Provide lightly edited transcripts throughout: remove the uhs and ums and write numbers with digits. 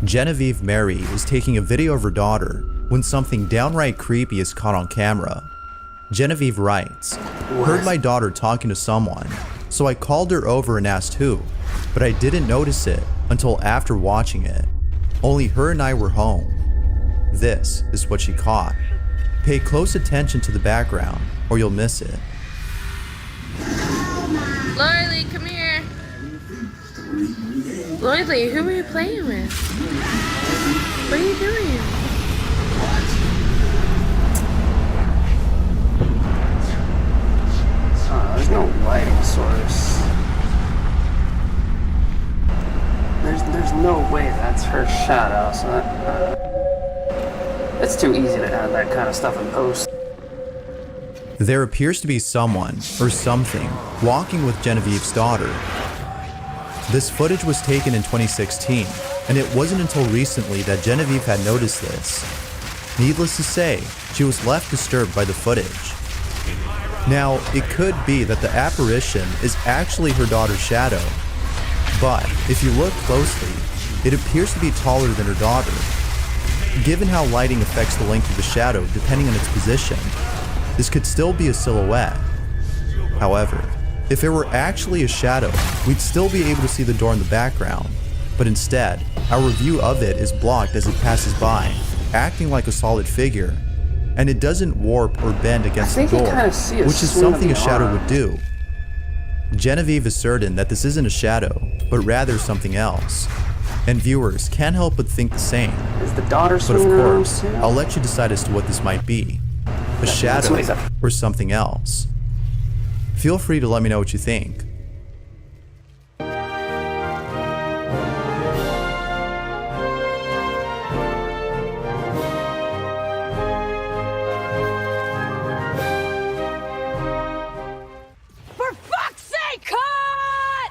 Genevieve Mary is taking a video of her daughter when something downright creepy is caught on camera. Genevieve writes, "Heard my daughter talking to someone, so I called her over and asked who, but I didn't notice it until after watching it. Only her and I were home. This is what she caught. Pay close attention to the background or you'll miss it." Lily, come here. Lily, who are you playing with? What are you doing? There's no lighting source. There's no way that's her shadow, so it's too easy to add that kind of stuff in post. There appears to be someone or something walking with Genevieve's daughter. This footage was taken in 2016, and it wasn't until recently that Genevieve had noticed this. Needless to say, she was left disturbed by the footage. Now, it could be that the apparition is actually her daughter's shadow, but if you look closely, it appears to be taller than her daughter. Given how lighting affects the length of the shadow depending on its position, this could still be a silhouette. However, if it were actually a shadow, we'd still be able to see the door in the background, but instead, our view of it is blocked as it passes by, acting like a solid figure, and it doesn't warp or bend against the door, which is something a shadow would do. Genevieve is certain that this isn't a shadow, but rather something else, and viewers can't help but think the same. Is the daughter but of swinging around course, too? I'll let you decide as to what this might be, a shadow or something else. Feel free to let me know what you think. For fuck's sake, cut!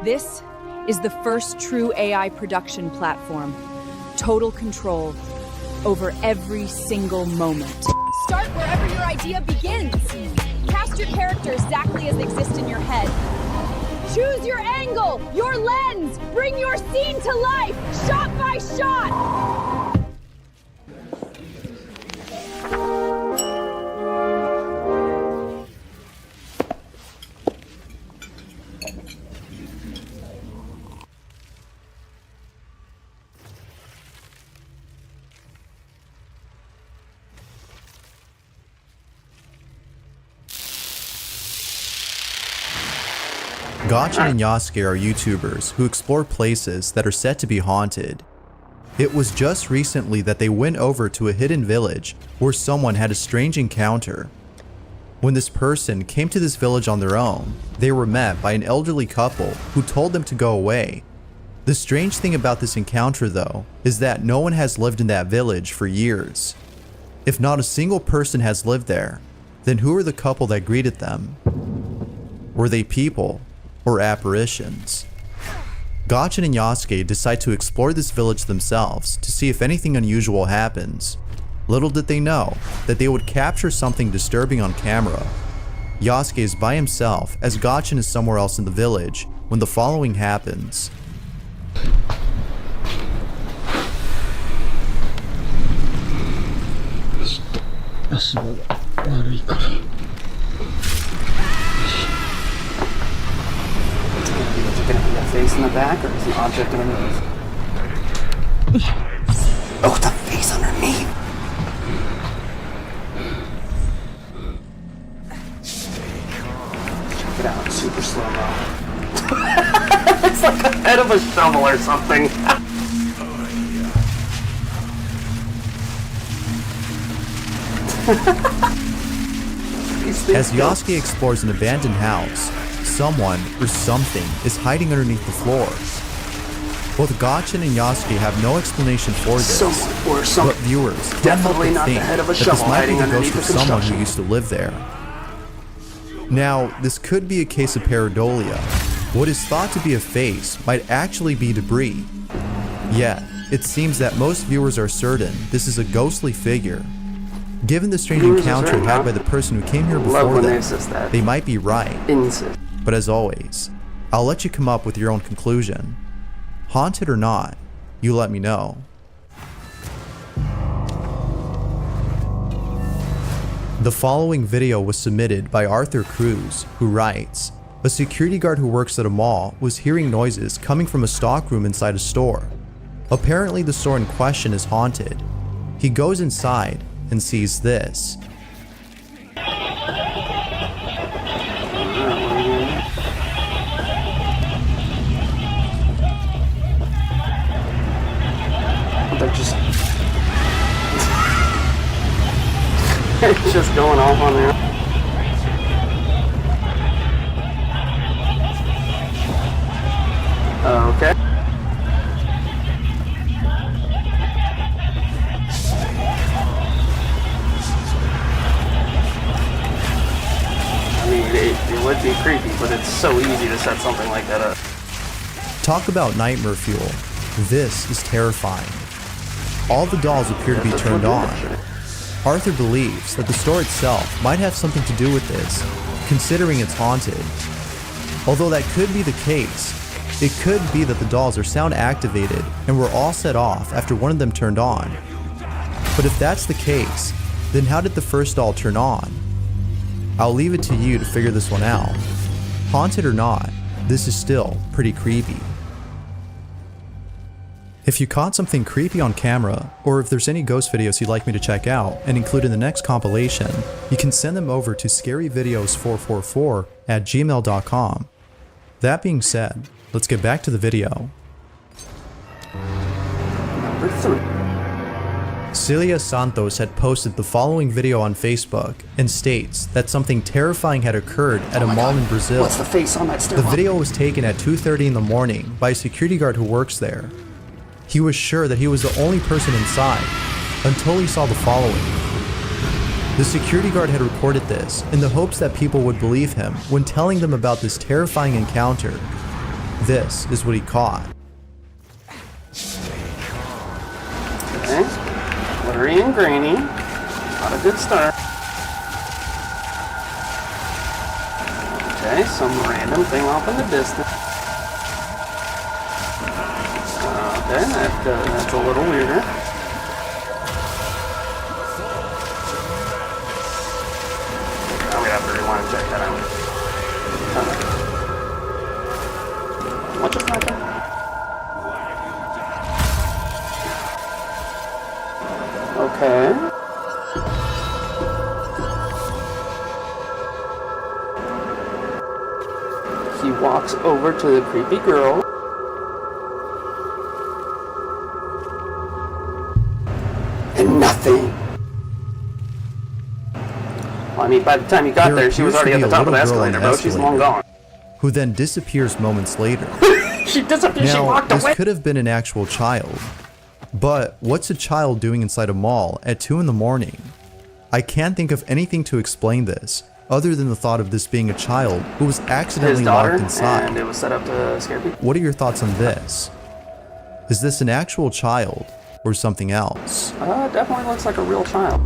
This is the first true AI production platform. Total control over every single moment. Start wherever your idea begins. Cast your character exactly as they exist in your head. Choose your angle, your lens. Bring your scene to life, shot by shot. Gotchin and Yasuke are YouTubers who explore places that are said to be haunted. It was just recently that they went over to a hidden village where someone had a strange encounter. When this person came to this village on their own, they were met by an elderly couple who told them to go away. The strange thing about this encounter though, is that no one has lived in that village for years. If not a single person has lived there, then who are the couple that greeted them? Were they people or apparitions? Gotchin and Yasuke decide to explore this village themselves to see if anything unusual happens. Little did they know that they would capture something disturbing on camera. Yasuke is by himself as Gotchin is somewhere else in the village when the following happens. Is it gonna be a face in the back, or is the object underneath? Oh, the face underneath! Check it out, super slow-mo. It's like the head of a shovel or something. As Yasuke explores an abandoned house, someone or something is hiding underneath the floor. Both Gotchin and Yasuke have no explanation for this, but viewers can't help but think that this might be the ghost of someone who used to live there. Now, this could be a case of pareidolia. What is thought to be a face might actually be debris. Yet, it seems that most viewers are certain this is a ghostly figure. Given the strange encounter had by the person who came here before them, they might be right. But as always, I'll let you come up with your own conclusion. Haunted or not, you let me know. The following video was submitted by Arthur Cruz, who writes, a security guard who works at a mall was hearing noises coming from a stockroom inside a store. Apparently the store in question is haunted. He goes inside and sees this. They're just... it's just going off on there. Okay. I mean, it would be creepy, but it's so easy to set something like that up. Talk about nightmare fuel. This is terrifying. All the dolls appear to be turned on. Arthur believes that the store itself might have something to do with this, considering it's haunted. Although that could be the case, it could be that the dolls are sound activated and were all set off after one of them turned on. But if that's the case, then how did the first doll turn on? I'll leave it to you to figure this one out. Haunted or not, this is still pretty creepy. If you caught something creepy on camera, or if there's any ghost videos you'd like me to check out and include in the next compilation, you can send them over to scaryvideos444@gmail.com. That being said, let's get back to the video. Number 3. Celia Santos had posted the following video on Facebook and states that something terrifying had occurred at a mall in Brazil. What's the face on that The stairwell? video was taken at 2:30 in the morning by a security guard who works there. He was sure that he was the only person inside until he saw the following. The security guard had recorded this in the hopes that people would believe him when telling them about this terrifying encounter. This is what he caught. Okay. Glittery and grainy. Not a good start. Okay, some random thing off in the distance. Okay, that's a little weirder. I'm gonna have to rewind and check that out. What just happened? Okay. He walks over to the creepy girl. And nothing. Well, I mean, by the time he got there, she was already at the top of the escalator, bro. She's long gone. Who then disappears moments later. She disappeared. She Now, walked this away. could have been an actual child. But what's a child doing inside a mall at 2 in the morning? I can't think of anything to explain this, other than the thought of this being a child who was His accidentally daughter, locked inside. and it was set up to scare people. What are your thoughts on this? Is this an actual child or something else? Definitely looks like a real child.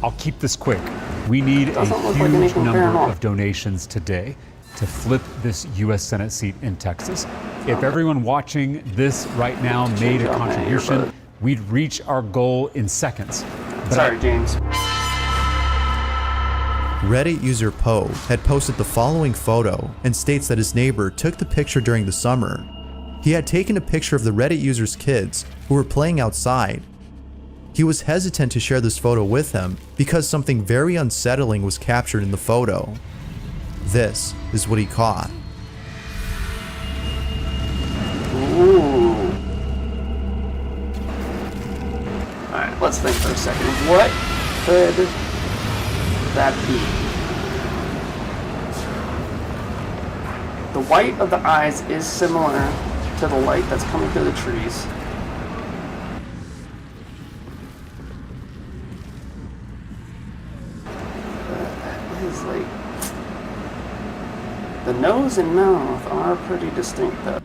I'll keep this quick. We need a Doesn't look like huge anything number paranormal. of donations today to flip this U.S. Senate seat in Texas. If everyone watching this right now made a Change up, man, contribution, but- we'd reach our goal in seconds. But Sorry, James. Reddit user PoE had posted the following photo and states that his neighbor took the picture during the summer. He had taken a picture of the Reddit user's kids who were playing outside. He was hesitant to share this photo with him because something very unsettling was captured in the photo. This is what he caught. Ooh. Alright, let's think for a second. What could that be? The white of the eyes is similar to the light that's coming through the trees. That is like... The nose and mouth are pretty distinct though.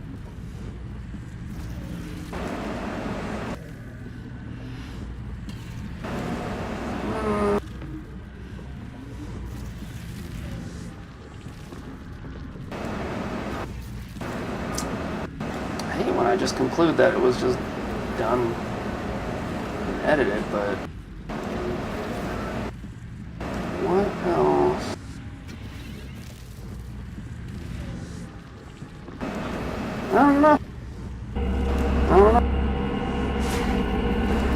I just conclude that it was just done and edited, but what else? I don't know.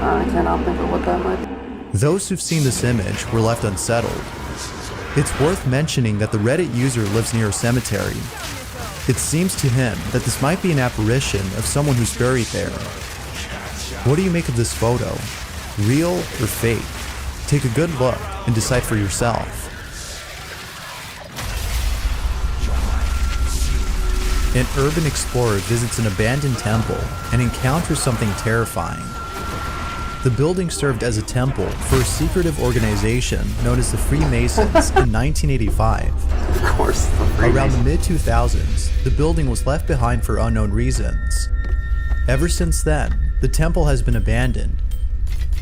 I cannot think of what that might be. Those who've seen this image were left unsettled. It's worth mentioning that the Reddit user lives near a cemetery. It seems to him that this might be an apparition of someone who's buried there. What do you make of this photo? Real or fake? Take a good look and decide for yourself. An urban explorer visits an abandoned temple and encounters something terrifying. The building served as a temple for a secretive organization known as the Freemasons in 1985. Of course, the Around the Freemasons. mid-2000s, the building was left behind for unknown reasons. Ever since then, the temple has been abandoned.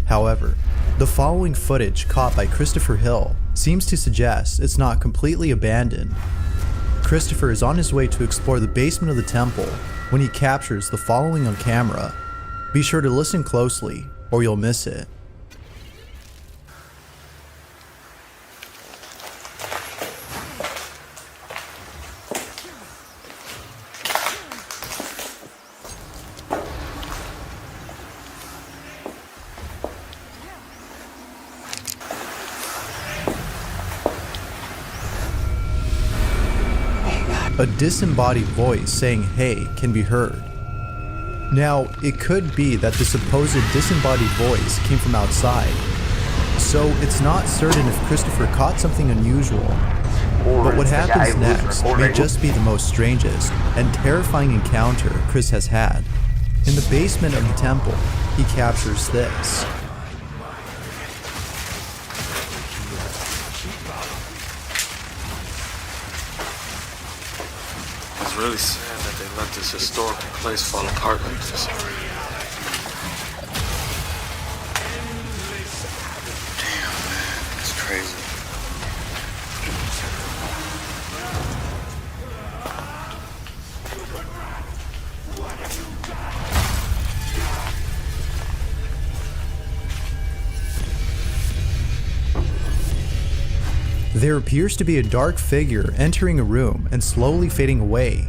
However, the following footage caught by Christopher Hill seems to suggest it's not completely abandoned. Christopher is on his way to explore the basement of the temple when he captures the following on camera. Be sure to listen closely or you'll miss it. A disembodied voice saying "hey" can be heard. Now, it could be that the supposed disembodied voice came from outside, so it's not certain if Christopher caught something unusual. Or But what it's the guy happens who was next may recording. just be the most strangest and terrifying encounter Chris has had. In the basement of the temple, he captures this. It's really sad that they let this historical place fall apart like this. Damn, man, it's crazy. There appears to be a dark figure entering a room and slowly fading away.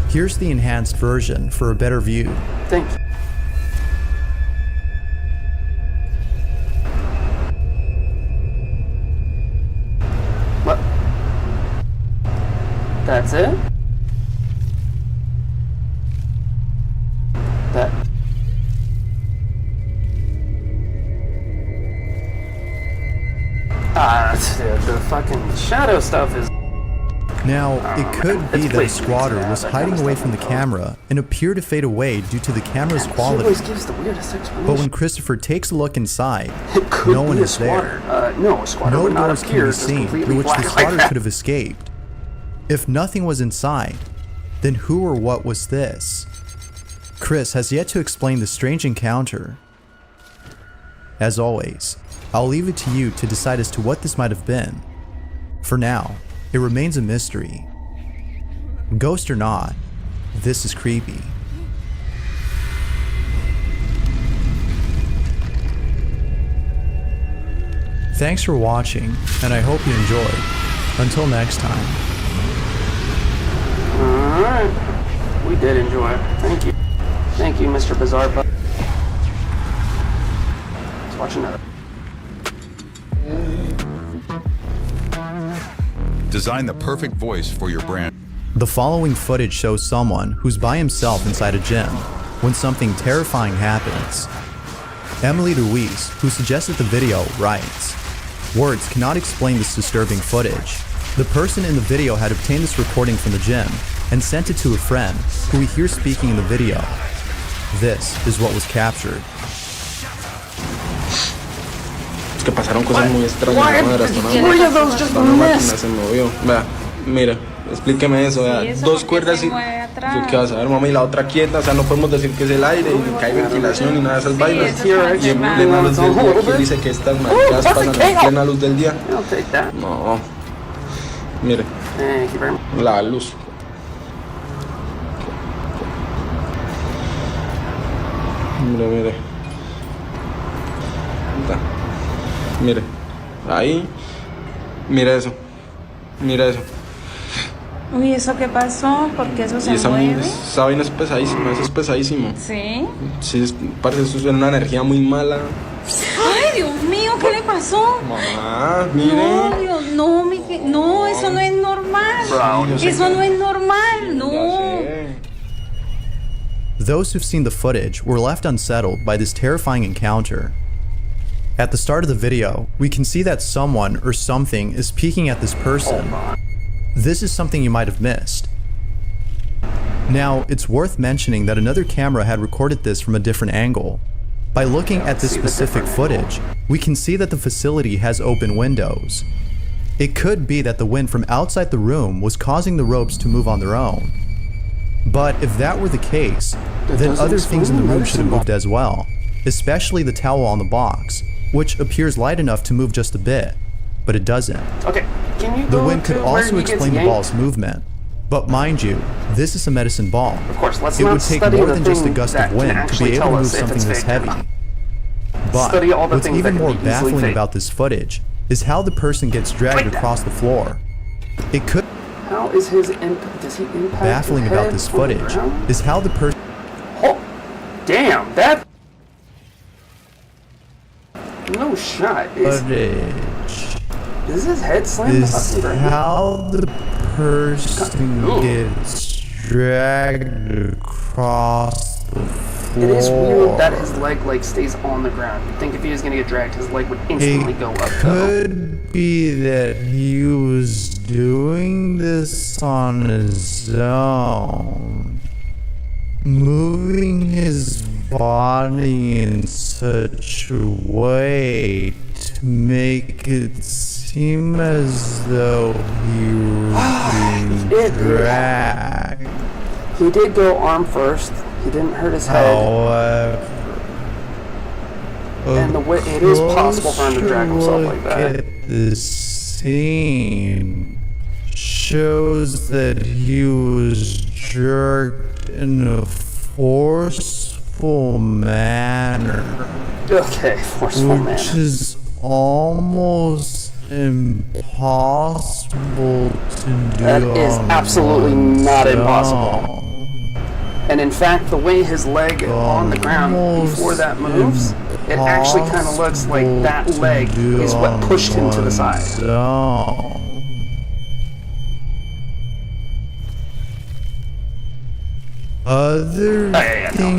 Here's the enhanced version for a better view. Thank you. What? That's it? That... the fucking shadow stuff is... Now, it could be It's that way a too squatter easy to was have that kind hiding of away stuff from in the the phone. camera and appeared to fade away due to the camera's He quality. always gives the weirdest explanation. But when Christopher takes a look inside, It could no one be a is there. squatter. No, a squatter No would not doors can appear be just seen completely through which the black like squatter that. could have escaped. If nothing was inside, then who or what was this? Chris has yet to explain the strange encounter. As always, I'll leave it to you to decide as to what this might have been. For now, it remains a mystery. Ghost or not, this is creepy. Thanks for watching, and I hope you enjoyed. Until next time. Alright. We did enjoy it. Thank you. Thank you, Mr. Bizarre Bug. Let's watch another. Design the perfect voice for your brand. The following footage shows someone who's by himself inside a gym when something terrifying happens. Emily Ruiz, who suggested the video, writes, "Words cannot explain this disturbing footage. The person in the video had obtained this recording from the gym and sent it to a friend who we hear speaking in the video. This is what was captured." Es que pasaron cosas muy extrañas, ¿no? Three of those just La máquina missed. se movió. Vea, mira, explíqueme eso, vea. ¿Y eso Dos por qué cuerdas se y... mueve atrás? Yo qué vas a ver, mami, y la otra quieta, o sea, no podemos decir que es el aire y que hay ventilación y nada de esas vainas. eso es Y en normal. plena luz del día, ¿quién dice que estas maricadas pasan en plena luz del día? I'll take that. No. Mire, Thank you very much. la luz. Mire, mire. Está. Mire. Ahí. Mira eso. Mira eso. Uy, ¿eso qué pasó? Porque eso se Y esa mueve. esa vaina es pesadísima, eso es pesadísimo. ¿Sí? Sí, parece eso es una energía muy mala. Ay, Dios mío, ¿qué le pasó? Mamá, mire. No, Dios, no, no, eso no es normal. Eso no es normal, no. Those who've seen the footage were left unsettled by this terrifying encounter. At the start of the video, we can see that someone or something is peeking at this person. This is something you might have missed. Now, it's worth mentioning that another camera had recorded this from a different angle. By looking at this specific footage, we can see that the facility has open windows. It could be that the wind from outside the room was causing the ropes to move on their own. But if that were the case, then other things in the room should have moved as well, especially the towel on the box, which appears light enough to move just a bit, but it doesn't. Okay, can you The go wind could to where also he gets explain the yanked? ball's movement. But mind you, this is a medicine ball. Of course, let's It not would take study more the than just a thing gust that of can wind to actually be able to tell move us if something it's this fake or heavy. not. But Study all the what's things even that can more be easily baffling fake. about this footage is how the person gets dragged Like that. across the floor. It could How is his impact? Does he impact baffling his about head this on the footage ground? is how the person Oh, damn, that... No shot. Is his head slammed is up? how the person Ooh. gets dragged across the floor. It is weird that his leg stays on the ground. You'd think if he was gonna get dragged, his leg would instantly go up. Though. Could be that he was doing this on his own, moving his body in such a way to make it seem as though he were being dragged. He did go arm first. He didn't hurt his head. However, And the way it is possible for him to drag himself like that. At the scene shows that he was jerked in a forceful manner, Okay, forceful man. which is almost impossible to do. That is on absolutely one's not impossible. own. And in fact, the way his leg on the ground before that moves, it actually kind of looks like that leg is what pushed him to the side. Other no,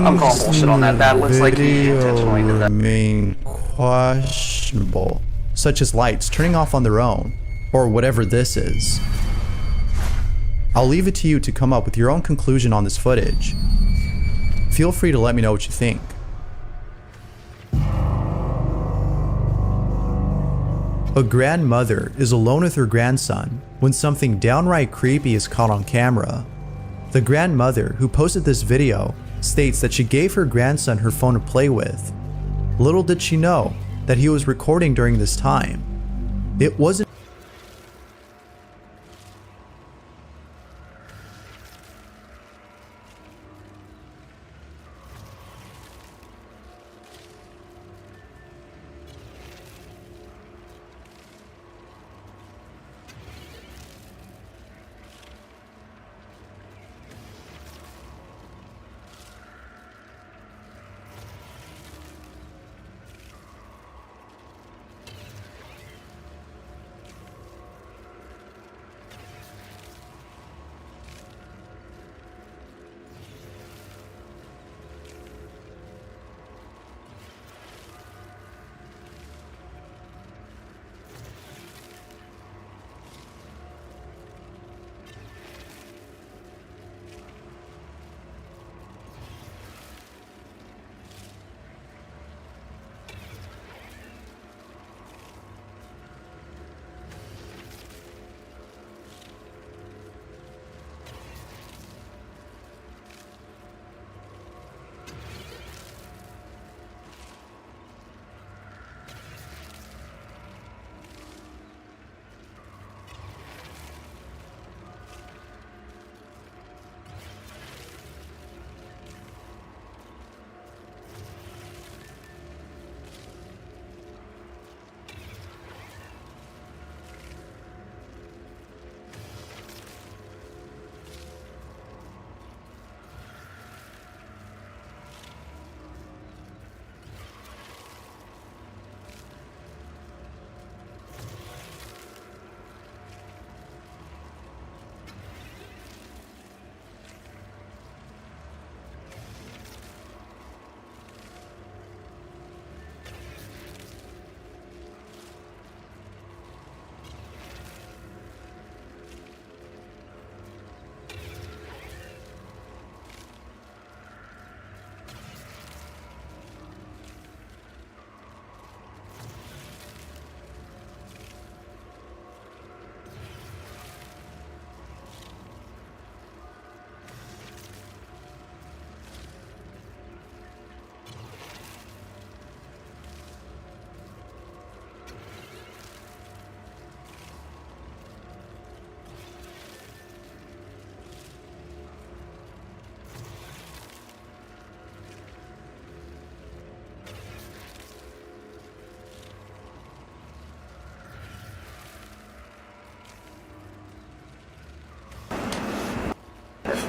I'm calling bullshit on that. That looks like he intentionally did that. Remain questionable, such as lights turning off on their own, or whatever this is. I'll leave it to you to come up with your own conclusion on this footage. Feel free to let me know what you think. A grandmother is alone with her grandson when something downright creepy is caught on camera. The grandmother who posted this video states that she gave her grandson her phone to play with. Little did she know that he was recording during this time. It wasn't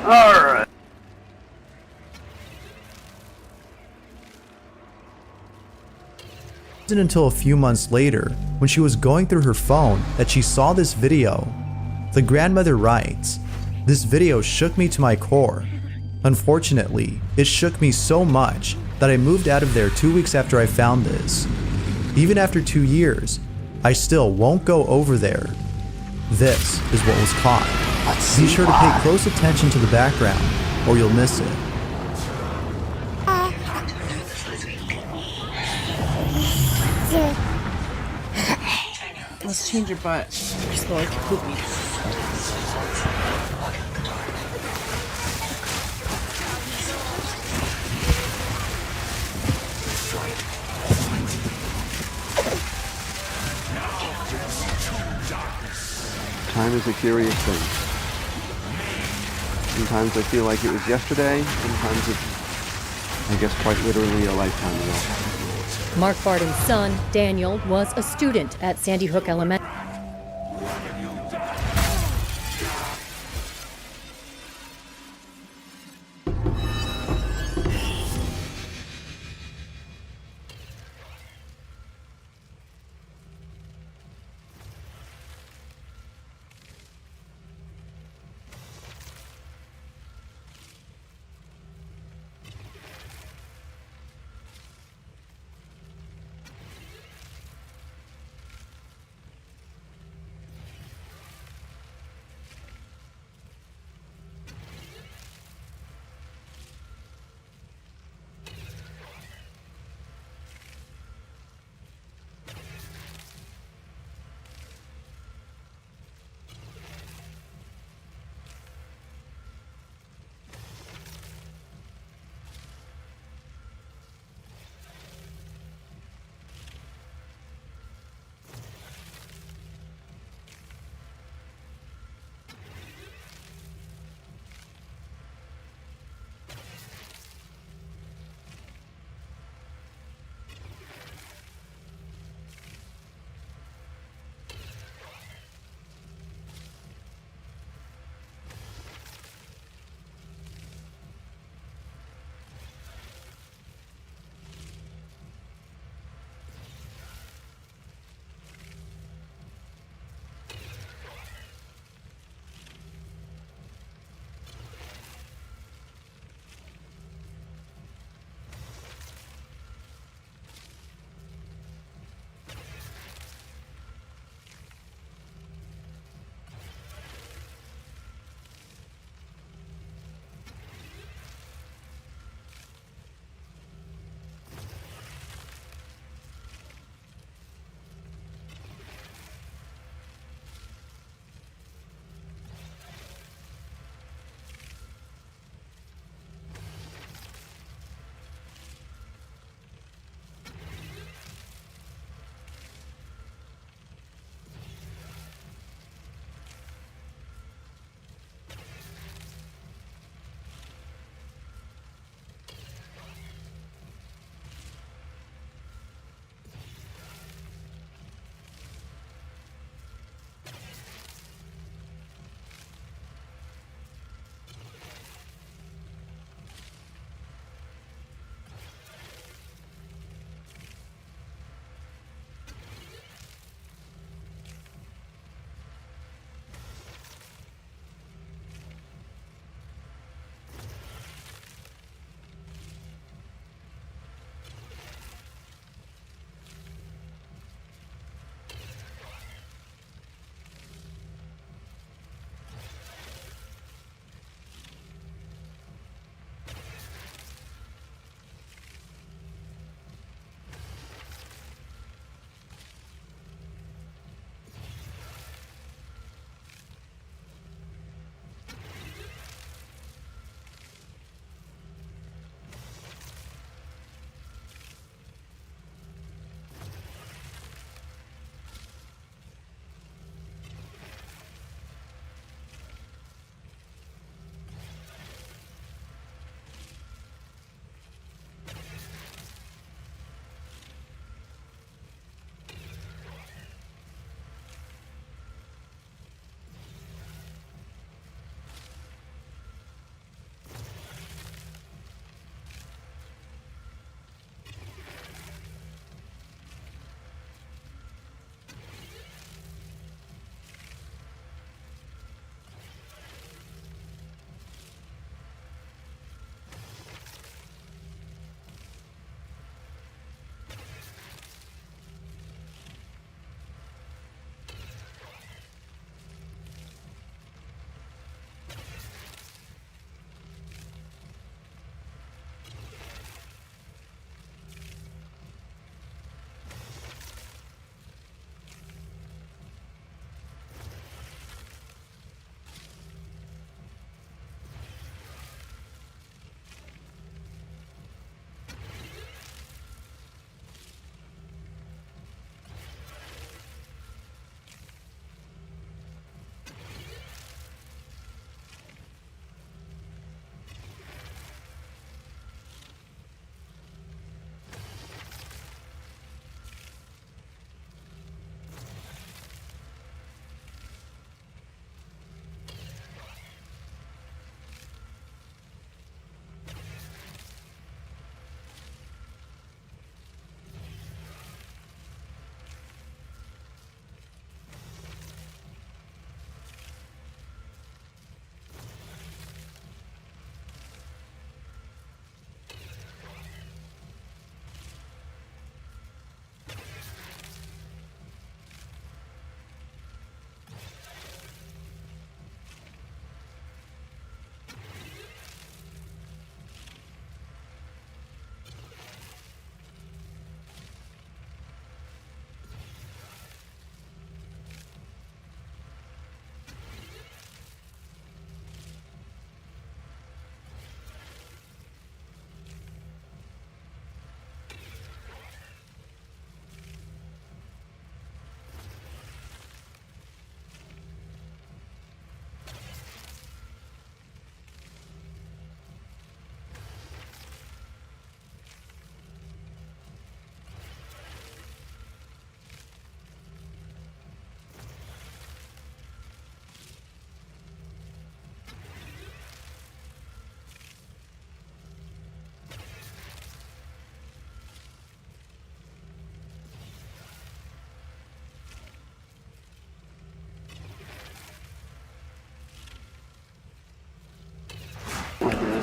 Alright. It wasn't until a few months later, when she was going through her phone, that she saw this video. The grandmother writes, "This video shook me to my core. Unfortunately, it shook me so much that I moved out of there 2 weeks after I found this. Even after 2 years, I still won't go over there. This is what was caught." Be sure to pay close attention to the background, or you'll miss it. Let's change your butt. You smell like poopy. Time is a curious thing. Sometimes I feel like it was yesterday, sometimes it's, I guess, quite literally a lifetime ago. Mark Barton's son, Daniel, was a student at Sandy Hook Elementary.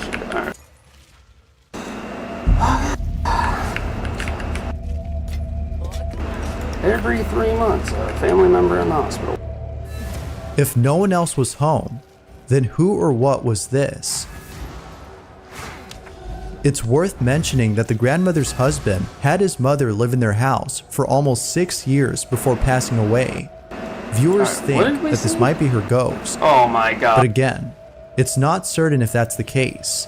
shit. Alright. Every 3 months, a family member in the hospital. If no one else was home, then who or what was this? It's worth mentioning that the grandmother's husband had his mother live in their house for almost 6 years before passing away. Viewers think that this might be her ghost. Oh my god. But again, it's not certain if that's the case.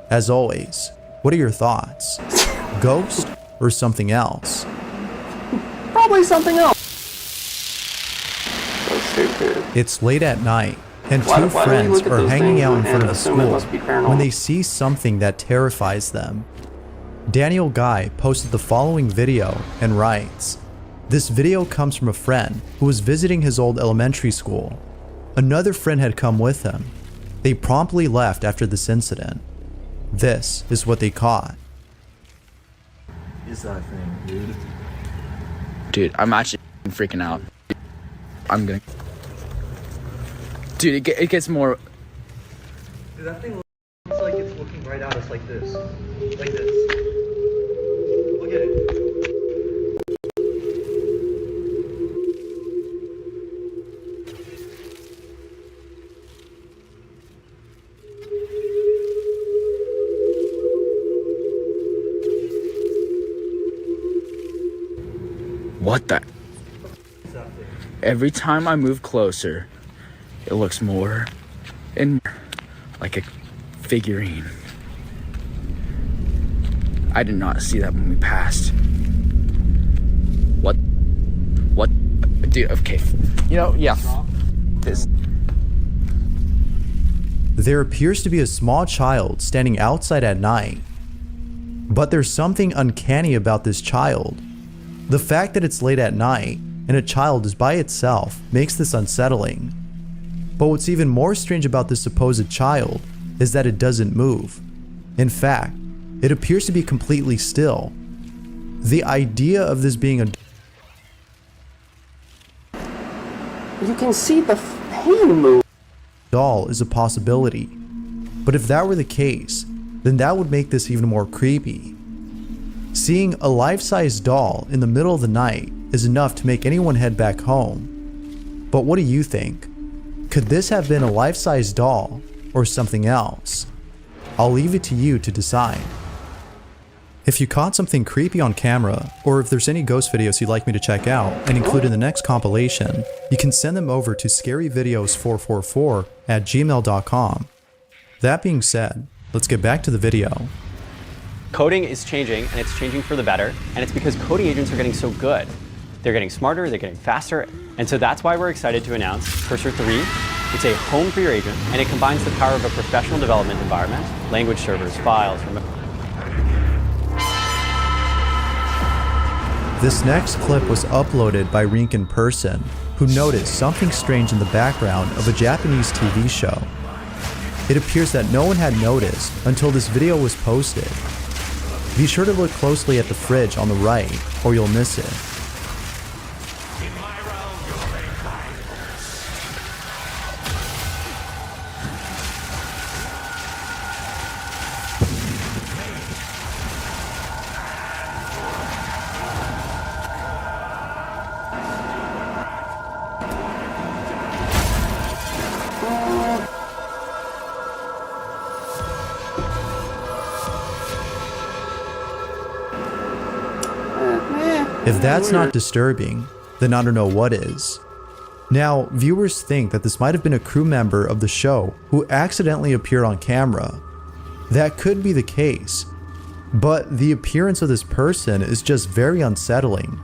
As always, what are your thoughts? Ghost or something else? Probably something else. So stupid. It's late at night, and Why two do we friends look at are those hanging things out in and front of the assume it school must be paranormal? when they see something that terrifies them. Daniel Guy posted the following video and writes, "This video comes from a friend who was visiting his old elementary school. Another friend had come with him. They promptly left after this incident. This is what they caught." Is that thing, dude? Dude, I'm actually freaking out. I'm gonna... Dude, it gets more... Dude, that thing looks like it's looking right at us like this. Like this. Look at it. What the... Every time I move closer, it looks more and more like a figurine. I did not see that when we passed. What? Dude, okay. You know, yeah. This. There appears to be a small child standing outside at night. But there's something uncanny about this child. The fact that it's late at night and a child is by itself makes this unsettling. But what's even more strange about this supposed child is that it doesn't move. In fact, it appears to be completely still. The idea of this being a You can see the hand move. doll is a possibility. But if that were the case, then that would make this even more creepy. Seeing a life-size doll in the middle of the night is enough to make anyone head back home. But what do you think? Could this have been a life-size doll or something else? I'll leave it to you to decide. If you caught something creepy on camera, or if there's any ghost videos you'd like me to check out and include in the next compilation, you can send them over to scaryvideos444@gmail.com. That being said, let's get back to the video. Coding is changing, and it's changing for the better, and it's because coding agents are getting so good. They're getting smarter, they're getting faster, and so that's why we're excited to announce Cursor 3. It's a home for your agent, and it combines the power of a professional development environment, language servers, files, This next clip was uploaded by Rink in person, who noticed something strange in the background of a Japanese TV show. It appears that no one had noticed until this video was posted. Be sure to look closely at the fridge on the right, or you'll miss it. If that's not disturbing, then I don't know what is. Now, viewers think that this might have been a crew member of the show who accidentally appeared on camera. That could be the case, but the appearance of this person is just very unsettling.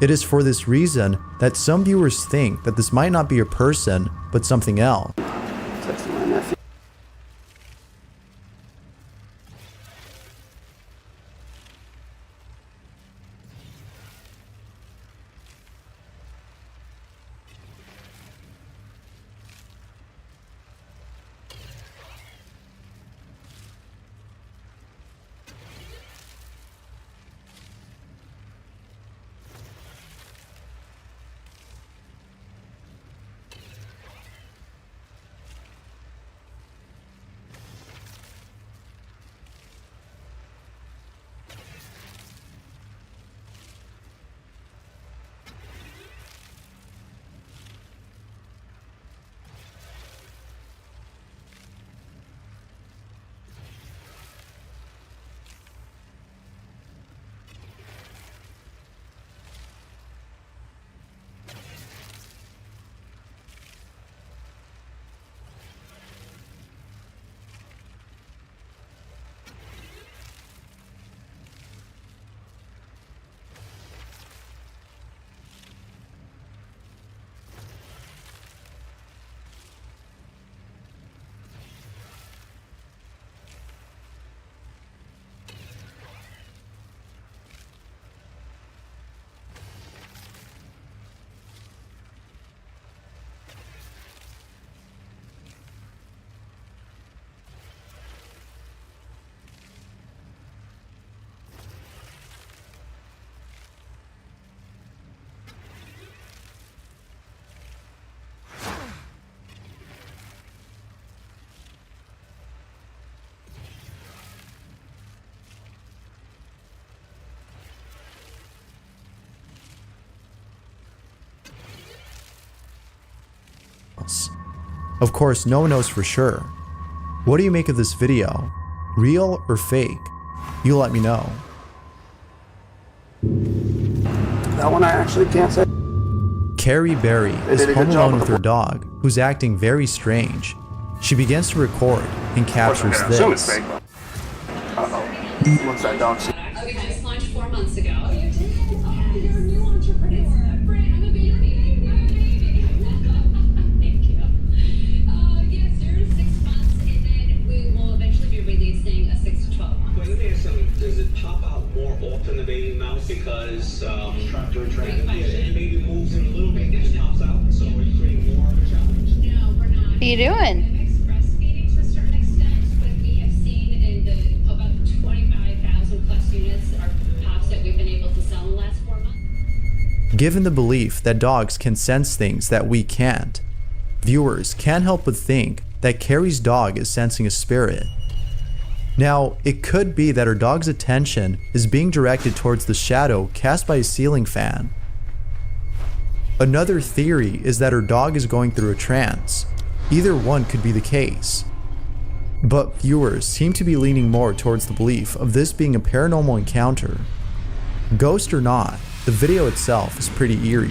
It is for this reason that some viewers think that this might not be a person, but something else. else. Of course, no one knows for sure. What do you make of this video? Real or fake? You let me know. That one I actually can't say. Carrie Berry is did a home good job alone with with the her dog, who's acting very strange. She begins to record and captures I assume it's this. fake, but... Uh-oh. What's that dog say? We just launched 4 months ago. Oh, you did? Oh, you're a new entrepreneur. I'm a baby. Thank you. Yeah, 0 to 6 months, and then we will eventually be releasing a 6 to 12 months. Wait, let me ask something. Does it pop out more often the baby mouse because the baby moves in a little bit and it pops out, so it creates more of a challenge? No, we're not. What are you doing? Breastfeeding to a certain extent, but we have seen in the about 25,000 plus units are pops that we've been able to sell in the last 4 months. Given the belief that dogs can sense things that we can't, viewers can't help but think that Carrie's dog is sensing a spirit. Now, it could be that her dog's attention is being directed towards the shadow cast by a ceiling fan. Another theory is that her dog is going through a trance. Either one could be the case. But viewers seem to be leaning more towards the belief of this being a paranormal encounter. Ghost or not, the video itself is pretty eerie.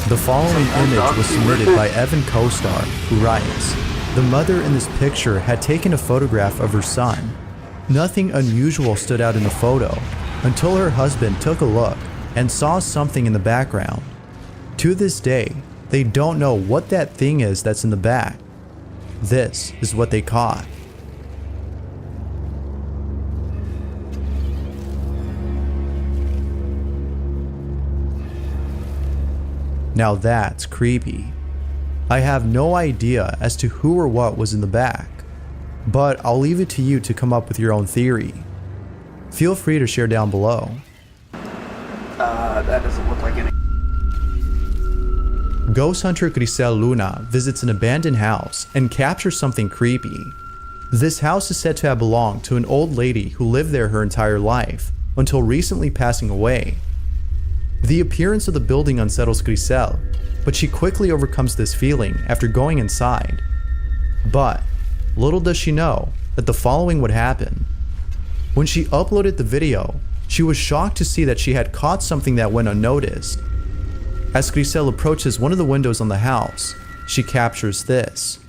The following image was submitted by Evan Kostar, who writes, "The mother in this picture had taken a photograph of her son. Nothing unusual stood out in the photo until her husband took a look and saw something in the background. To this day, they don't know what that thing is that's in the back. This is what they caught." Now that's creepy. I have no idea as to who or what was in the back, but I'll leave it to you to come up with your own theory. Feel free to share down below. That doesn't look like any... Ghost hunter Grisel Luna visits an abandoned house and captures something creepy. This house is said to have belonged to an old lady who lived there her entire life, until recently passing away. The appearance of the building unsettles Grisel, but she quickly overcomes this feeling after going inside. But little does she know that the following would happen. When she uploaded the video, she was shocked to see that she had caught something that went unnoticed. As Grisel approaches one of the windows on the house, she captures this.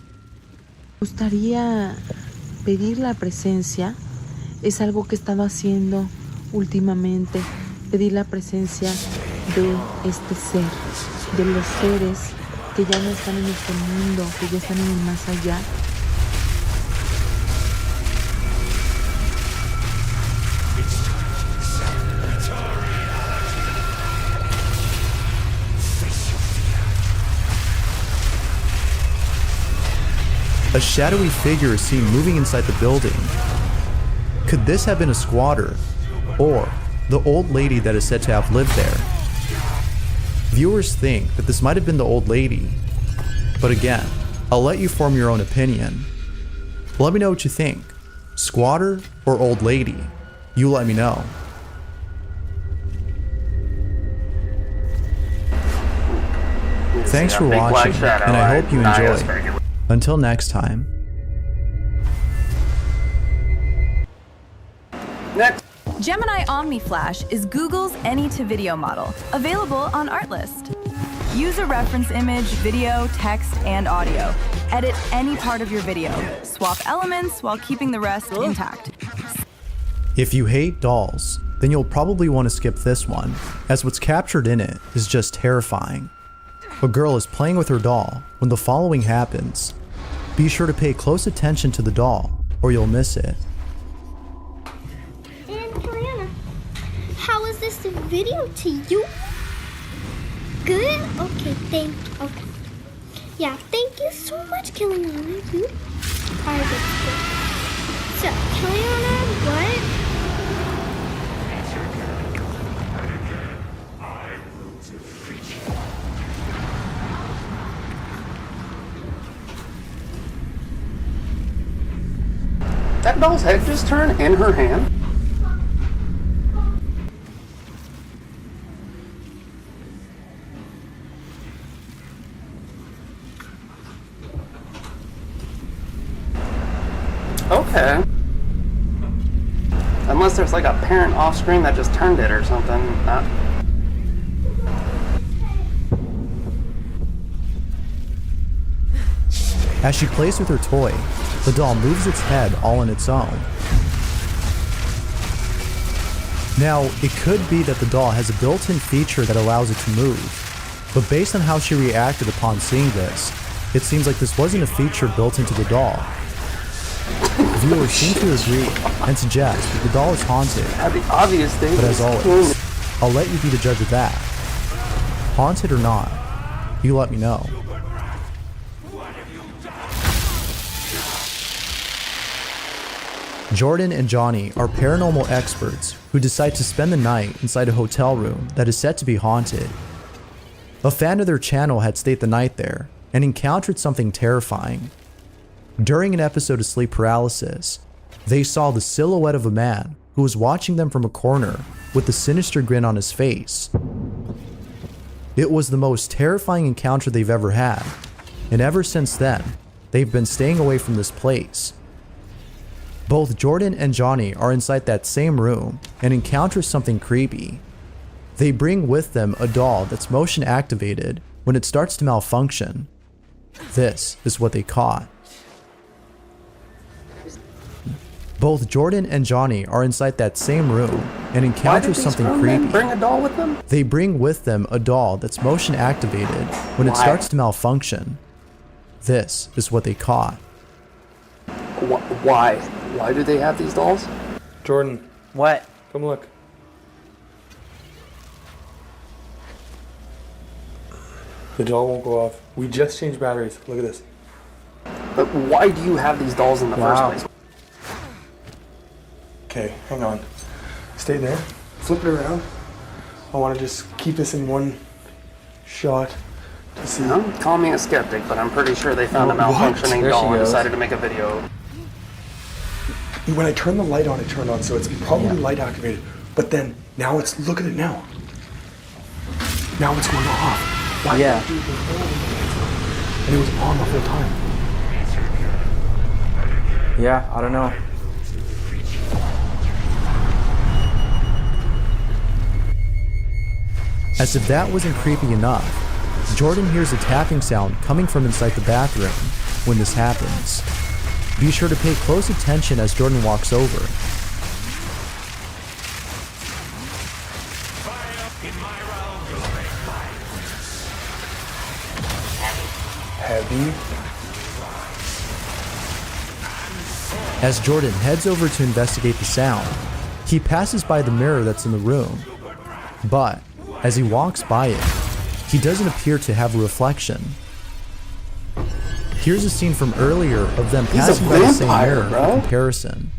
Me gustaría pedir la presencia. Es algo que he estado haciendo últimamente. Pedir la presencia de este ser, de los seres que ya no están en este mundo, que ya están en el más allá. A shadowy figure is seen moving inside the building. Could this have been a squatter, or the old lady that is said to have lived there? Viewers think that this might have been the old lady, but again, I'll let you form your own opinion. Let me know what you think. Squatter or old lady? You let me know. Thanks for watching, and I hope you enjoyed. Until next time. Next. Gemini Omni Flash is Google's any-to-video model, available on Artlist. Use a reference image, video, text, and audio. Edit any part of your video. Swap elements while keeping the rest intact. If you hate dolls, then you'll probably want to skip this one, as what's captured in it is just terrifying. A girl is playing with her doll when the following happens. Be sure to pay close attention to the doll, or you'll miss it. How was this video to you? Good? Okay, thank you. Okay. Yeah, thank you so much, Kiliana. You are good. So, Kiliana, what? That doll's head just turned in her hand? Okay. Unless there's like a parent off screen that just turned it or something. As she plays with her toy, the doll moves its head all on its own. Now, it could be that the doll has a built-in feature that allows it to move, but based on how she reacted upon seeing this, it seems like this wasn't a feature built into the doll. Viewers seem to agree and suggest that the doll is haunted. The obvious thing. But as always, I'll let you be the judge of that. Haunted or not, you let me know. Jordan and Johnny are paranormal experts who decide to spend the night inside a hotel room that is said to be haunted. A fan of their channel had stayed the night there and encountered something terrifying. During an episode of sleep paralysis, they saw the silhouette of a man who was watching them from a corner with a sinister grin on his face. It was the most terrifying encounter they've ever had, and ever since then, they've been staying away from this place. Both Jordan and Johnny are inside that same room and encounter something creepy. They bring with them a doll that's motion activated when it starts to malfunction. This is what they caught. Both Jordan and Johnny are inside that same room and encounter something creepy. Bring a doll with them? They bring with them a doll that's motion activated when it starts to malfunction. This is what they caught. Why? Why do they have these dolls? Jordan. What? Come look. The doll won't go off. We just changed batteries. Look at this. But why do you have these dolls in the first place? Okay, hang on. Stay there. Flip it around. I want to just keep this in one shot to see. Call me a skeptic, but I'm pretty sure they found a malfunctioning doll and decided to make a video. When I turn the light on, it turned on, so it's probably light activated. But then, now it's, look at it now. Now it's going off. Why did it do it before? And it was on the whole time. Yeah, I don't know. As if that wasn't creepy enough, Jordan hears a tapping sound coming from inside the bathroom when this happens. Be sure to pay close attention as Jordan walks over. Heavy. As Jordan heads over to investigate the sound, he passes by the mirror that's in the room. But as he walks by it, he doesn't appear to have a reflection. Here's a scene from earlier of them passing by the same mirror for comparison.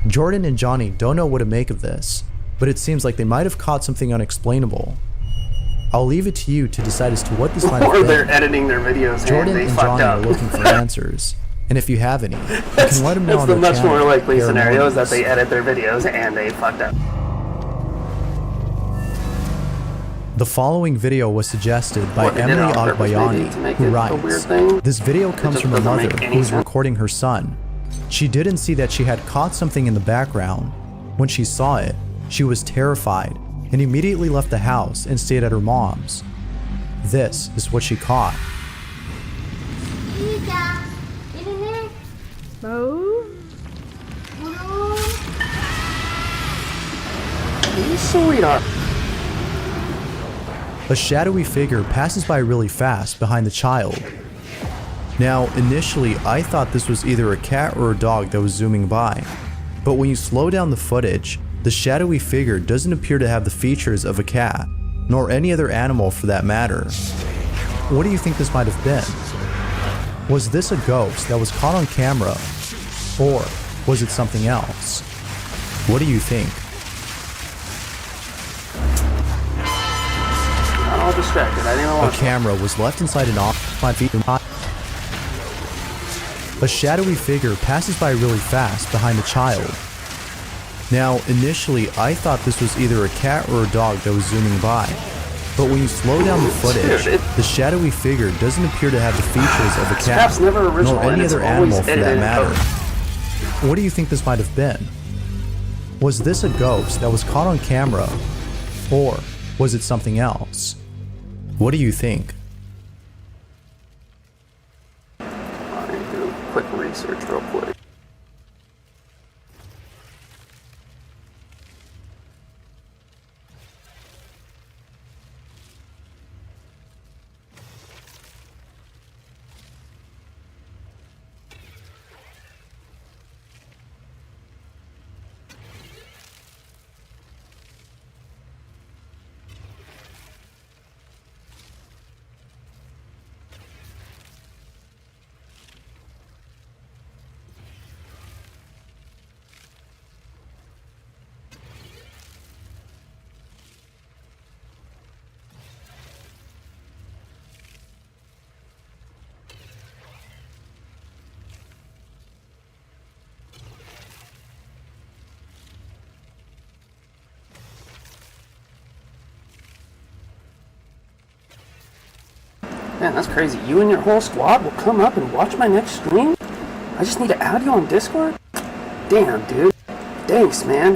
Jordan and Johnny don't know what to make of this, but it seems like they might have caught something unexplainable. I'll leave it to you to decide as to what this might have been. Or they're editing their videos Jordan and they and fucked Johnny up. are looking for answers, and if you have any, you can let them know on That's the their much channel. more likely Paranormals. scenario is that they edit their videos and they fucked up. The following video was suggested by What, they did it Emily on purpose, maybe, Agbayani, to make who it a writes, weird thing? this video comes just from a doesn't mother make any who was sense. recording her son. She didn't see that she had caught something in the background. When she saw it, she was terrified and immediately left the house and stayed at her mom's. This is what she caught. Sweetheart. A shadowy figure passes by really fast behind the child. Now, initially, I thought this was either a cat or a dog that was zooming by. But when you slow down the footage, the shadowy figure doesn't appear to have the features of a cat, nor any other animal for that matter. What do you think this might have been? Was this a ghost that was caught on camera? Or was it something else? What do you think? I'm all distracted. I didn't know A what camera was left inside an office 5 feet high. A shadowy figure passes by really fast behind the child. Now, initially, I thought this was either a cat or a dog that was zooming by. But when you slow down the footage, the shadowy figure doesn't appear to have the features of a cat, never original, nor any and it's other always animal for edited that in matter. post. What do you think this might have been? Was this a ghost that was caught on camera, or was it something else? What do you think? I'm gonna do a quick research real quick. Man, that's crazy. You and your whole squad will come up and watch my next stream? I just need to add you on Discord? Damn, dude. Thanks, man.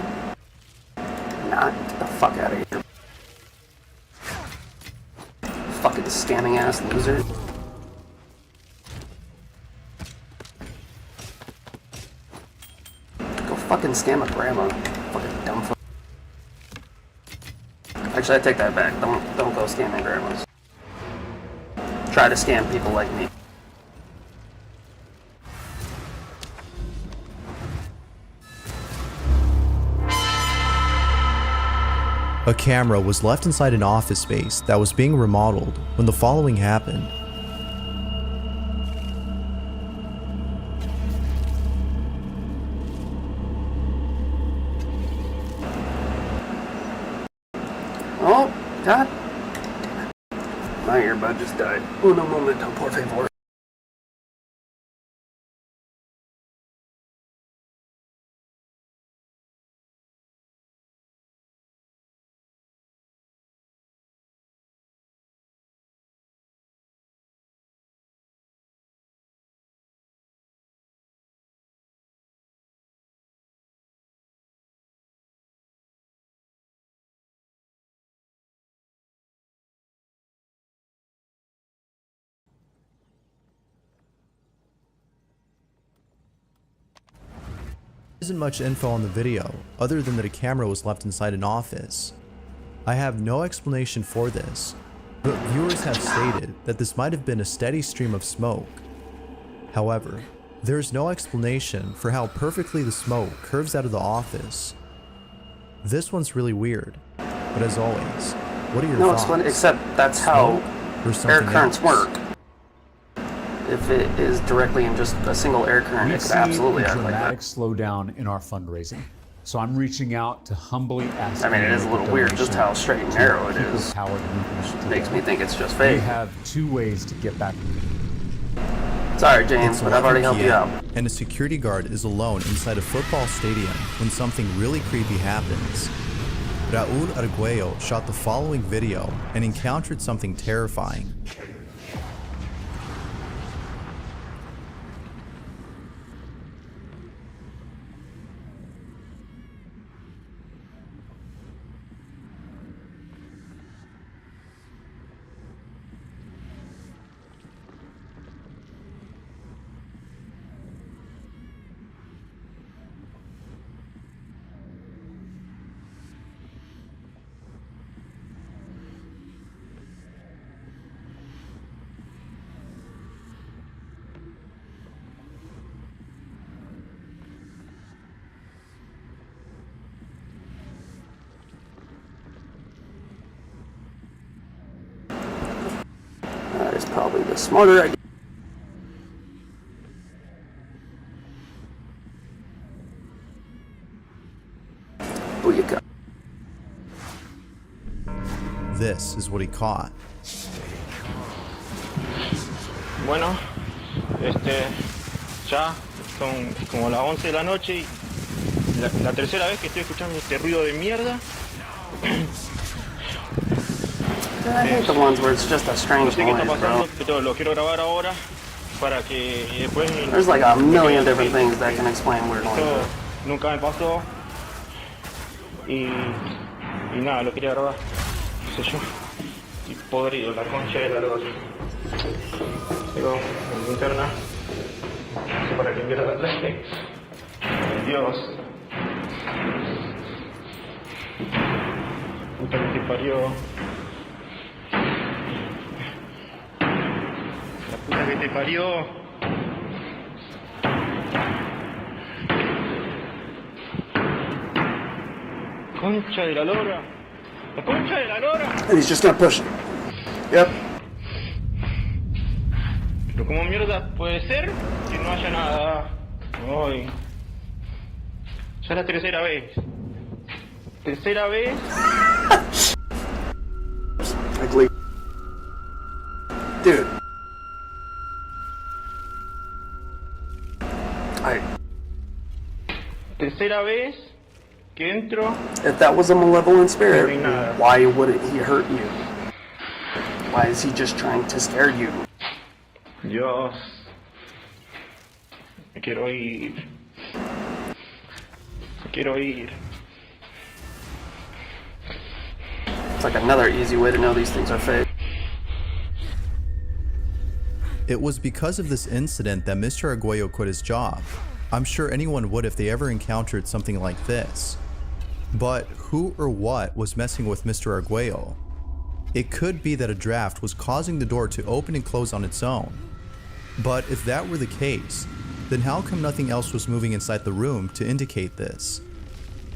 Nah, get the fuck out of here. Fucking scamming ass loser. Go fucking scam a grandma. Fucking dumb fuck. Actually, I take that back. Don't go scamming grandmas. Try to scam people like me. A camera was left inside an office space that was being remodeled when the following happened. Oh, God. My earbud just died. Uno momento, por favor. There isn't much info on the video, other than that a camera was left inside an office. I have no explanation for this, but viewers have stated that this might have been a steady stream of smoke. However, there is no explanation for how perfectly the smoke curves out of the office. This one's really weird, but as always, what are your thoughts? No, except that's how air currents work. If it is directly in just a single air current, it could absolutely act like that. Dramatic slowdown in our fundraising. So I'm reaching out to humbly ask. I mean, it is a little weird just how straight and narrow it is. Makes me think it's just fake. We have two ways to get back. Sorry, James, but I've already helped you out. And a security guard is alone inside a football stadium when something really creepy happens. Raul Arguello shot the following video and encountered something terrifying. That is probably the smarter idea. Booyaka. This is what he caught. Bueno, ya son como las 11 de la noche y la tercera vez que estoy escuchando este ruido de mierda. I hate the ones where it's just a strange noise, bro. Lo quiero grabar ahora para que después. There's like a million different things that can explain weird noises. Nunca me pasó. Y nada, lo quería grabar. No sé yo. Y podrido, la concha de la luz. Digo, en mi interna. No sé para qué quiero darle. Dios. Puta que te parió. La puta que te parió. Concha de la lora. La concha de la lora. And he's just gonna push it. Yep. Pero como mierda puede ser que no haya nada. Ay. Ya es la tercera vez. Tercera vez. Ugly. Dude. Tercera vez que entro. If that was a malevolent spirit, why wouldn't he hurt you? Why is he just trying to scare you? Dios. Me quiero ir. Me quiero ir. It's like another easy way to know these things are fake. It was because of this incident that Mr. Arguello quit his job. I'm sure anyone would if they ever encountered something like this. But who or what was messing with Mr. Arguello? It could be that a draft was causing the door to open and close on its own. But if that were the case, then how come nothing else was moving inside the room to indicate this?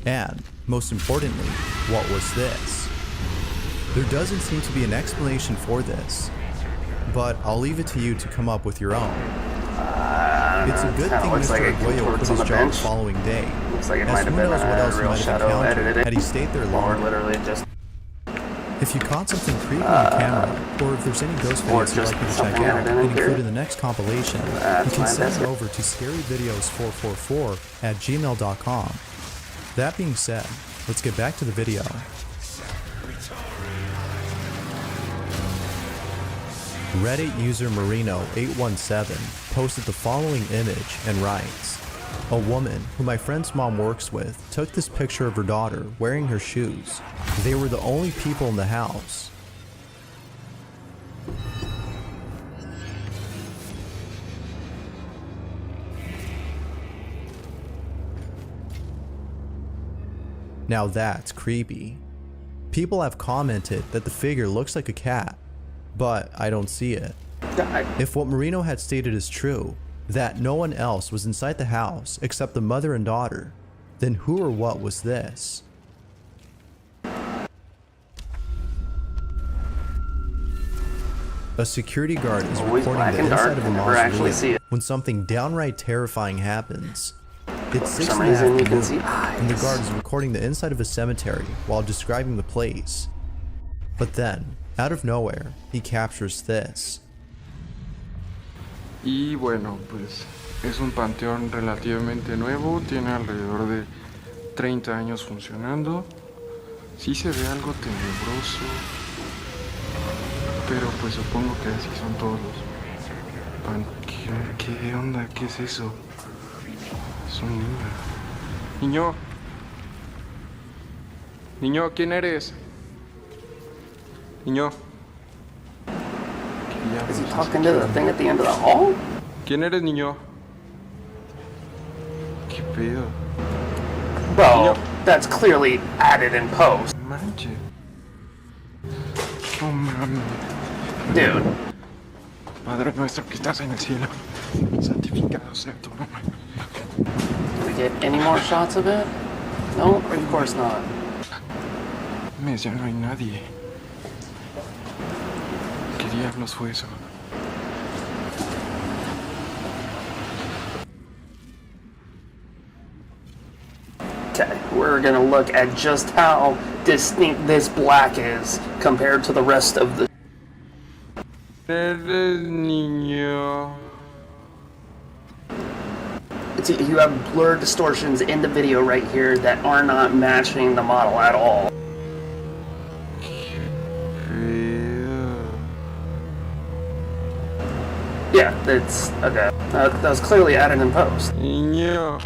And, most importantly, what was this? There doesn't seem to be an explanation for this, but I'll leave it to you to come up with your own. It's a good thing Mr. Arguello quit his job the following day, Looks like it as might who have been knows what else he a real might have shadow encountered edited had he stayed there or longer. literally just If you caught something creepy on the camera, or if there's any ghost videos you'd like me to check out and include in the next compilation, you can send them over to scaryvideos444@gmail.com. That being said, let's get back to the video. Reddit user Marino817 posted the following image and writes, "A woman who my friend's mom works with took this picture of her daughter wearing her shoes. They were the only people in the house. Now that's creepy. People have commented that the figure looks like a cat, but I don't see it. If what Marino had stated is true, that no one else was inside the house except the mother and daughter, then who or what was this? A security guard is recording the inside of a mausoleum when something downright terrifying happens. It's 6 in the afternoon, and the guard is recording the inside of a cemetery while describing the place. But then, out of nowhere, he captures this. Y bueno, pues es un panteón relativamente nuevo, tiene alrededor de 30 años funcionando. Sí se ve algo tenebroso, pero pues supongo que así son todos los panteones. ¿Qué onda? ¿Qué es eso? Es un niño. Niño. Niño, ¿quién eres? Niño. Is he talking to the thing at the end of the hall? ¿Quién eres, niño? ¿Qué pedo? Bro, that's clearly added in post. Manche. Oh, mames. Dude. Padre nuestro que estás en el cielo, santificado sea tu nombre. Did we get any more shots of it? No, of course not. Mes, ya no hay nadie. ¿Qué diablos fue eso? Okay, we're gonna look at just how distinct this black is compared to the rest of the. Eres niño. You have blur distortions in the video right here that are not matching the model at all. ¿Qué Yeah, it's okay. That was clearly added in post. Yeah.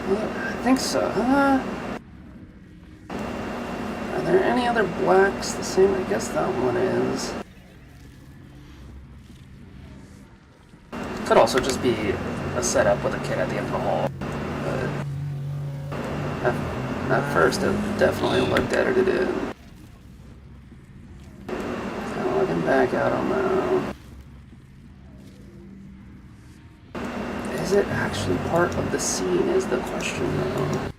I think so. Are there any other blacks the same? I guess that one is. Could also just be a setup with a kid at the end of the hall. But at first, it definitely looked edited in. Kind of looking back, I don't know. Is it actually part of the scene is the question, though.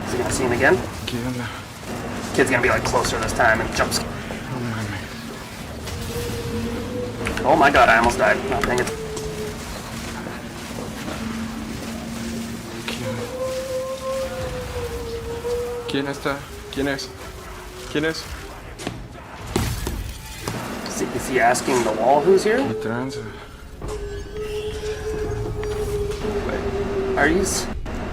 Is he gonna see him again? Kid's gonna be like closer this time and jumps. Oh my god, I almost died. No, dang it. ¿Quién está? ¿Quién es? ¿Quién es? Is he asking the wall who's here? ¿Qué tranza? Are you?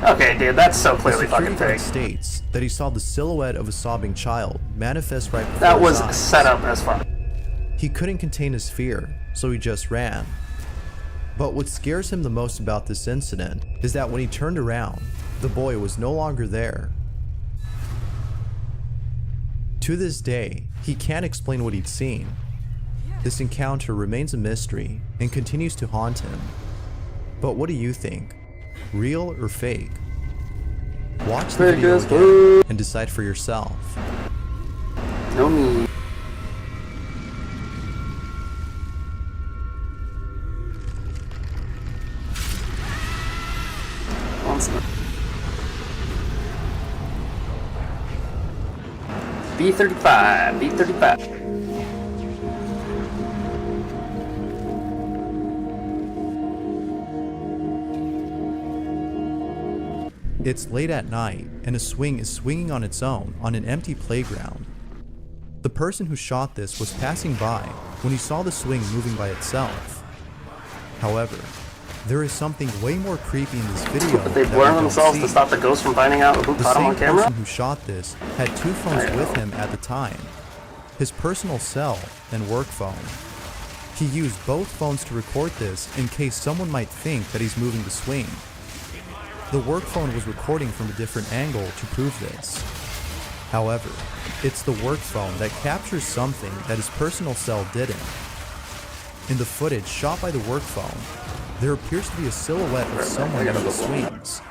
Okay, dude, that's so clearly The security fucking guard fake. states that he saw the silhouette of a sobbing child manifest right before That was his eyes. set up as fuck. He couldn't contain his fear, so he just ran. But what scares him the most about this incident is that when he turned around, the boy was no longer there. To this day, he can't explain what he'd seen. This encounter remains a mystery and continues to haunt him. But what do you think? Real or fake? Watch the video again and decide for yourself. No need. B35, B35. It's late at night, and a swing is swinging on its own on an empty playground. The person who shot this was passing by when he saw the swing moving by itself. However, there is something way more creepy in this video. They blur themselves to stop the ghost from finding out who caught him on The camera? same person who shot this had two phones with him at the time, his personal cell and work phone. He used both phones to record this in case someone might think that he's moving the swing. The work phone was recording from a different angle to prove this. However, it's the work phone that captures something that his personal cell didn't. In the footage shot by the work phone, there appears to be a silhouette of someone in the swings.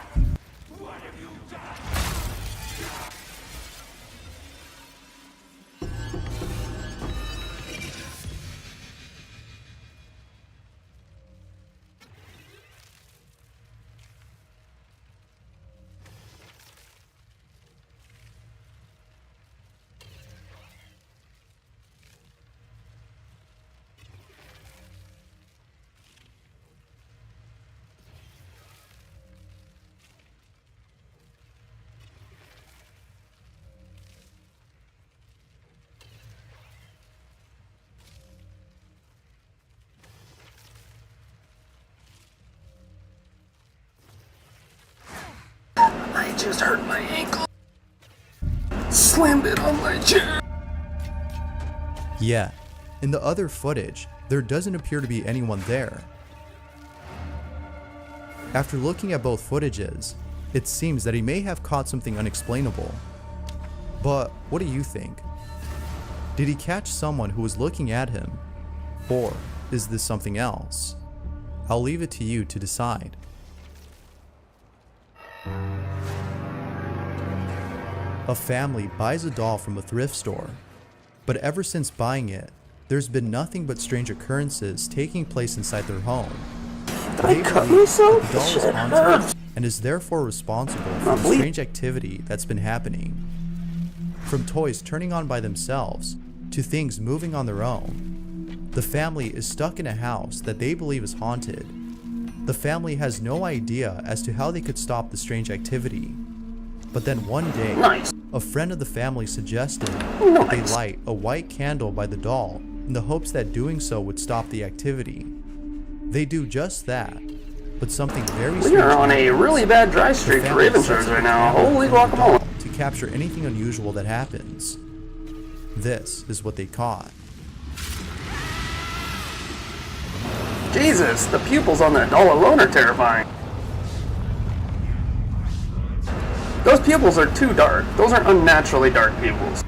I just hurt my ankle. Slammed it on my chair. Yet, in the other footage, there doesn't appear to be anyone there. After looking at both footages, it seems that he may have caught something unexplainable. But what do you think? Did he catch someone who was looking at him? Or is this something else? I'll leave it to you to decide. A family buys a doll from a thrift store, but ever since buying it, there's been nothing but strange occurrences taking place inside their home. They believe that the doll is haunted and is therefore responsible for the strange activity that's been happening. From toys turning on by themselves to things moving on their own, the family is stuck in a house that they believe is haunted. The family has no idea as to how they could stop the strange activity. But then one day, a friend of the family suggested that they light a white candle by the doll in the hopes that doing so would stop the activity. They do just that, but something very We strange are on a happens. really bad dry The streak for family Raven sets Surge up right a now. camera Holy in front of the guacamole. doll to capture anything unusual that happens. This is what they caught. Jesus, the pupils on that doll alone are terrifying. Those pupils are too dark. Those are unnaturally dark pupils.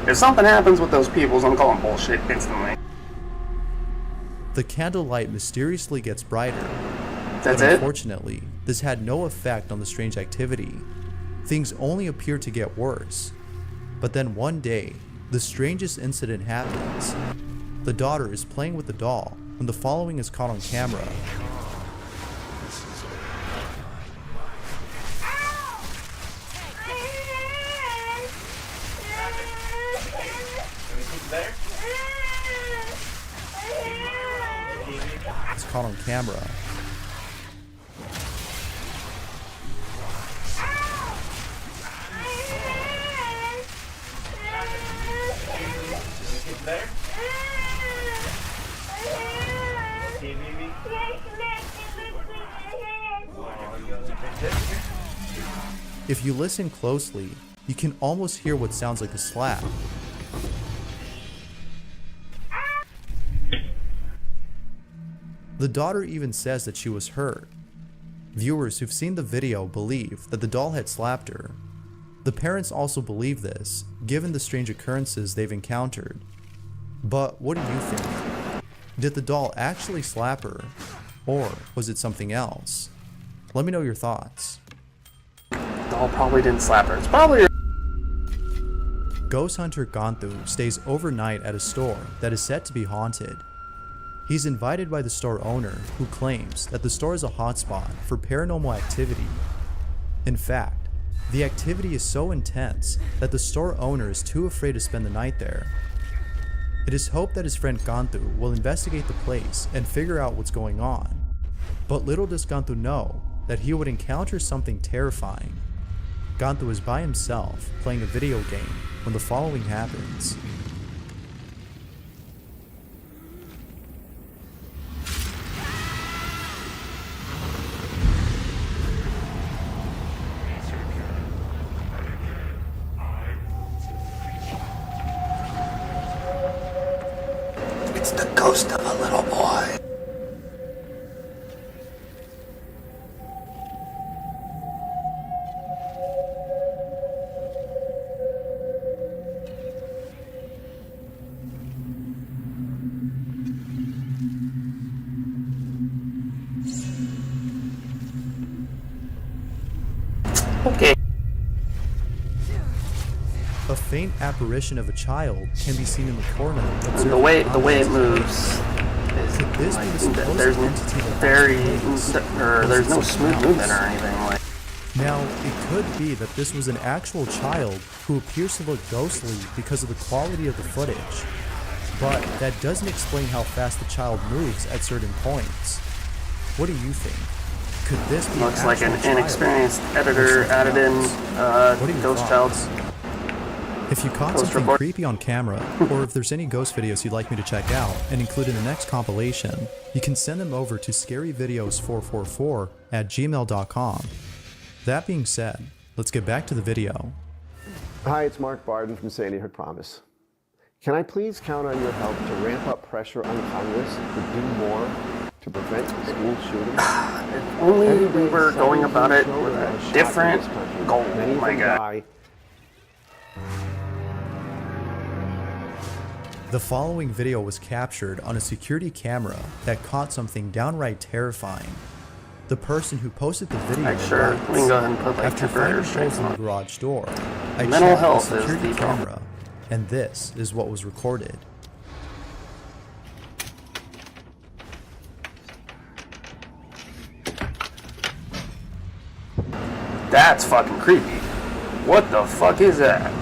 If something happens with those pupils, I'm calling bullshit instantly. The candlelight mysteriously gets brighter. That's but it? unfortunately, this had no effect on the strange activity. Things only appear to get worse. But then one day, the strangest incident happens. The daughter is playing with the doll when the following is caught on camera. It's caught on camera. If you listen closely, you can almost hear what sounds like a slap. The daughter even says that she was hurt. Viewers who've seen the video believe that the doll had slapped her. The parents also believe this, given the strange occurrences they've encountered. But what do you think? Did the doll actually slap her? Or was it something else? Let me know your thoughts. Doll probably didn't slap her. It's probably Ghost hunter Ganthu stays overnight at a store that is said to be haunted. He's invited by the store owner, who claims that the store is a hotspot for paranormal activity. In fact, the activity is so intense that the store owner is too afraid to spend the night there. It is hoped that his friend Ganthu will investigate the place and figure out what's going on. But little does Ganthu know that he would encounter something terrifying. Ganthu is by himself playing a video game when the following happens. It's the ghost of a little boy. Okay. A faint apparition of a child can be seen in the corner. The way it moves is Could this be the like, supposed there's entity that very haunts the place? or Or there's is no it smooth something movement or else? anything like. Now, it could be that this was an actual child who appears to look ghostly because of the quality of the footage. But that doesn't explain how fast the child moves at certain points. What do you think? Could this be Looks like an actual child inexperienced or editor something added in else? What are your Ghost thoughts? Child. If you caught Ghost something report. creepy on camera, or if there's any ghost videos you'd like me to check out and include in the next compilation, you can send them over to scaryvideos444@gmail.com. That being said, let's get back to the video. Hi, it's Mark Barden from Sandy Hook Promise. Can I please count on your help to ramp up pressure on Congress to do more to prevent school shootings? If only we were going about it with a different goal. Oh my god. The following video was captured on a security camera that caught something downright terrifying. The person who posted the video Like, sure, writes, we can go ahead and put like after temporary finding holes restraints in the on. garage door, I Mental checked health the is security the problem. camera, and this is what was recorded. That's fucking creepy. What the fuck is that?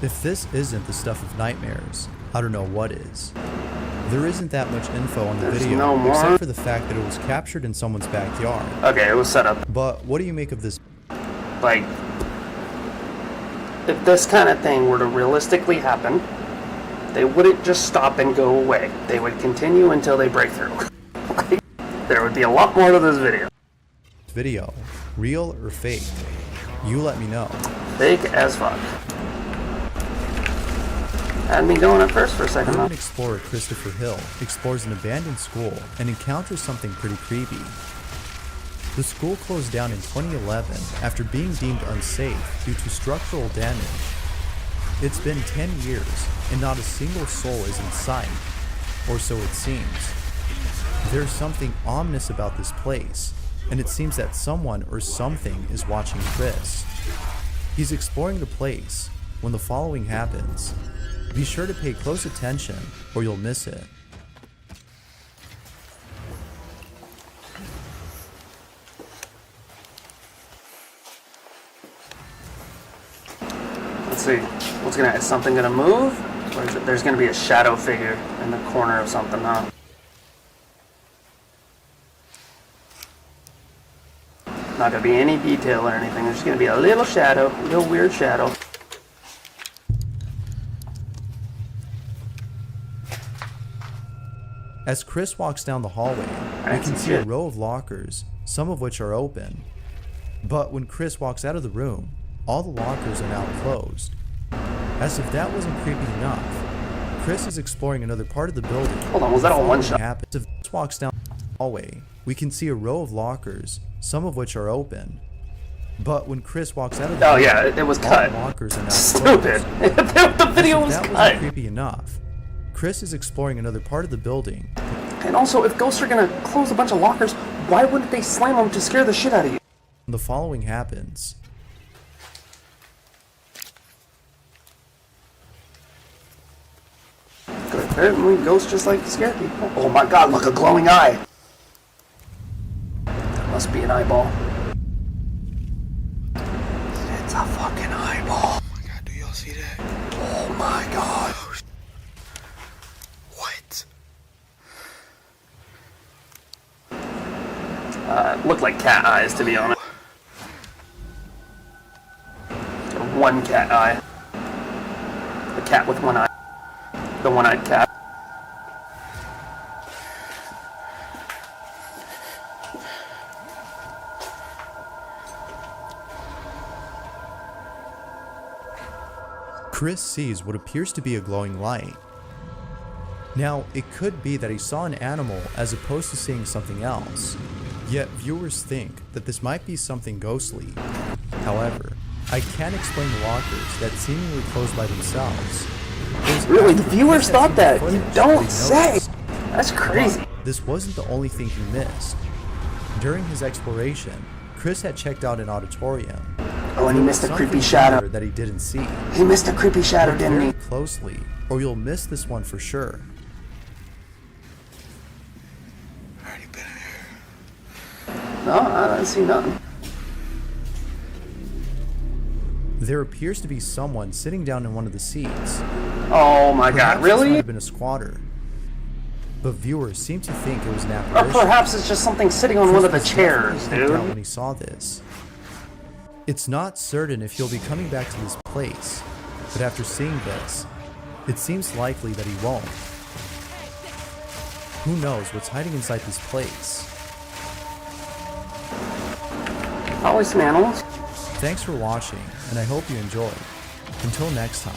If this isn't the stuff of nightmares, I don't know what is. There isn't that much info on the There's video, no more? except for the fact that it was captured in someone's backyard. Okay, it was set up. But what do you make of this? Like, if this kind of thing were to realistically happen, they wouldn't just stop and go away. They would continue until they break through. Like, there would be a lot more to this video. Real or fake? You let me know. Fake as fuck. Had me going at first for a second. Urban explorer Christopher Hill explores an abandoned school and encounters something pretty creepy. The school closed down in 2011 after being deemed unsafe due to structural damage. It's been 10 years and not a single soul is in sight, or so it seems. There's something ominous about this place, and it seems that someone or something is watching Chris. He's exploring the place when the following happens. Be sure to pay close attention or you'll miss it. Let's see. Is something gonna move? Or is it, there's gonna be a shadow figure in the corner of something, huh? Not gonna be any detail or anything. There's just gonna be a little shadow, a little weird shadow. As Chris walks down the hallway, we can see a row of lockers, some of which are open. But when Chris walks out of the room, all the lockers are now closed. As if that wasn't creepy enough, Chris is exploring another part of the building. Hold on, was that all one shot? As Chris walks down the hallway, we can see a row of lockers, some of which are open. But when Chris walks out of the room, yeah, it was all cut. the lockers are now Stupid. closed. The video was As if that cut. wasn't creepy enough, Chris is exploring another part of the building. And also, if ghosts are gonna close a bunch of lockers, why wouldn't they slam them to scare the shit out of you? The following happens. Good. Apparently, ghosts just like to scare people. Oh my god, look, a glowing eye. That must be an eyeball. It's a fucking eyeball. Oh my god, do y'all see that? Oh my god. What? Looked like cat eyes, to be honest. Or one cat eye. The cat with one eye. The one-eyed cat. Chris sees what appears to be a glowing light. Now, it could be that he saw an animal as opposed to seeing something else. Yet viewers think that this might be something ghostly. However, I can't explain the lockers that seemingly close by themselves. Really, the viewers thought that? You don't say! That's crazy. But this wasn't the only thing he missed. During his exploration, Chris had checked out an auditorium. Oh, and he missed a creepy shadow that he didn't see. He missed a creepy shadow, didn't he? Look closely, or you'll miss this one for sure. No, I don't see nothing. There appears to be someone sitting down in one of the seats. Oh my god, really? This might have been a squatter. But viewers seem to think it was an Or apparition. perhaps it's just something sitting on one of the chairs, dude. When he saw this. It's not certain if he'll be coming back to this place, but after seeing this, it seems likely that he won't. Who knows what's hiding inside this place? Probably some animals. Thanks for watching, and I hope you enjoyed. Until next time.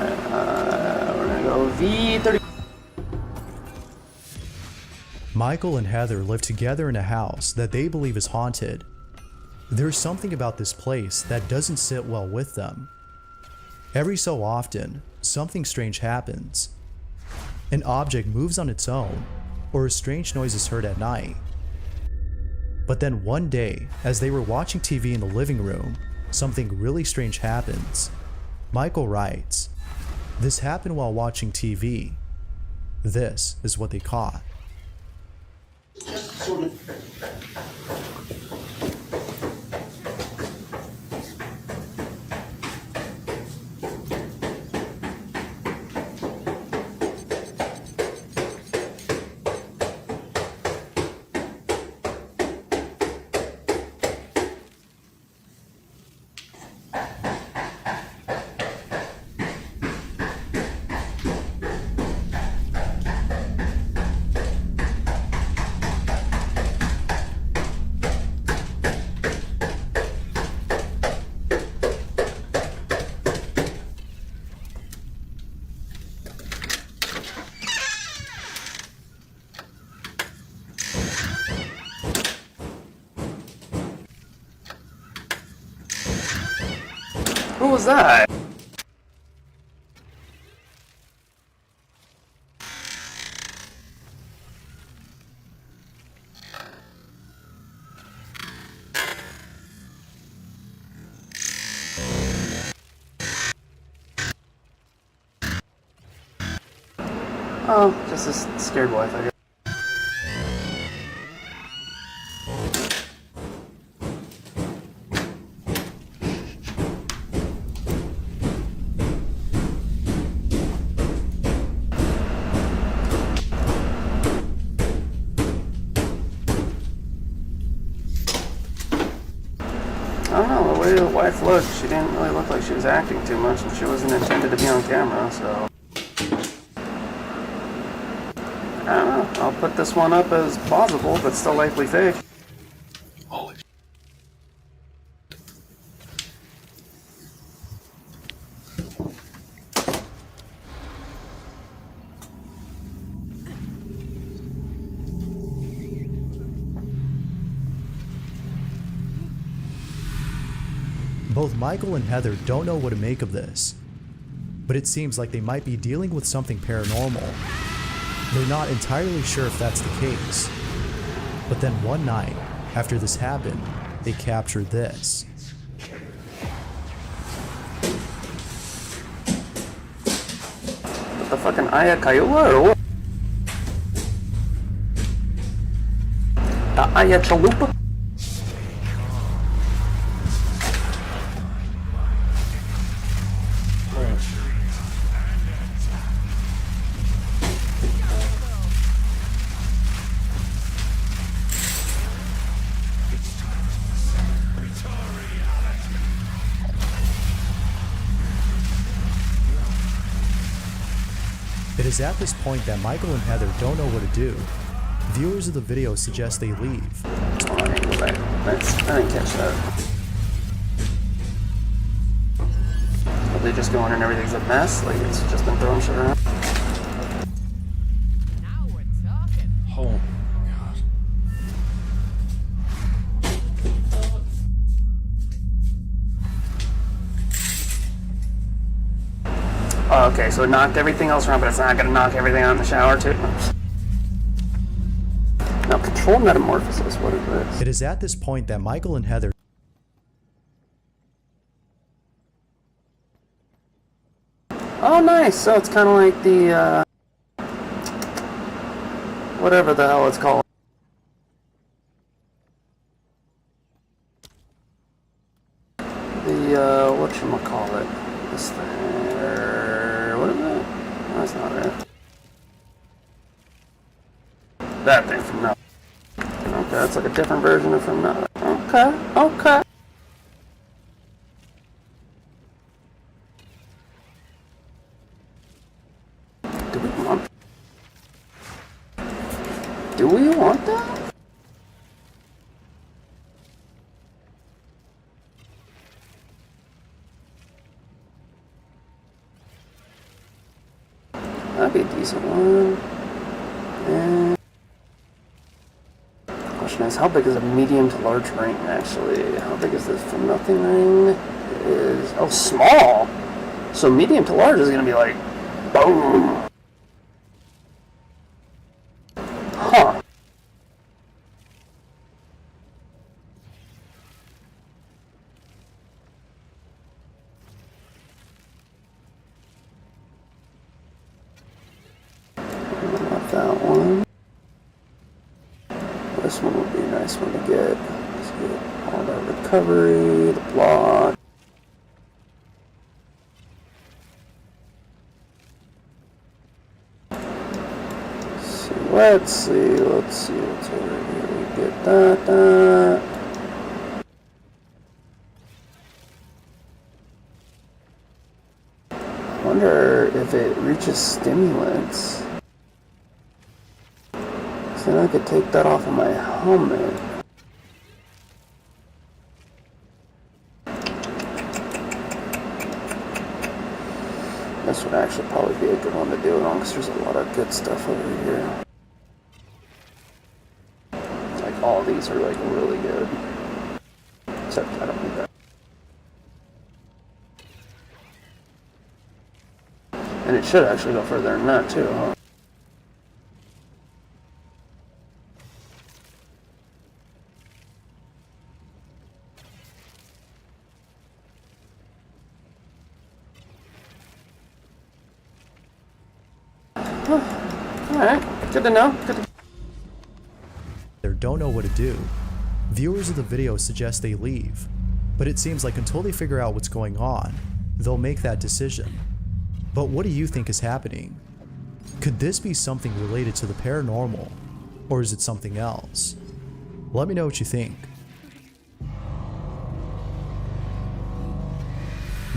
We're gonna go V30. Michael and Heather live together in a house that they believe is haunted. There's something about this place that doesn't sit well with them. Every so often, something strange happens. An object moves on its own, or a strange noise is heard at night. But then one day, as they were watching TV in the living room, something really strange happens. Michael writes, "This happened while watching TV. This is what they caught. Who was that? Oh, just a scared wife, I guess. I don't know, the way the wife looked, she didn't really look like she was acting too much, and she wasn't intended to be on camera, so... I don't know, I'll put this one up as plausible, but still likely fake. Holy Both Michael and Heather don't know what to make of this, but it seems like they might be dealing with something paranormal. They're not entirely sure if that's the case. But then one night, after this happened, they captured this. What the fucking Aya Kayula or what? The Aya Chalupa? It is at this point that Michael and Heather don't know what to do. Viewers of the video suggest they leave. Oh, I didn't go back. I didn't catch that. Are they just going and everything's a mess? Like it's just been throwing shit around? Oh my god. Oh, okay, so it knocked everything else around, but it's not gonna knock everything out in the shower too? Now, control metamorphosis, what is this? It is at this point that Michael and Heather Oh, nice. So it's kind of like the, whatever the hell it's called. The, whatchamacallit? This thing. What is it? No, that's not it. That thing from now. Okay, that's like a different version of from now. Okay, okay. Do we want that? That'd be a decent one. And question is, how big is a medium to large ring actually? How big is this from nothing ring? It is small. So medium to large is gonna be like boom. Huh. that one. This one would be a nice one to get. Let's get all that recovery, the block. Let's see what's over here. We get that. Wonder if it reaches stimulants. So then I could take that off of my helmet. This would actually probably be a good one to do it on because there's a lot of good stuff over here. Like all these are like really good. Except I don't need that. And it should actually go further than that too, huh? Alright, good to know. They don't know what to do. Viewers of the video suggest they leave, but it seems like until they figure out what's going on, they'll make that decision. But what do you think is happening? Could this be something related to the paranormal, or is it something else? Let me know what you think.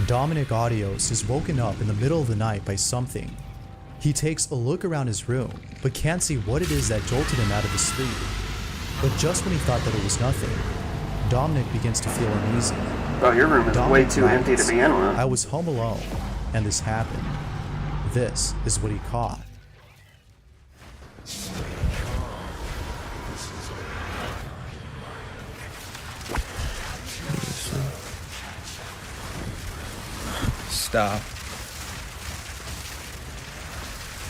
Dominic Audios is woken up in the middle of the night by something. He takes a look around his room, but can't see what it is that jolted him out of his sleep. But just when he thought that it was nothing, Dominic begins to feel uneasy. Oh, your room is Dominic way too empty to begin with. I was home alone, and this happened. This is what he caught. Stop.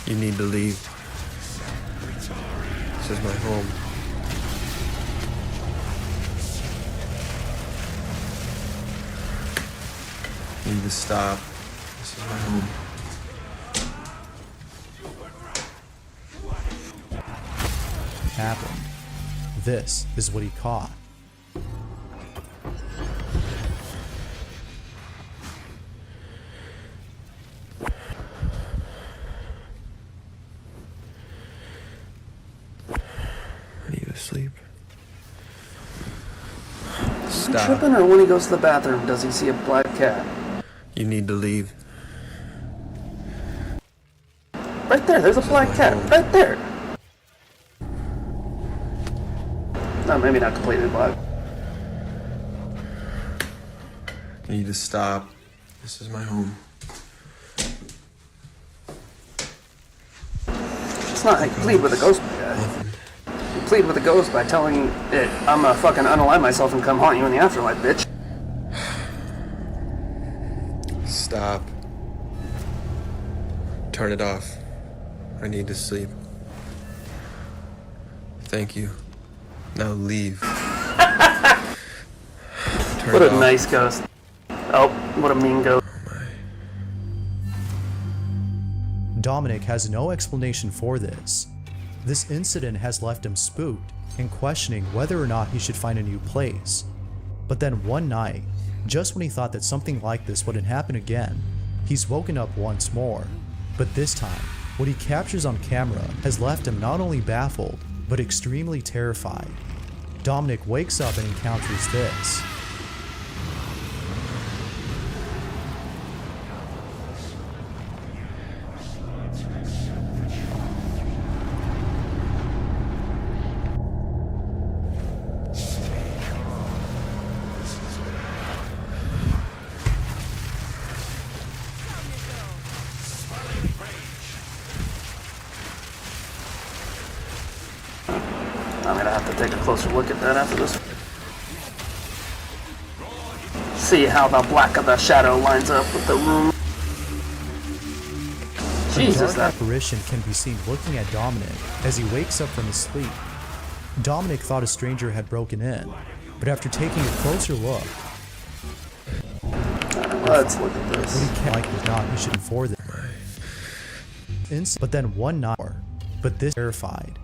You need to leave. This is my home. You need to stop. This is my home. Happened. This is what he caught. I need to sleep. Stop. Tripping, or when he goes to the bathroom, does he see a black cat? You need to leave. Right there, there's a black cat. Right there. No, maybe not completely black. You need to stop. This is my home. It's not like plead with a ghost, guy. You plead with a ghost by telling it, I'm gonna fucking unalive myself and come haunt you in the afterlife, bitch. Stop. Turn it off. I need to sleep. Thank you. Now leave. What a nice ghost. Oh, what a mean ghost. Dominic has no explanation for this. This incident has left him spooked and questioning whether or not he should find a new place. But then one night, just when he thought that something like this wouldn't happen again, he's woken up once more. But this time, what he captures on camera has left him not only baffled, but extremely terrified. Dominic wakes up and encounters this. I'm gonna have to take a closer look at that after this. See how the black of the shadow lines up with the room. Jesus, A dark apparition can be seen looking at Dominic as he wakes up from his sleep. Dominic thought a stranger had broken in, but after taking a closer look, let's look at this. What he can't like was not he should for them. But then one night, But this terrified.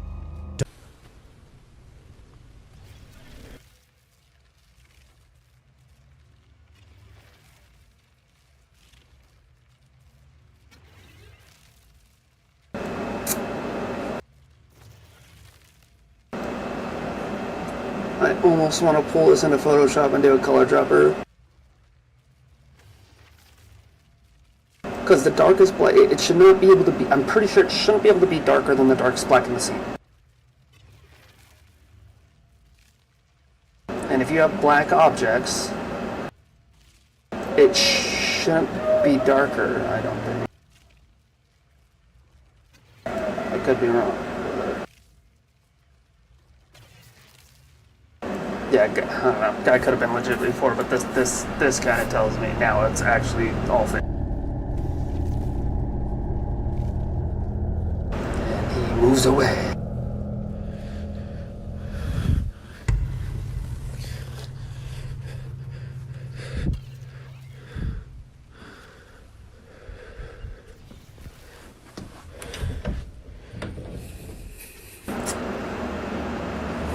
I almost want to pull this into Photoshop and do a color dropper. Because the darkest black, it should not be able to be, I'm pretty sure it shouldn't be able to be darker than the darkest black in the scene. And if you have black objects, it shouldn't be darker, I don't think. I could be wrong. Yeah, I don't know. Guy could have been legit before, but this kind of tells me now it's actually all fake. And he moves away.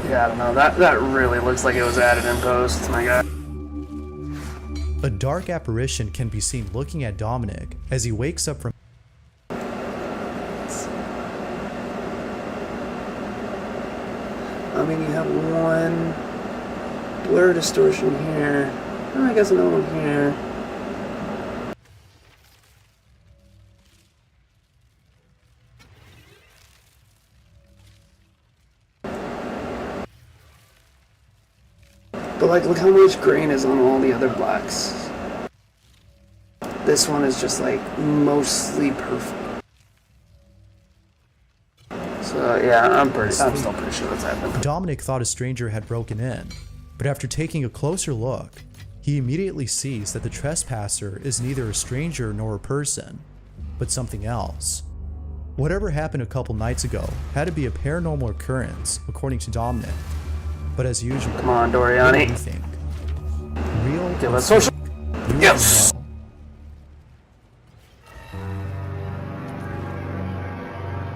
Yeah, I don't know. That really looks like it was added in post, my god. A dark apparition can be seen looking at Dominic as he wakes up from. I mean, you have one blur distortion here. Oh, I guess another one here. But like, look how much grain is on all the other blacks. This one is just like mostly perfect. So yeah, I'm still pretty sure that's happened. Dominic thought a stranger had broken in, but after taking a closer look, he immediately sees that the trespasser is neither a stranger nor a person, but something else. Whatever happened a couple nights ago had to be a paranormal occurrence, according to Dominic. But as usual, come on, Doriani. What do you think? Real? Give us social. Yes.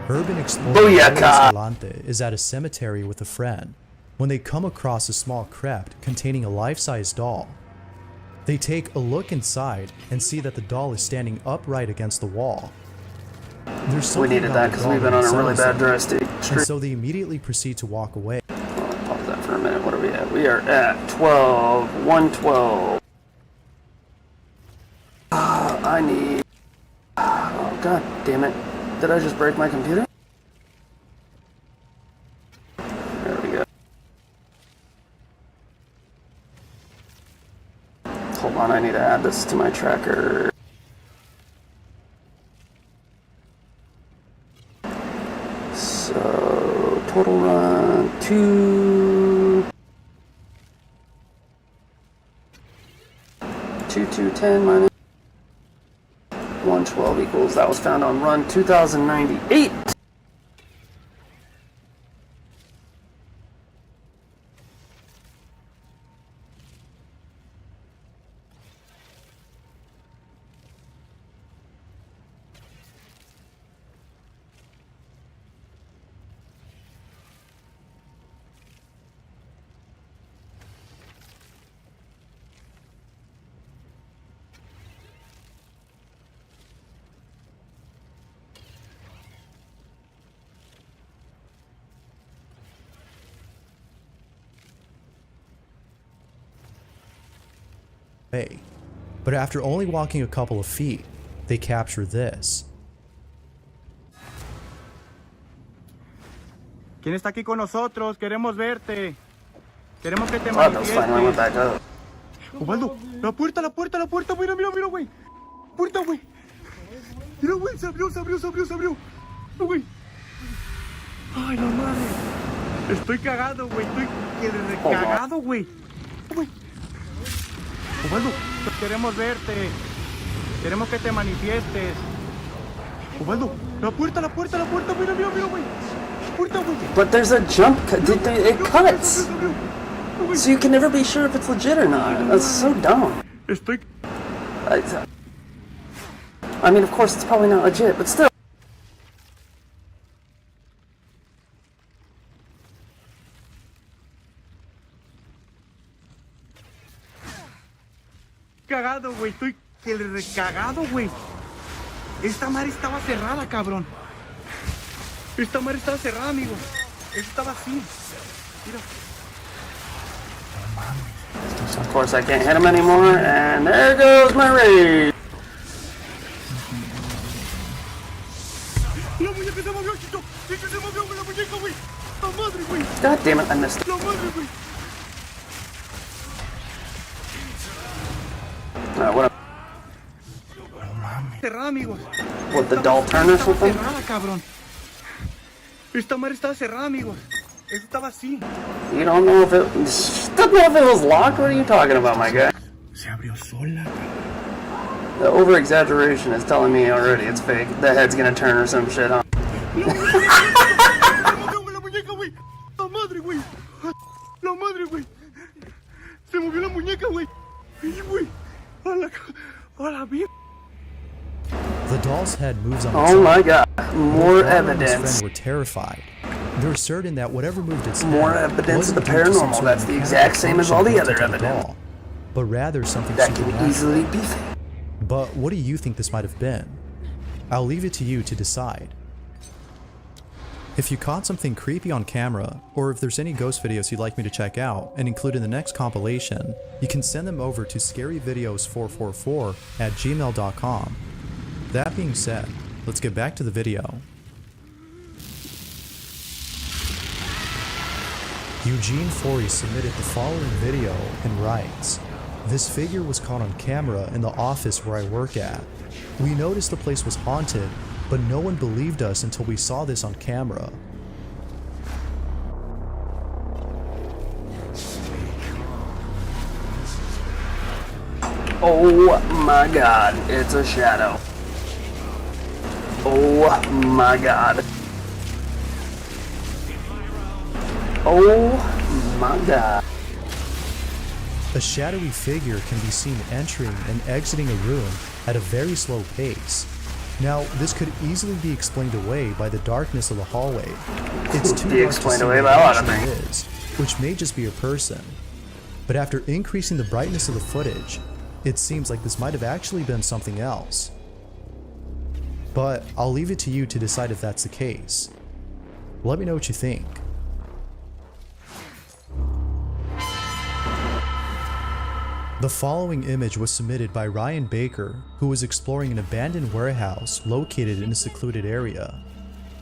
Urban explorer Booyaka! Escalante is at a cemetery with a friend when they come across a small crypt containing a life-size doll. They take a look inside and see that the doll is standing upright against the wall. There's something we needed about that the because doll we've been that on a really bad unsettles them, drastic streak. and so they immediately proceed to walk away. Pause that for a minute. What are we at? We are at 12. 112. I need. Oh, god damn it. Did I just break my computer? There we go. Hold on, I need to add this to my tracker. So, total run 2210 minus 112 equals, that was found on run 2098. But after only walking a couple of feet, they capture this. ¿Quién está aquí con nosotros? Queremos verte. Queremos que te manifiestes. Osvaldo, la puerta, mira, güey. Puerta, güey. Mira, güey, se abrió. No, güey. Ay, no mames. Estoy cagado, güey. Estoy cagado, güey. Osvaldo, queremos verte. Queremos que te manifiestes. Osvaldo, la puerta, mira, güey. Puerta, güey. But there's a jump cut. It cuts. So you can never be sure if it's legit or not. That's so dumb. I mean, of course, it's probably not legit, but still. cagado, güey. Estoy que le recagado, güey. Esta madre estaba cerrada, cabrón. Esta madre estaba cerrada, amigo. Esta estaba así. Mira. Of course, I can't hit him anymore, and there goes my rage. La muñeca se movió, Chito. Sí que se movió con la muñeca, güey. La madre, güey. God damn it, I missed it. La madre, güey. What up? Cerrada, amigos. What, the doll turn or something? Cerrada, cabrón. Esta madre estaba cerrada, amigos. Eso estaba así. You don't know if it... Doesn't know if it was locked? What are you talking about, my guy? Se abrió sola. The over-exaggeration is telling me already it's fake. The head's gonna turn or some shit, huh? La muñeca, güey. La madre, güey. La madre, güey. Se movió la muñeca, güey. Y, güey. A la vida. The doll's head moves on its Oh own. my god. More Both Ron and his evidence. friend were terrified. They're certain that whatever moved its More head evidence of the wasn't due to some paranormal. sort That's of the exact same as all the mechanical other function to the evidence. doll, but rather something That can supernatural. easily be fake. But what do you think this might have been? I'll leave it to you to decide. If you caught something creepy on camera, or if there's any ghost videos you'd like me to check out and include in the next compilation, you can send them over to scaryvideos444@gmail.com. That being said, let's get back to the video. Eugene Forey submitted the following video and writes, "This figure was caught on camera in the office where I work at. We noticed the place was haunted, but no one believed us until we saw this on camera. Oh my god, it's a shadow. Oh my god. Oh my god. A shadowy figure can be seen entering and exiting a room at a very slow pace. Now, this could easily be explained away by the darkness of the hallway. It's too Be dark to explained see away what by a lot of it actually things. is, which may just be a person. But after increasing the brightness of the footage, it seems like this might have actually been something else. But I'll leave it to you to decide if that's the case. Let me know what you think. The following image was submitted by Ryan Baker, who was exploring an abandoned warehouse located in a secluded area.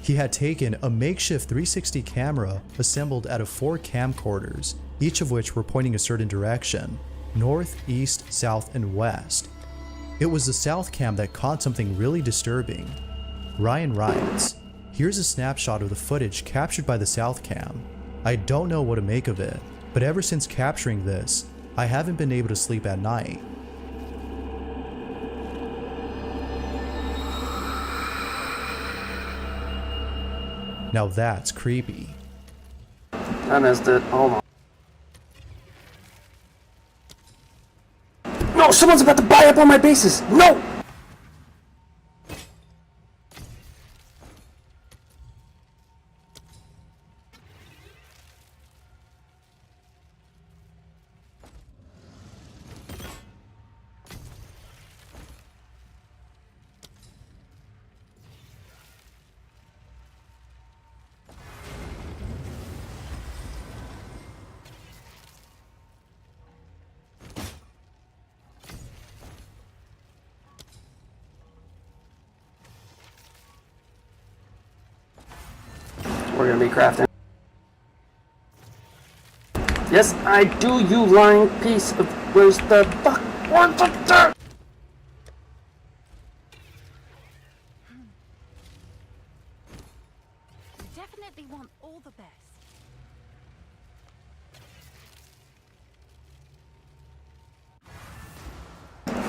He had taken a makeshift 360 camera assembled out of 4 camcorders, each of which were pointing a certain direction: north, east, south, and west. It was the south cam that caught something really disturbing. Ryan writes, "Here's a snapshot of the footage captured by the south cam. I don't know what to make of it, but ever since capturing this, I haven't been able to sleep at night." Now that's creepy. I missed it. Hold on. No, someone's about to buy up on my bases. No! We're gonna be crafting. Yes, I do, you lying piece of... Where's the fuck? Where's the dirt? Definitely want all the best.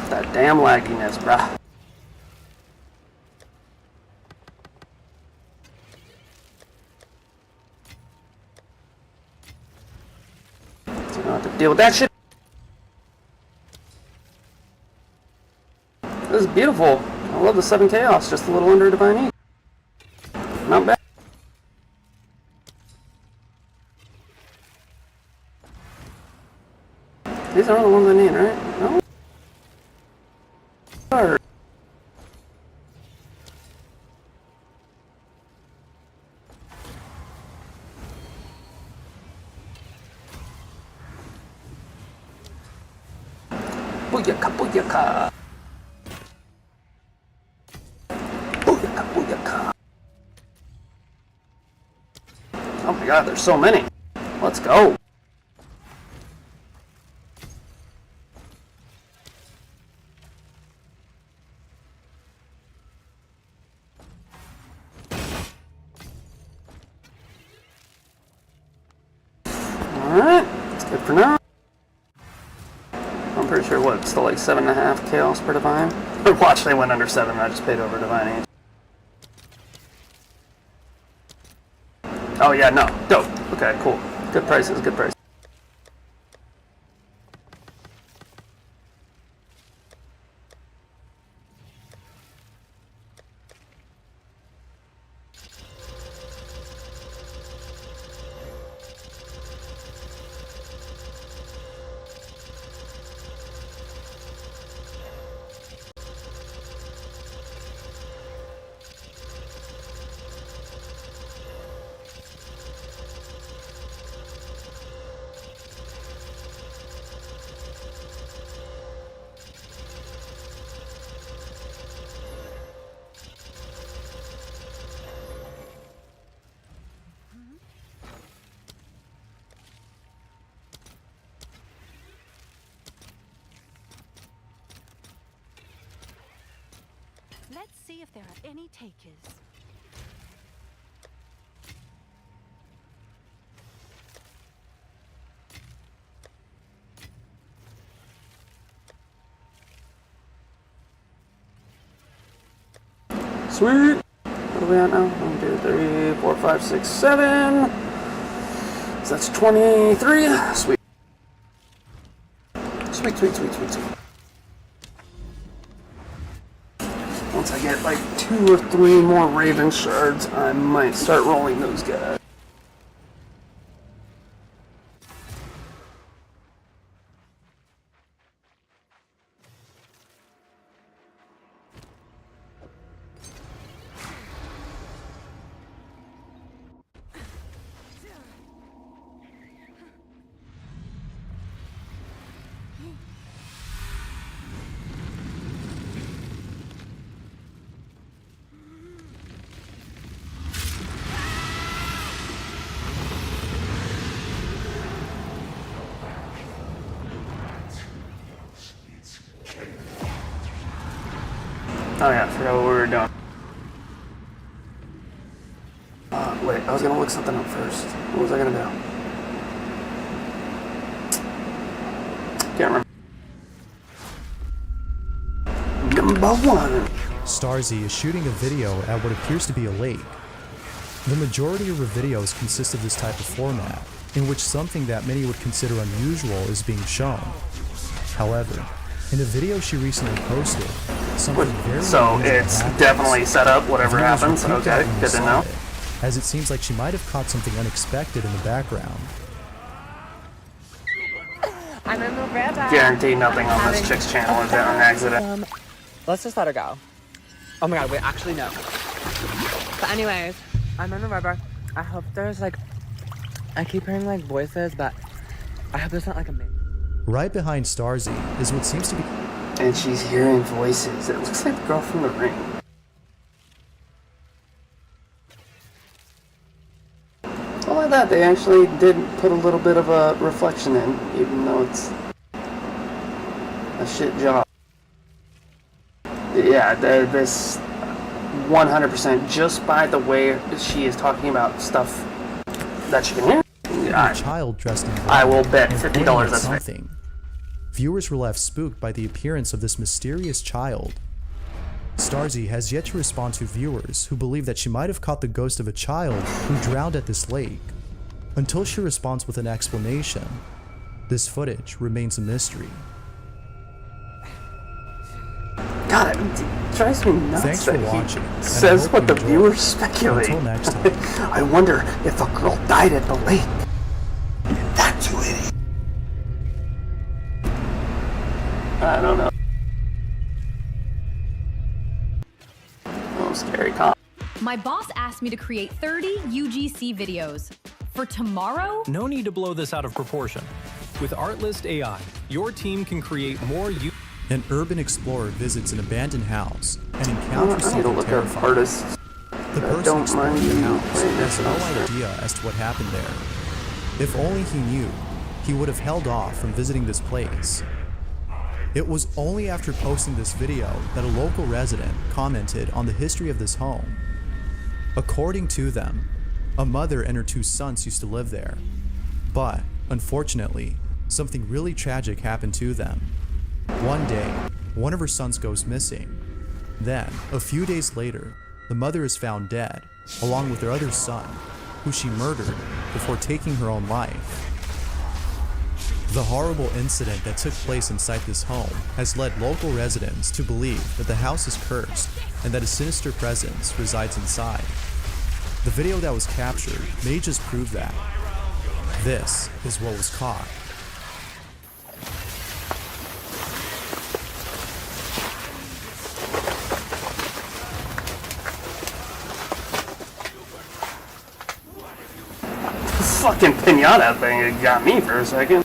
That damn lagginess, bruh. So I don't have to deal with that shit. This is beautiful. I love the 7 Chaos, just a little under Divine E. Not bad. These are all the ones I need, right? No? Booyaka, booyaka. Booyaka, booyaka. Oh my god, there's so many. Let's go. Alright, that's good for now. I'm pretty sure what, still like 7.5 chaos per divine? Or watch, they went under 7, I just paid over divine each. Oh yeah, no, dope. Okay, cool. Good prices, good prices. Let's see if there are any takers. Sweet. What are we at now? 1, 2, 3, 4, 5, 6, 7. So that's 23. Sweet. Sweet, sweet, sweet, sweet, sweet. Once I get like 2 or 3 more Raven shards, I might start rolling those guys. Oh yeah, I forgot what we were doing. Wait, I was gonna look something up first. What was I gonna do? Can't remember. Number 1. Starzy is shooting a video at what appears to be a lake. The majority of her videos consist of this type of format, in which something that many would consider unusual is being shown. However, in a video she recently posted, something very So unusual it's happens. definitely set up, whatever Viewers happens. repeat that Okay, when they good to saw know. it, as it seems like she might have caught something unexpected in the background. I'm in the river. Guarantee nothing on this chick's channel is an accident. Let's just let her go. Oh my god, wait, actually no. But anyways, I'm in the river. I hope there's like, I keep hearing like voices, but I hope there's not like a man. Right behind Starzy is what seems to be... And she's hearing voices. It looks like the girl from The Ring. I like that they actually did put a little bit of a reflection in, even though it's a shit job. Yeah, this 100% just by the way she is talking about stuff that she can hear. a child dressed in black. I will bet and $50 pointing at that's fake. something. Viewers were left spooked by the appearance of this mysterious child. Starzy has yet to respond to viewers who believe that she might have caught the ghost of a child who drowned at this lake. Until she responds with an explanation, this footage remains a mystery. God, it drives me nuts. Thanks for that he watching, and I says hope what you the enjoyed. viewers speculate. Until next time. I wonder if a girl died at the lake. That's who it is. I don't know. Oh, scary cop. My boss asked me to create 30 UGC videos. For tomorrow? No need to blow this out of proportion. With Artlist AI, your team can create more An urban explorer visits an abandoned house and encounters I need to something look up terrifying. artists. The person Don't exploring mind the you house playing has this no monster. idea as to what happened there. If only he knew, he would have held off from visiting this place. It was only after posting this video that a local resident commented on the history of this home. According to them, a mother and her 2 sons used to live there. But, unfortunately, something really tragic happened to them. One day, one of her sons goes missing. Then, a few days later, the mother is found dead, along with their other son, who she murdered before taking her own life. The horrible incident that took place inside this home has led local residents to believe that the house is cursed and that a sinister presence resides inside. The video that was captured may just prove that. This is what was caught. Fucking pinata thing, it got me for a second.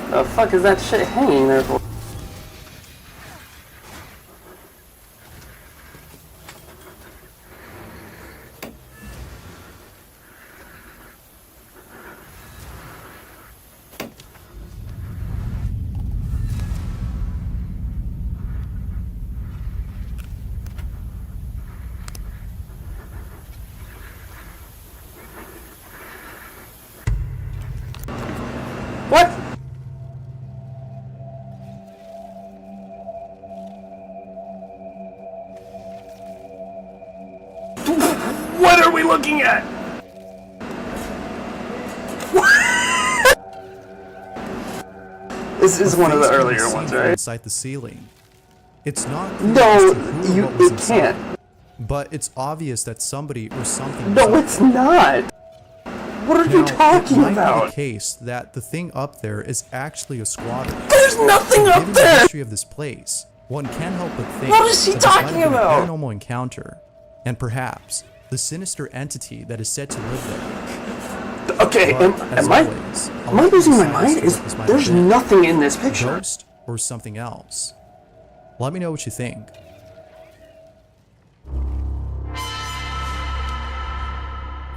The fuck is that shit hanging there for? What? What are we looking at? This is one of the earlier ones, right? Inside the ceiling. It's not clear No, as to who or what was it inside, can't. but it's obvious that somebody or something. No, was up it's there. not. What are you Now, talking it might about? be the case that the thing up there is actually a squatter. There's nothing up Given the there! history of this place, one can't help but think What is he that this might talking have been about? a paranormal encounter, and perhaps the sinister entity that is said to live there. Okay, But, as am I always, I'll am I let you losing my decide as mind? to Is what this might there's have been. nothing in this picture? Ghost or something else? Let me know what you think.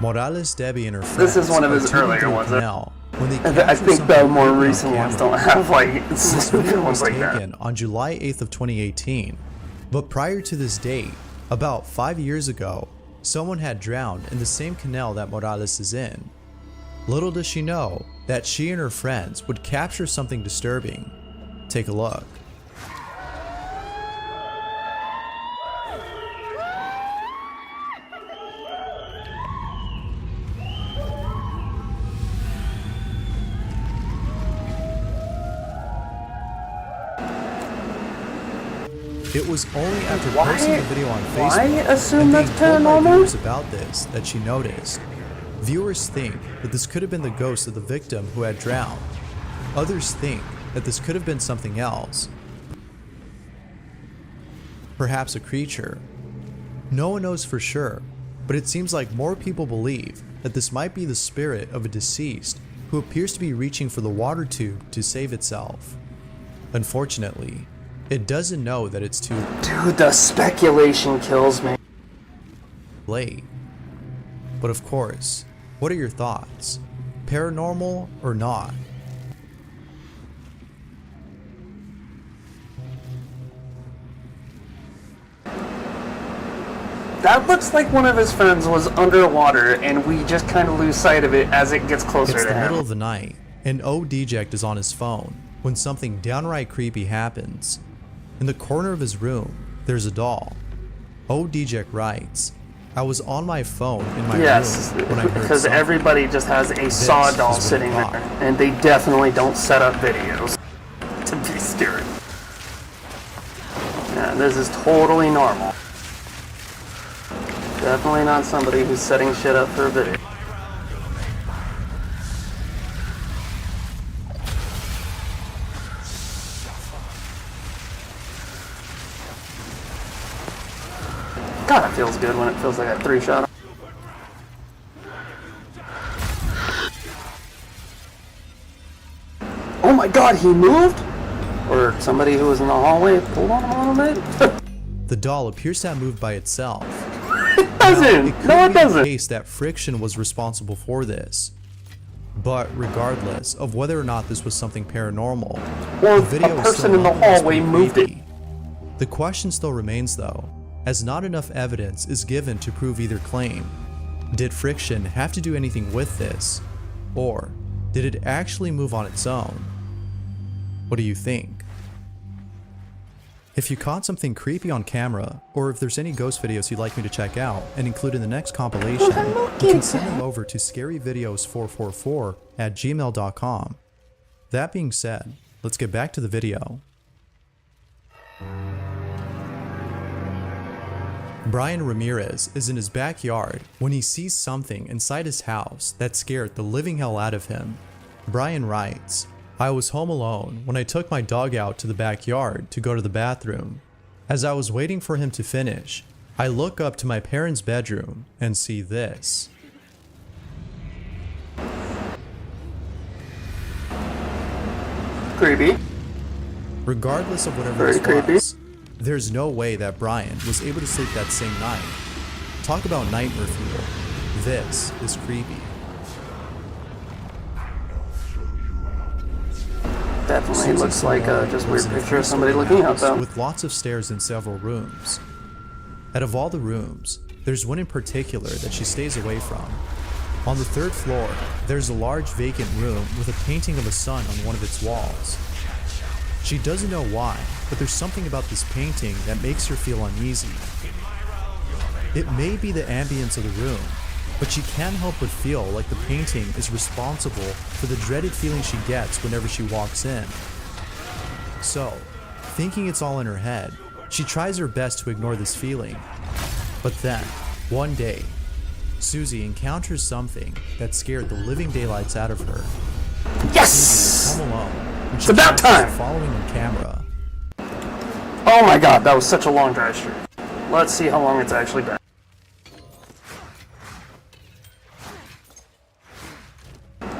Morales, Debbie, and her friends. This is one of are his tubing earlier through a ones. canal when they I capture think something the more creepy on recent ones camera. don't have like This video stupid was ones like that. taken on July 8th of 2018, but prior to this date, about 5 years ago, someone had drowned in the same canal that Morales is in. Little does she know that she and her friends would capture something disturbing. Take a look. It was only after posting the video on Facebook why assume and that's being told by paranormal? viewers about this that she noticed. Viewers think that this could have been the ghost of the victim who had drowned. Others think that this could have been something else. Perhaps a creature. No one knows for sure, but it seems like more people believe that this might be the spirit of a deceased who appears to be reaching for the water tube to save itself. Unfortunately, it doesn't know that it's too Dude, the speculation kills me. late. But of course, what are your thoughts? Paranormal or not? That looks like one of his friends was underwater and we just kind of lose sight of it as it gets closer It's to the middle him. of the night, and O-Deject is on his phone when something downright creepy happens. In the corner of his room, there's a doll. O-Deject writes, "I was on my phone in my Yes, room when I heard because something. everybody just has a saw This doll is what sitting it caught." there, and they definitely don't set up videos to be scary. Yeah, this is totally normal. Definitely not somebody who's setting shit up for a video. God, it feels good when it feels like a 3-shot. Oh my god, he moved? Or somebody who was in the hallway pulled on him a little bit? The doll appears to have moved by itself. It doesn't! No, it doesn't! The case that friction was responsible for this. But regardless of whether or not this was something paranormal, well, the video a person in the hallway moved it. The question still remains though, as not enough evidence is given to prove either claim. Did friction have to do anything with this? Or did it actually move on its own? What do you think? If you caught something creepy on camera, or if there's any ghost videos you'd like me to check out and include in the next compilation, you can send them over to scaryvideos444@gmail.com. That being said, let's get back to the video. Brian Ramirez is in his backyard when he sees something inside his house that scared the living hell out of him. Brian writes, "I was home alone when I took my dog out to the backyard to go to the bathroom. As I was waiting for him to finish, I look up to my parents' bedroom and see this." Creepy. Regardless of whatever this was, there's no way that Brian was able to sleep that same night. Talk about nightmare fuel. This is creepy. Definitely looks like a just weird picture of somebody looking out though. With lots of stairs in several rooms. Out of all the rooms, there's one in particular that she stays away from. On the 3rd floor, there's a large vacant room with a painting of a sun on one of its walls. She doesn't know why, but there's something about this painting that makes her feel uneasy. It may be the ambience of the room, but she can't help but feel like the painting is responsible for the dreaded feeling she gets whenever she walks in. So, thinking it's all in her head, she tries her best to ignore this feeling. But then, one day, Susie encounters something that scared the living daylights out of her. Yes! Susie is home alone. It's about time! Following on camera. Oh my god, that was such a long drive street. Let's see how long it's actually been.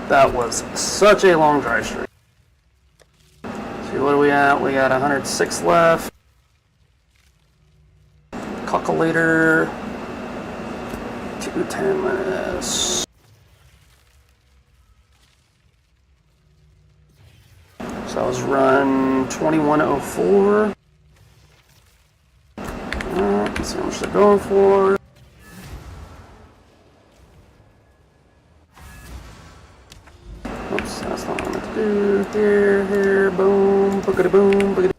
That was such a long drive street. See, what are we at? We got 106 left. Calculator. 210 minutes. So I was run 2104. Let's see how much they're going for. Oops, that's not what I meant to do. Here, boom, boogity boom, boogity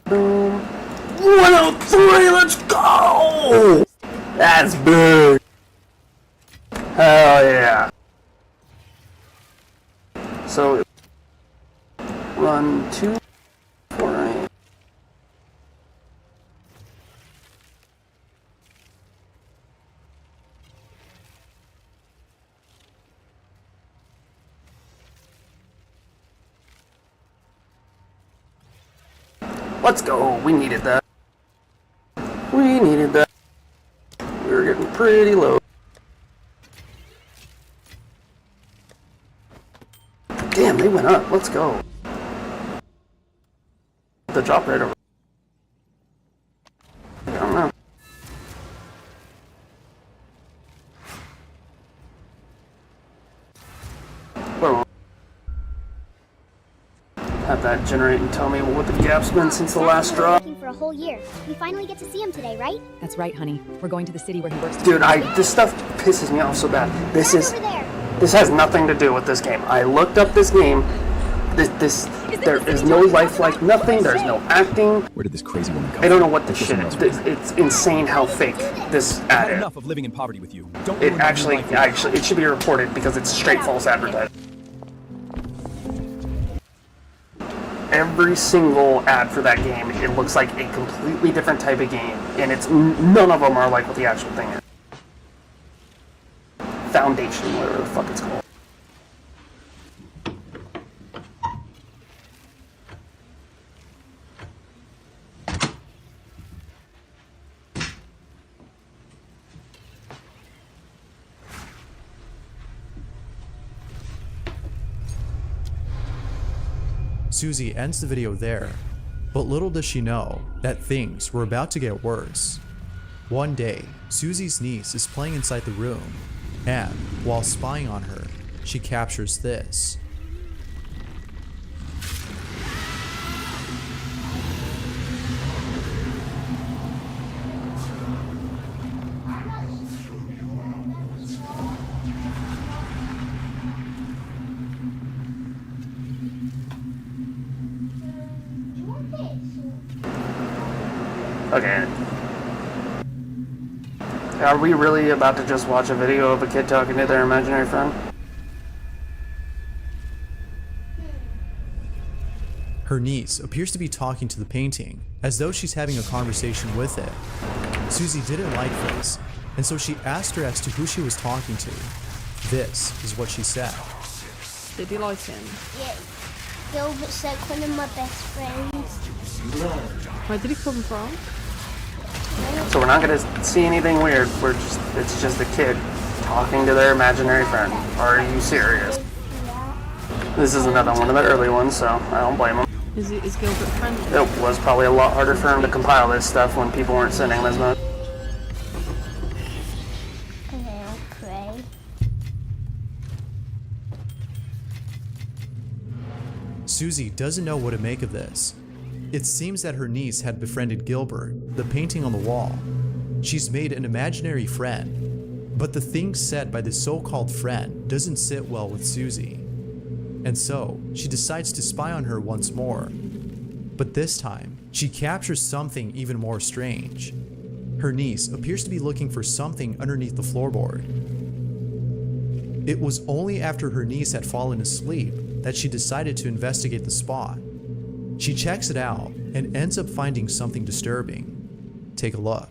boom. 103, let's go! That's big. Hell yeah. So, run 2, 4, 8. Let's go. We needed that. We needed that. We were getting pretty low. Damn, they went up. Let's go. The drop right over. I don't know. Whoa. Have that generate and tell me what the gap's been since the last drop. For a whole year. We finally get to see him today, right? That's right, honey. We're going to the city where he works. Dude, this stuff pisses me off so bad. This has nothing to do with this game. I looked up this game. There is no lifelike, nothing. There's no acting. Where did this crazy woman come I don't know what this shit is. It's insane how fake this ad is. Enough of living in poverty with you. Don't It actually, it should be reported because it's straight false advertising. Every single ad for that game, it looks like a completely different type of game, and none of them are like what the actual thing is. Foundation, whatever the fuck it's called. Susie ends the video there, But little does she know that things were about to get worse. One day, Susie's niece is playing inside the room, and while spying on her, she captures this. Okay. Are we really about to just watch a video of a kid talking to their imaginary friend? Her niece appears to be talking to the painting, as though she's having a conversation with it. Susie didn't like this, and so she asked her as to who she was talking to. This is what she said. Did you like him? Yeah. Gilbert's like one of my best friends. Where did he come from? So we're not gonna see anything weird. It's just a kid talking to their imaginary friend. Are you serious? This is another one of the early ones, so I don't blame him. Is Gilbert friendly? It was probably a lot harder for him to compile this stuff when people weren't sending him as much. Okay, I'll pray. Susie doesn't know what to make of this. It seems that her niece had befriended Gilbert, the painting on the wall. She's made an imaginary friend, but the thing said by the so-called friend doesn't sit well with Susie. And so, she decides to spy on her once more. But this time, she captures something even more strange. Her niece appears to be looking for something underneath the floorboard. It was only after her niece had fallen asleep that she decided to investigate the spot. She checks it out and ends up finding something disturbing. Take a look.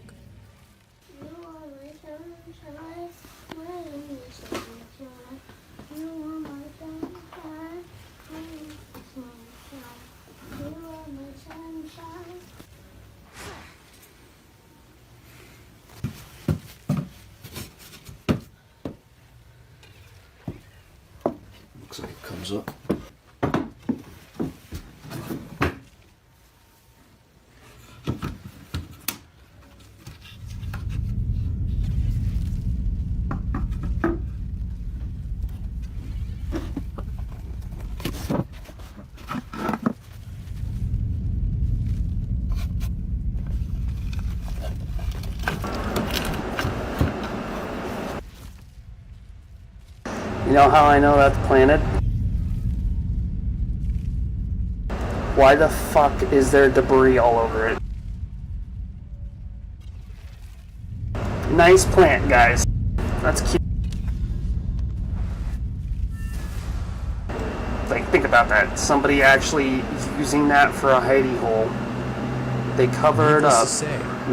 Looks like it comes up. You know how I know that's planted? Why the fuck is there debris all over it? Nice plant, guys. That's cute. Like, think about that. Somebody actually using that for a hidey hole. They cover it up.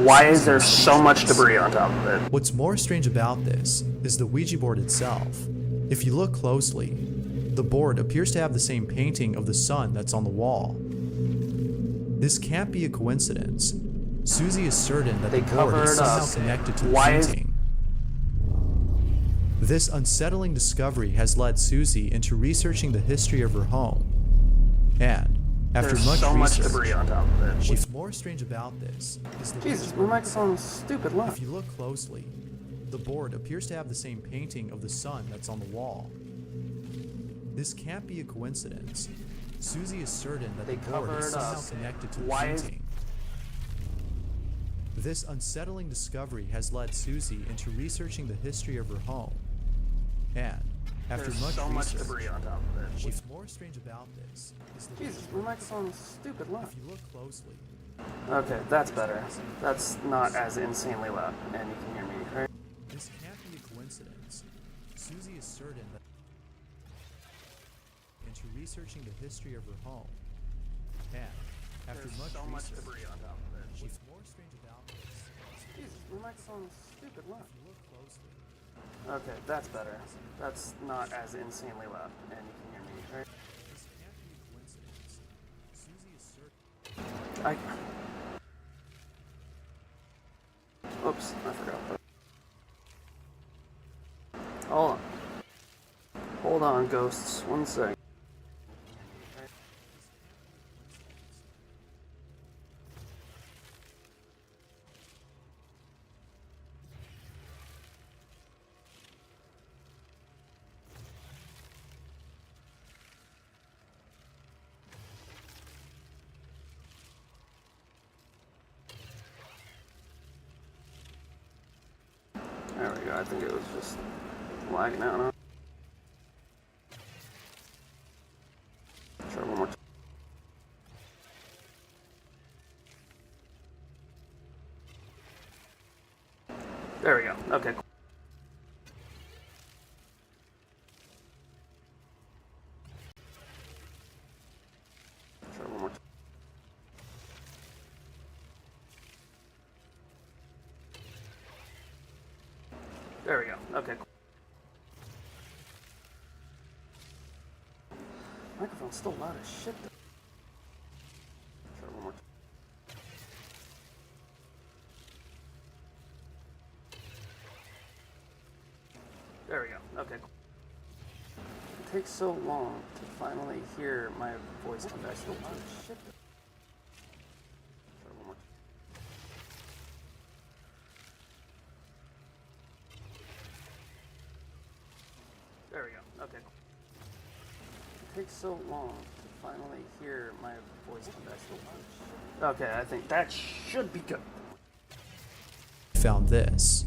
Why is there so much debris on top of it? What's more strange about this is the Ouija board itself. If you look closely, the board appears to have the same painting of the sun that's on the wall. This can't be a coincidence. Susie is certain that the board is somehow connected to the painting. This unsettling discovery has led Susie into researching the history of her home. And after much research, debris on top of it. What's more strange about this is the Jesus, Ouija my board microphone's itself. stupid loud. If you look closely, the board appears to have the same painting of the sun that's on the wall. This can't be a coincidence. Susie is certain that the board is somehow connected to the painting. This unsettling discovery has led Susie into researching the history of her home. And after much research, debris on top of it. what's more strange about this is the Jesus, my microphone's stupid loud. If you look closely, Okay, that's better. That's not as insanely loud, and you can hear me, right? this can't be a coincidence. Susie is certain that into researching the history of her home. And after much research, debris on top of it. what's more strange about this Jesus, my microphone's stupid loud. if you look closely, Okay, that's better. That's not as insanely loud, and you can hear me, right? this can't be a coincidence. Susie is certain. Oops, I forgot. Hold on. Hold on, ghosts. One sec. go. I think it was just lagging out, huh? Try one more time. There we go. Okay, cool. Try one more time. There we go. Okay, cool. Microphone's still loud as shit though. Try one more time. There we go. Okay, cool. It takes so long to finally hear my voice come back. Still loud as shit though. Try one more time. There we go. Okay, cool. It takes so long to finally hear my voice come back. Still loud as shit. Okay, I think that should be good. Found this.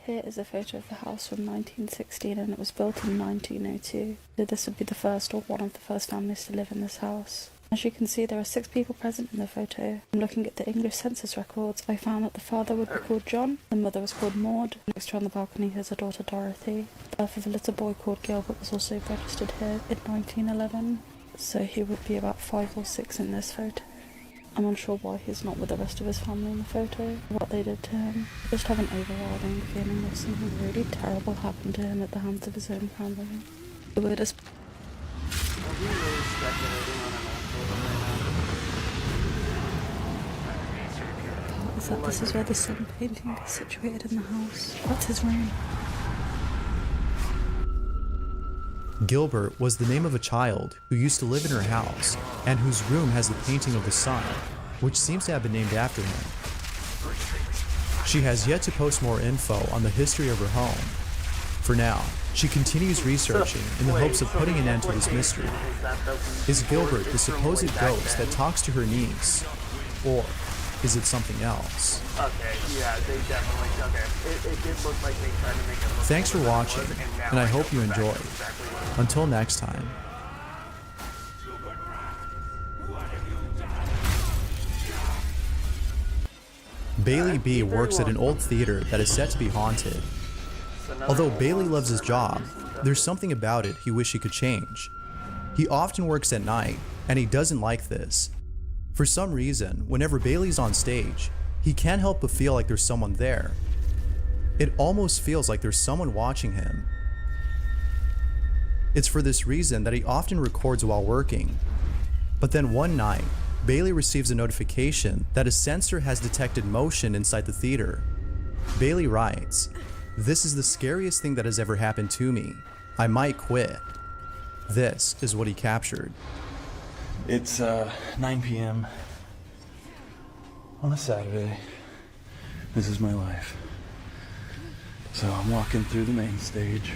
Here is a photo of the house from 1916 and it was built in 1902. So this would be the first or one of the first families to live in this house. As you can see, there are 6 people present in the photo. And looking at the English census records, I found that the father would be called John, the mother was called Maud, and next to her on the balcony is a daughter Dorothy. The birth of a little boy called Gilbert was also registered here in 1911, so he would be about 5 or 6 in this photo. I'm unsure why he's not with the rest of his family in the photo, what they did to him. I just have an overriding feeling that something really terrible happened to him at the hands of his own family. The word is... Is that this is where the sun painting is situated in the house. That's his room. Gilbert was the name of a child who used to live in her house and whose room has the painting of the sun, which seems to have been named after him. She has yet to post more info on the history of her home. For now, she continues researching in the hopes of putting an end to this mystery. Is Gilbert the supposed ghost that talks to her niece, or is it something else? Okay, yeah, they definitely, okay. It did look like they tried to make it look. Thanks for watching, and I hope you enjoyed. Until next time. Bailey B works at an old theater that is set to be haunted. Although Bailey loves his job, there's something about it he wishes he could change. He often works at night, and he doesn't like this. For some reason, whenever Bailey's on stage, he can't help but feel like there's someone there. It almost feels like there's someone watching him. It's for this reason that he often records while working. But then one night, Bailey receives a notification that a sensor has detected motion inside the theater. Bailey writes, "This is the scariest thing that has ever happened to me. I might quit." This is what he captured. It's 9 p.m. on a Saturday. This is my life. So I'm walking through the main stage.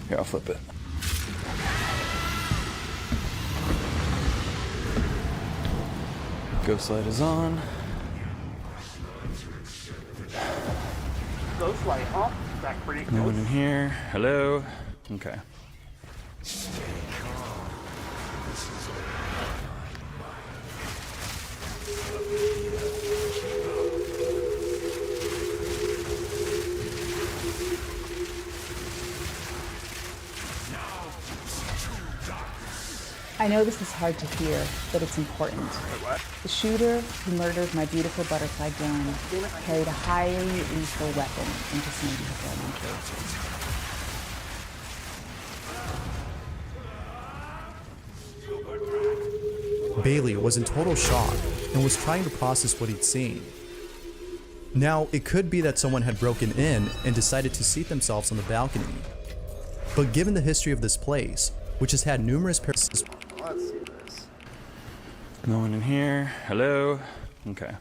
Here, I'll flip it. Ghost light is on. Ghost light, huh? Back pretty close. No one in here. Hello? Okay. I know this is hard to hear, but it's important. The shooter who murdered my beautiful butterfly Dylan carried a highly lethal weapon into San Diego Elementary. Bailey was in total shock and was trying to process what he'd seen. Now, it could be that someone had broken in and decided to seat themselves on the balcony. But given the history of this place, which has had numerous parasites. Let's see this. No one in here. Hello? Okay.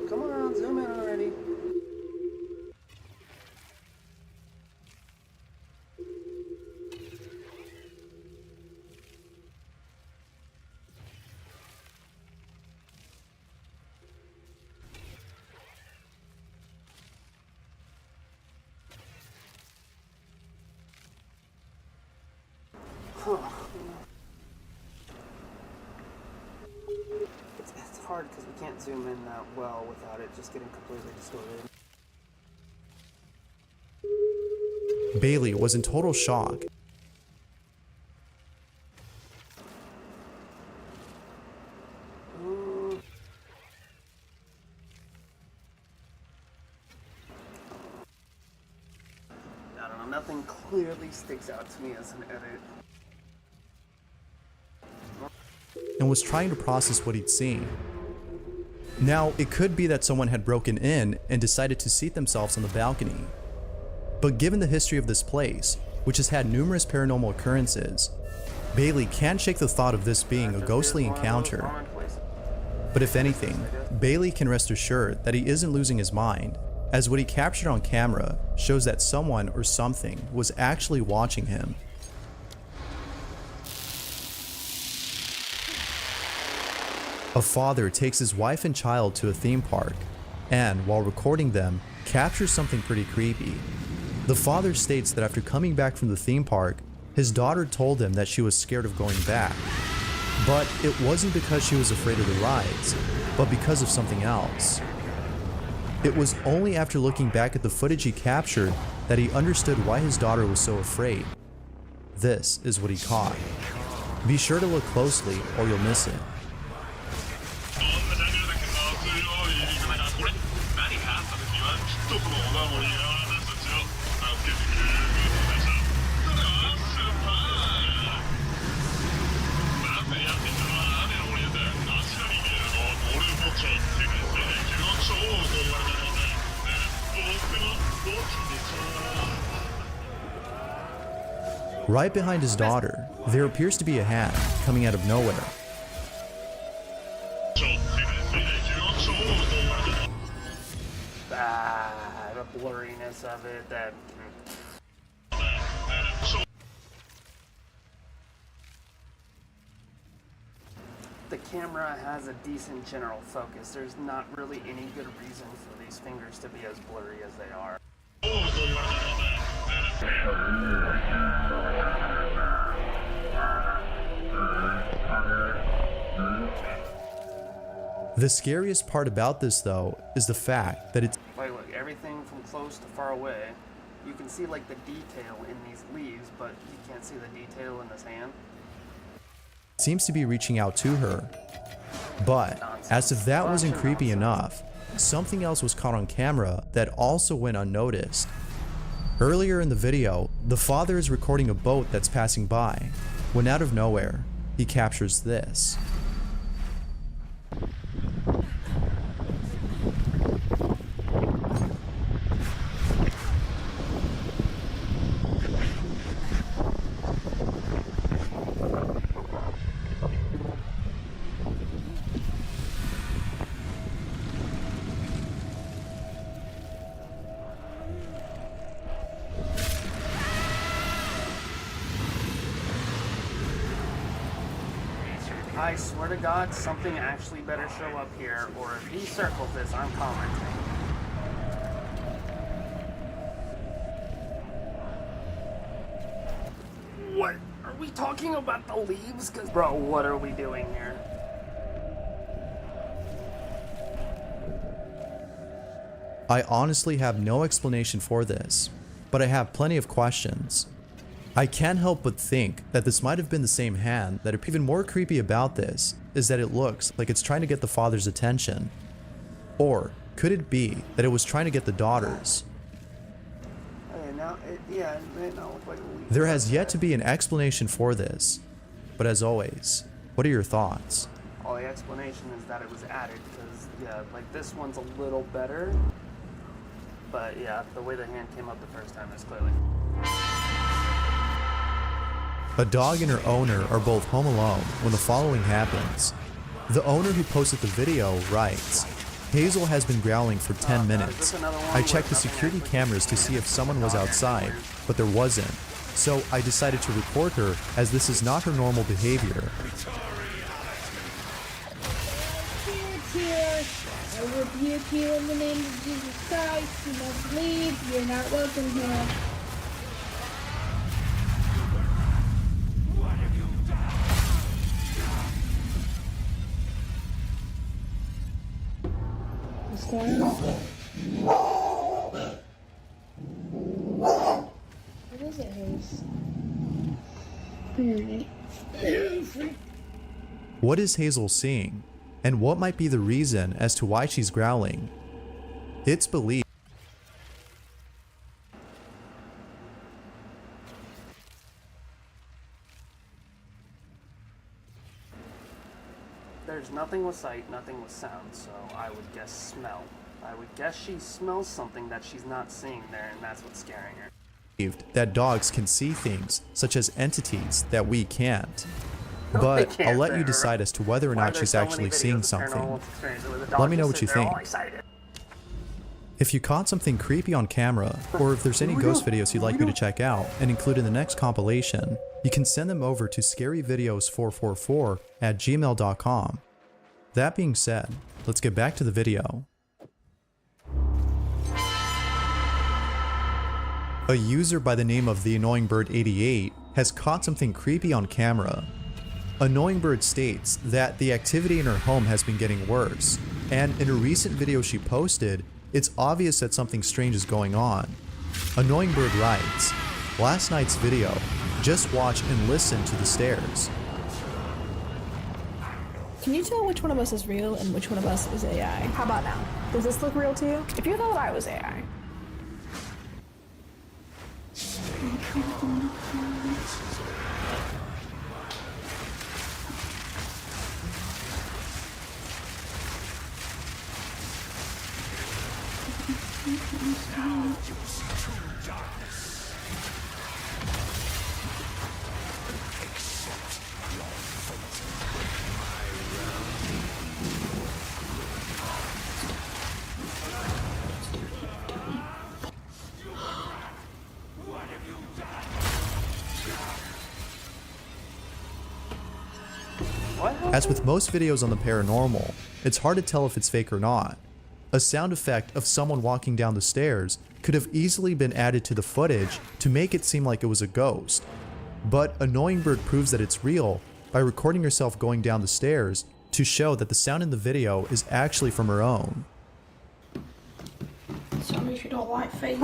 Come on, zoom in already. It's hard because we can't zoom in that well without it just getting completely distorted. Bailey was in total shock. I don't know, nothing clearly sticks out to me as an edit. And was trying to process what he'd seen. Now, it could be that someone had broken in and decided to seat themselves on the balcony. But given the history of this place, which has had numerous paranormal occurrences, Bailey can't shake the thought of this being a ghostly encounter. But if anything, Bailey can rest assured that he isn't losing his mind, as what he captured on camera shows that someone or something was actually watching him. A father takes his wife and child to a theme park, and while recording them, captures something pretty creepy. The father states that after coming back from the theme park, his daughter told him that she was scared of going back. But it wasn't because she was afraid of the rides, but because of something else. It was only after looking back at the footage he captured that he understood why his daughter was so afraid. This is what he caught. Be sure to look closely or you'll miss it. Right behind his daughter, there appears to be a hand coming out of nowhere. The blurriness of it, that... The camera has a decent general focus. There's not really any good reason for these fingers to be as blurry as they are. The scariest part about this, though, is the fact that it's... Like, look, everything from close to far away, you can see, like, the detail in these leaves, but you can't see the detail in this hand. seems to be reaching out to her. But, as if that wasn't creepy enough, something else was caught on camera that also went unnoticed. Earlier in the video, the father is recording a boat that's passing by, when out of nowhere, he captures this. I swear to God, something actually better show up here, or if he circles this, I'm commenting. What? Are we talking about the leaves? Cause bro, what are we doing here? I honestly have no explanation for this, but I have plenty of questions. I can't help but think that this might have been the same hand. That even more creepy about this is that it looks like it's trying to get the father's attention. Or could it be that it was trying to get the daughter's? There has yet to be an explanation for this, but as always, what are your thoughts? Well, the explanation is that it was added because, yeah, like this one's a little better, but yeah, the way the hand came up the first time is clearly. A dog and her owner are both home alone when the following happens. The owner who posted the video writes, "Hazel has been growling for 10 minutes. I checked the security cameras to see if someone was outside, but there wasn't. So I decided to record her as this is not her normal behavior." Here, I rebuke you in the name of Jesus Christ. You must leave. You're not welcome here. What is it, Hayes? Alright. What is Hazel seeing? And what might be the reason as to why she's growling? It's believed There's nothing with sight, nothing with sound, so I would guess smell. I would guess she smells something that she's not seeing there, and that's what's scaring her. that dogs can see things, such as entities, that we can't. But I'll let you decide as to whether or not she's actually seeing something. Let me know what you think. If you caught something creepy on camera, or if there's any ghost videos you'd like me to check out and include in the next compilation, you can send them over to scaryvideos444@gmail.com. That being said, let's get back to the video. A user by the name of TheAnnoyingBird88 has caught something creepy on camera. Annoying Bird states that the activity in her home has been getting worse, and in a recent video she posted, it's obvious that something strange is going on. Annoying Bird writes, "Last night's video, just watch and listen to the stairs." Can you tell which one of us is real and which one of us is AI? How about now? Does this look real to you? If you thought I was AI. As with most videos on the paranormal, it's hard to tell if it's fake or not. A sound effect of someone walking down the stairs could have easily been added to the footage to make it seem like it was a ghost. But Annoying Bird proves that it's real by recording herself going down the stairs to show that the sound in the video is actually from her own. Tell me if you don't like fate.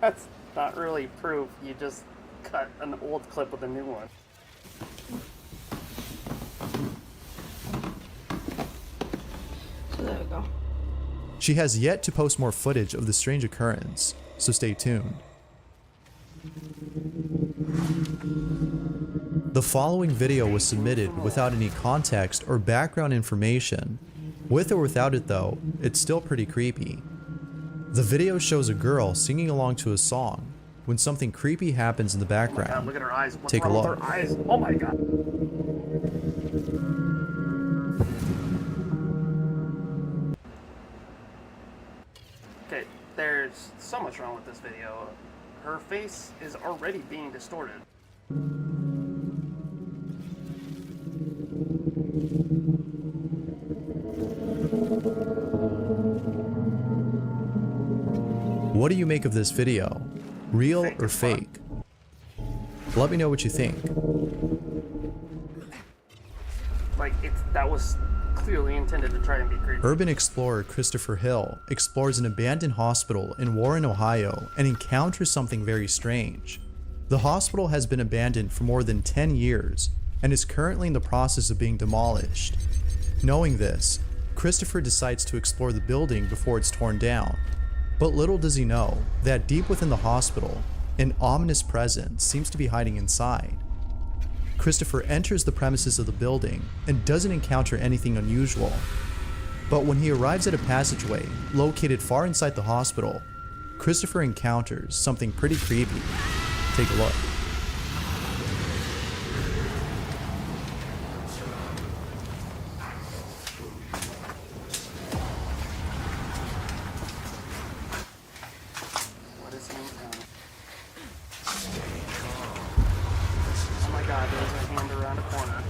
That's not really proof, you just cut an old clip with a new one. So there we go. She has yet to post more footage of the strange occurrence, so stay tuned. The following video was submitted without any context or background information. With or without it though, it's still pretty creepy. The video shows a girl singing along to a song when something creepy happens in the background. Oh my God, look at her eyes. What's Take a wrong look. with her eyes? Oh my God. Okay, there's so much wrong with this video. Her face is already being distorted. What do you make of this video? Real or fake? Let me know what you think. Like, that was clearly intended to try and be creepy. Urban explorer Christopher Hill explores an abandoned hospital in Warren, Ohio, and encounters something very strange. The hospital has been abandoned for more than 10 years and is currently in the process of being demolished. Knowing this, Christopher decides to explore the building before it's torn down. But little does he know that deep within the hospital, an ominous presence seems to be hiding inside. Christopher enters the premises of the building and doesn't encounter anything unusual. But when he arrives at a passageway located far inside the hospital, Christopher encounters something pretty creepy. Take a look. What is going on? Oh my God, there's a hand around a corner.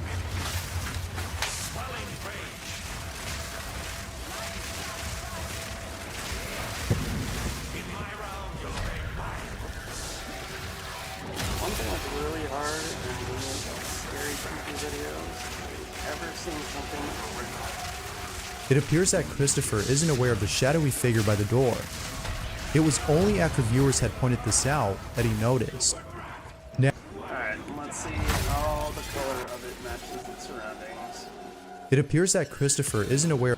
One thing that's really hard in doing scary creepy videos is ever seeing something original. It appears that Christopher isn't aware of the shadowy figure by the door. It was only after viewers had pointed this out that he noticed. Now, Alright, let's see how the color of it matches its surroundings. it appears that Christopher isn't aware.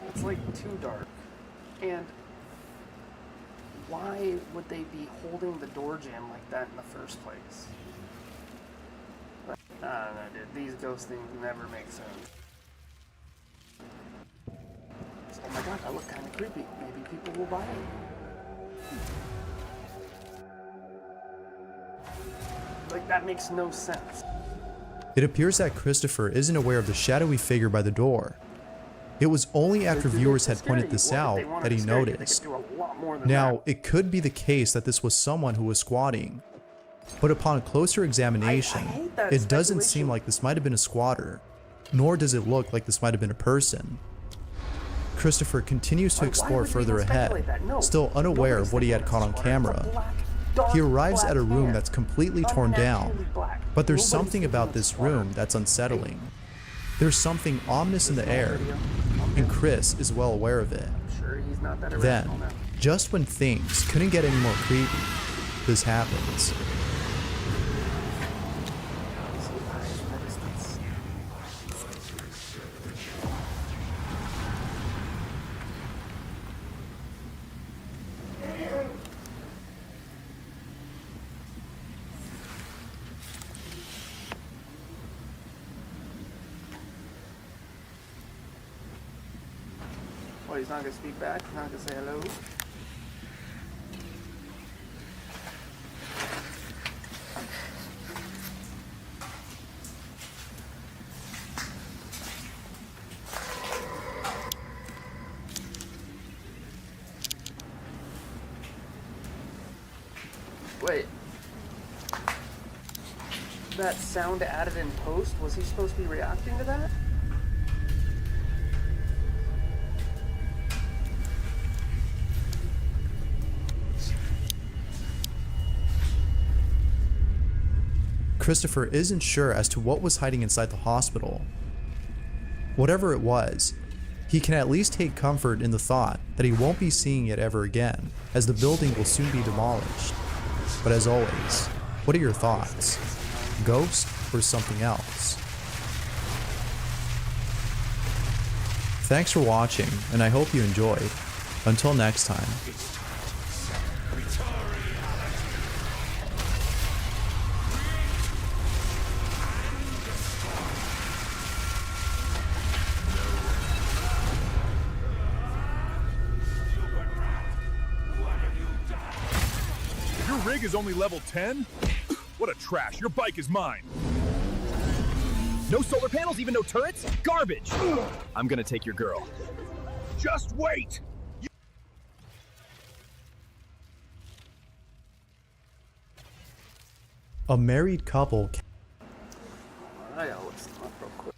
It's like too dark. And why would they be holding the door jamb like that in the first place? I don't know, dude. These ghost things never make sense. Oh my god, that looked kind of creepy. Maybe people will buy it. Like, that makes no sense. It appears that Christopher isn't aware of the shadowy figure by the door. It was only after viewers had pointed this out that he noticed. Now, it could be the case that this was someone who was squatting, but upon closer examination, it doesn't seem like this might have been a squatter, nor does it look like this might have been a person. Christopher continues to explore further ahead, still unaware of what he had caught on camera. He arrives at a room that's completely torn down, but there's something about this room that's unsettling. There's something ominous in the air, and Chris is well aware of it. Then, just when things couldn't get any more creepy, this happens. Well, he's not gonna speak back, he's not gonna say hello. Wait. That sound added in post, was he supposed to be reacting to that? Christopher isn't sure as to what was hiding inside the hospital. Whatever it was, he can at least take comfort in the thought that he won't be seeing it ever again, as the building will soon be demolished. But as always, what are your thoughts? Ghost or something else? Thanks for watching, and I hope you enjoyed. Until next time. Your rig is only level 10? What a trash. Your bike is mine. No solar panels, even no turrets? Garbage! I'm gonna take your girl. Just wait! A married couple. I gotta look some up real quick.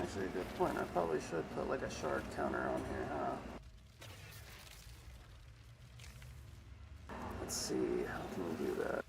actually a good point. I probably should put like a shard counter on here, huh? Let's see, how can we do that?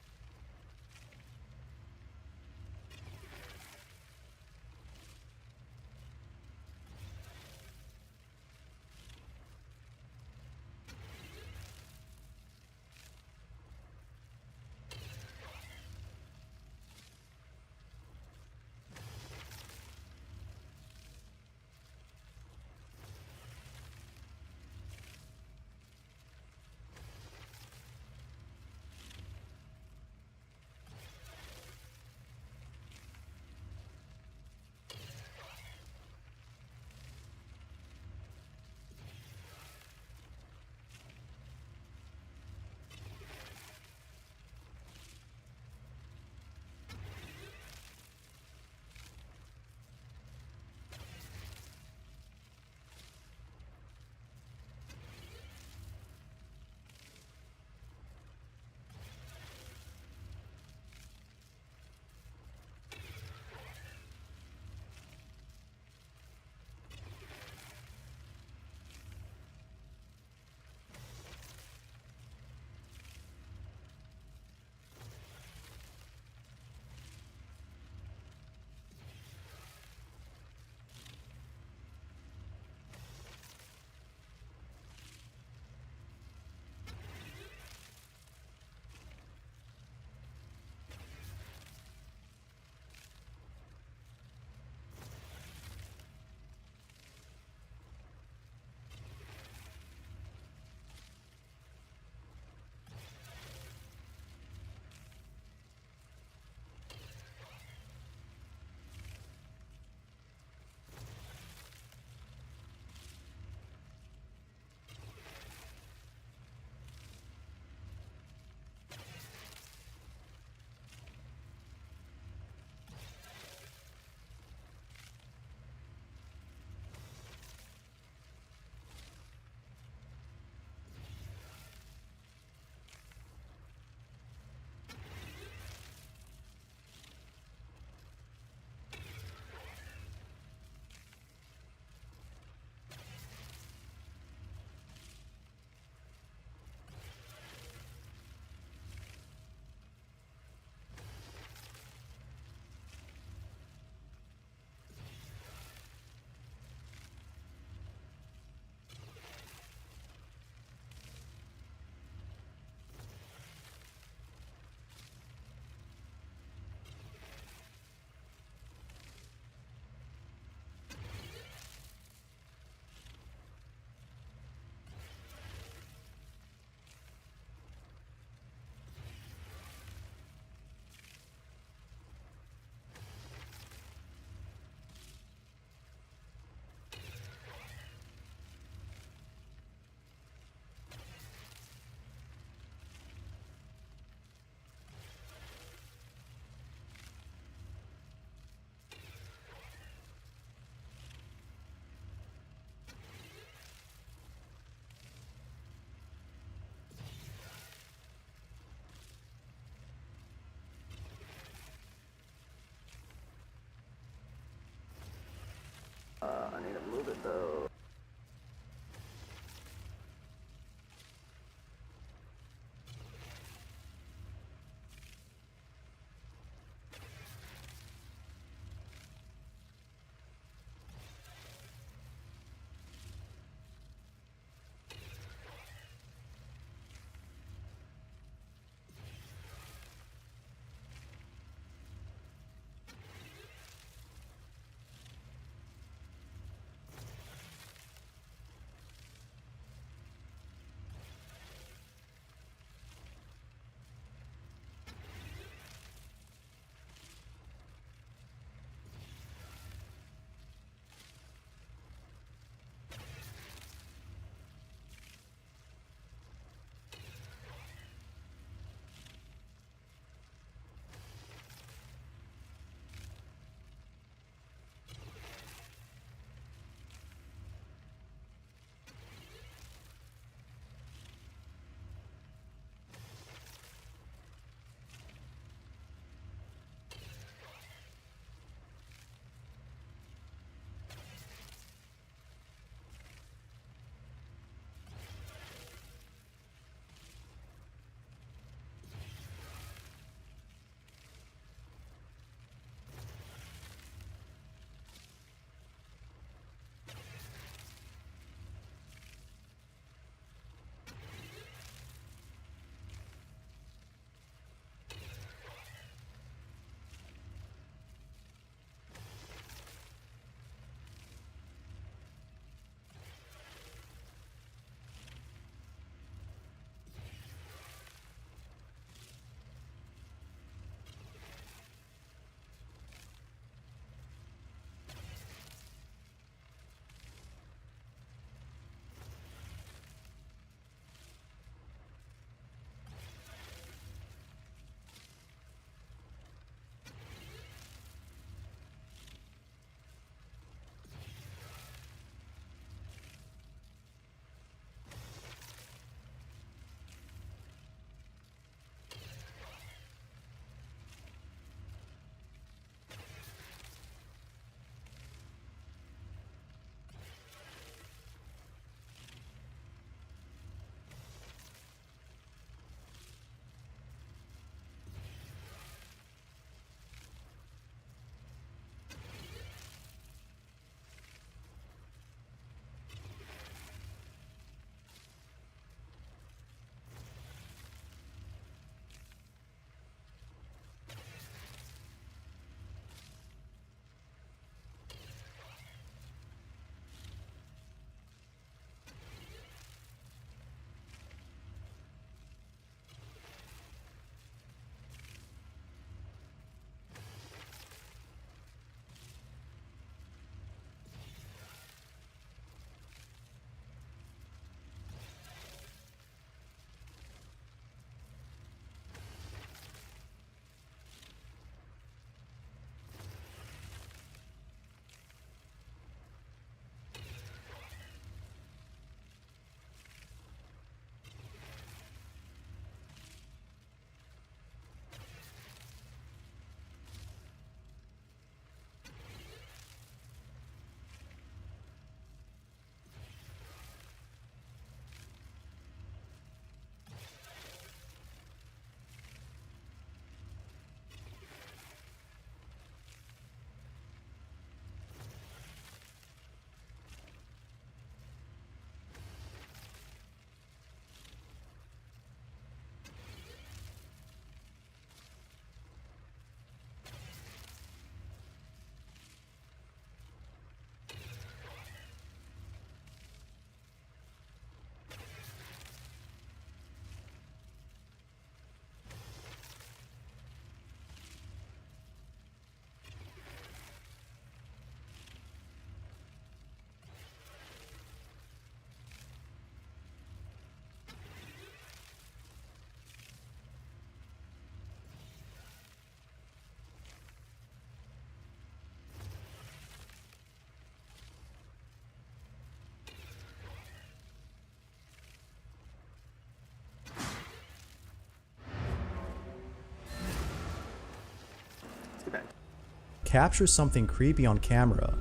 captures something creepy on camera.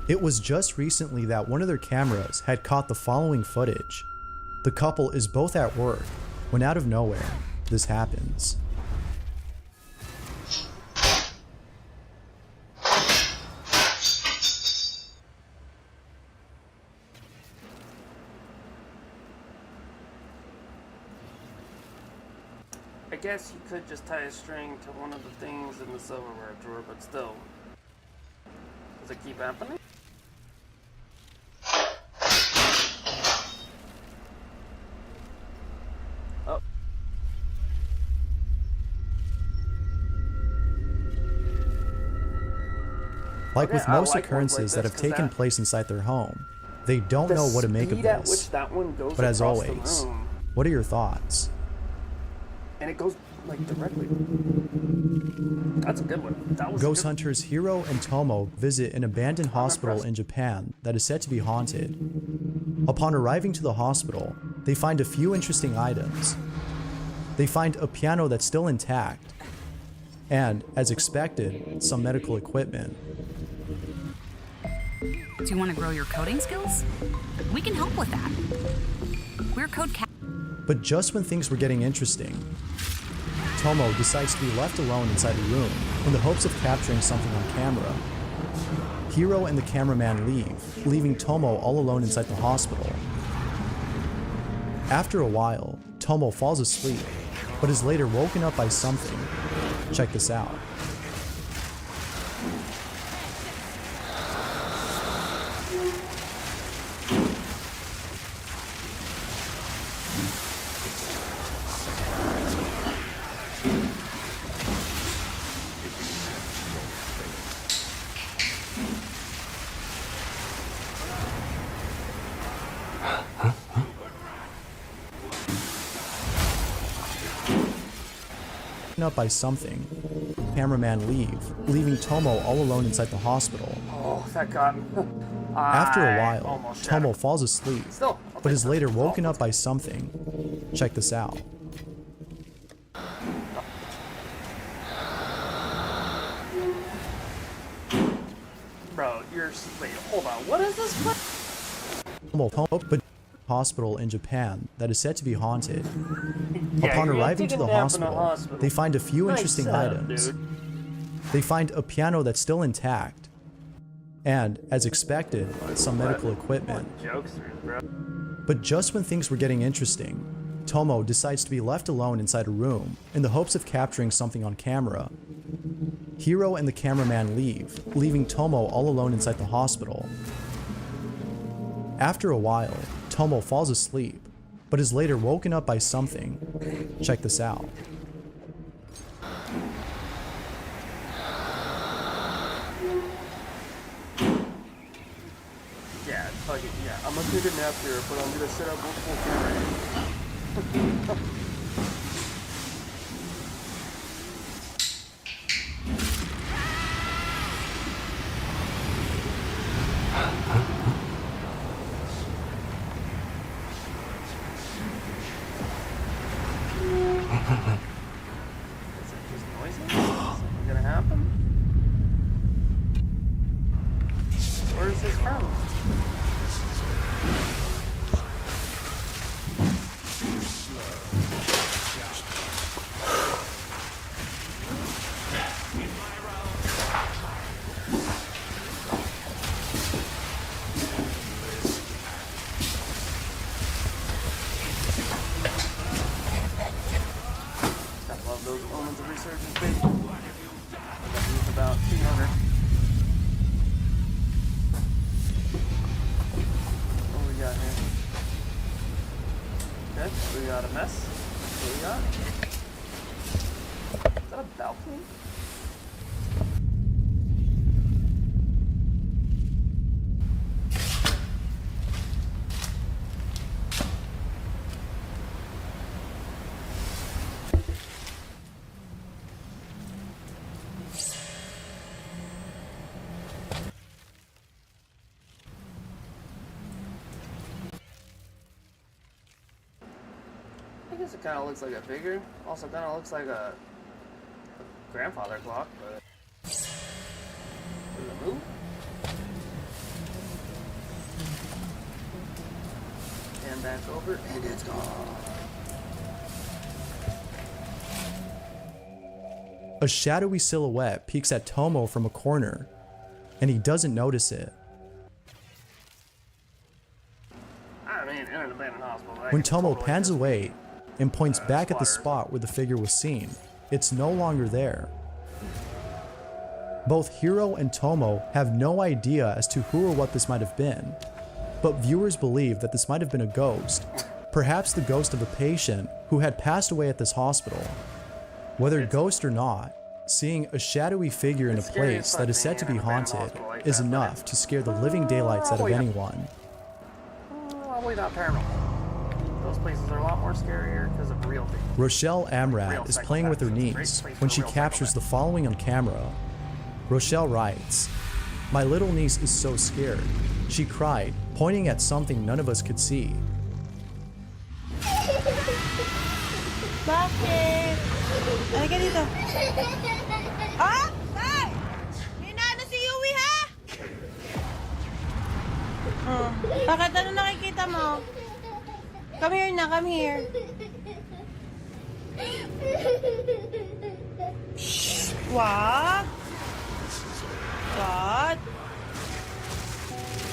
It was just recently that one of their cameras had caught the following footage. The couple is both at work when out of nowhere, this happens. I guess you could just tie a string to one of the things in the silverware drawer, but still. Does it keep happening? Oh. Like Okay, with I most like occurrences ones like that this, have 'cause taken that- place inside their home, they don't know what to make of speed at this. which that one goes But as across the always, room. what are your thoughts? And it goes like directly. That's a good one. That was Ghost a good hunters Hiro and Tomo visit an abandoned hospital in Japan that is said to be haunted. Upon arriving to the hospital, they find a few interesting items. They find a piano that's still intact, and, as expected, some medical equipment. Do you want to grow your coding skills? We can help with that. We're Code Cap. But just when things were getting interesting, Tomo decides to be left alone inside a room in the hopes of capturing something on camera. Hiro and the cameraman leave, leaving Tomo all alone inside the hospital. After a while, Tomo falls asleep, but is later woken up by something. Check this out. Up by something. Cameraman leaving Tomo all alone inside the hospital. Oh, that got me. After a I while, almost Tomo shattered. falls asleep, Still, but is later woken up by something. Check this out. Bro, wait, hold on. What is this place? Tomo, but hospital in Japan that is said to be haunted. Yeah, Upon you're arriving to taking the a nap in a hospital, hospital. they find a few Nice interesting setup, items. dude. They find a piano that's still intact, and, as expected, some medical equipment. Jokesters, bro. But just when things were getting interesting, Tomo decides to be left alone inside a room in the hopes of capturing something on camera. Hiro and the cameraman leave, leaving Tomo all alone inside the hospital. After a while, Tomo falls asleep, but is later woken up by something. Check this out. Yeah, fuck it. Yeah, I'm gonna take a nap here, but I'm gonna set up multiple cameras. Is it just noises? Is something gonna happen? Where's his from? I love those moments of resurgence, baby. That means about 200. What we got here? Okay, we got a mess. What we got? Is that a balcony? I guess it kind of looks like a figure. Also kind of looks like a grandfather clock, but Turn back over, and it's gone. A shadowy silhouette peeks at Tomo from a corner, and he doesn't notice it. I mean, in an abandoned hospital. When Tomo pans away and points back at the spot where the figure was seen, it's no longer there. Both Hiro and Tomo have no idea as to who or what this might have been, but viewers believe that this might have been a ghost, perhaps the ghost of a patient who had passed away at this hospital. Whether ghost or not, seeing a shadowy figure in a place that is said to be haunted is enough to scare the living daylights out of anyone. Probably not paranormal. Those places are a lot more scarier because of real things. Rochelle Amrad is playing with her niece when she captures the following on camera. Rochelle writes, "My little niece is so scared. She cried, pointing at something none of us could see." Bakit? Halika dito. Ah! Tay! May nana si Yui, ha? Oh, bakit? Ano nakikita mo? Come here na, come here. Shh! Wag! God!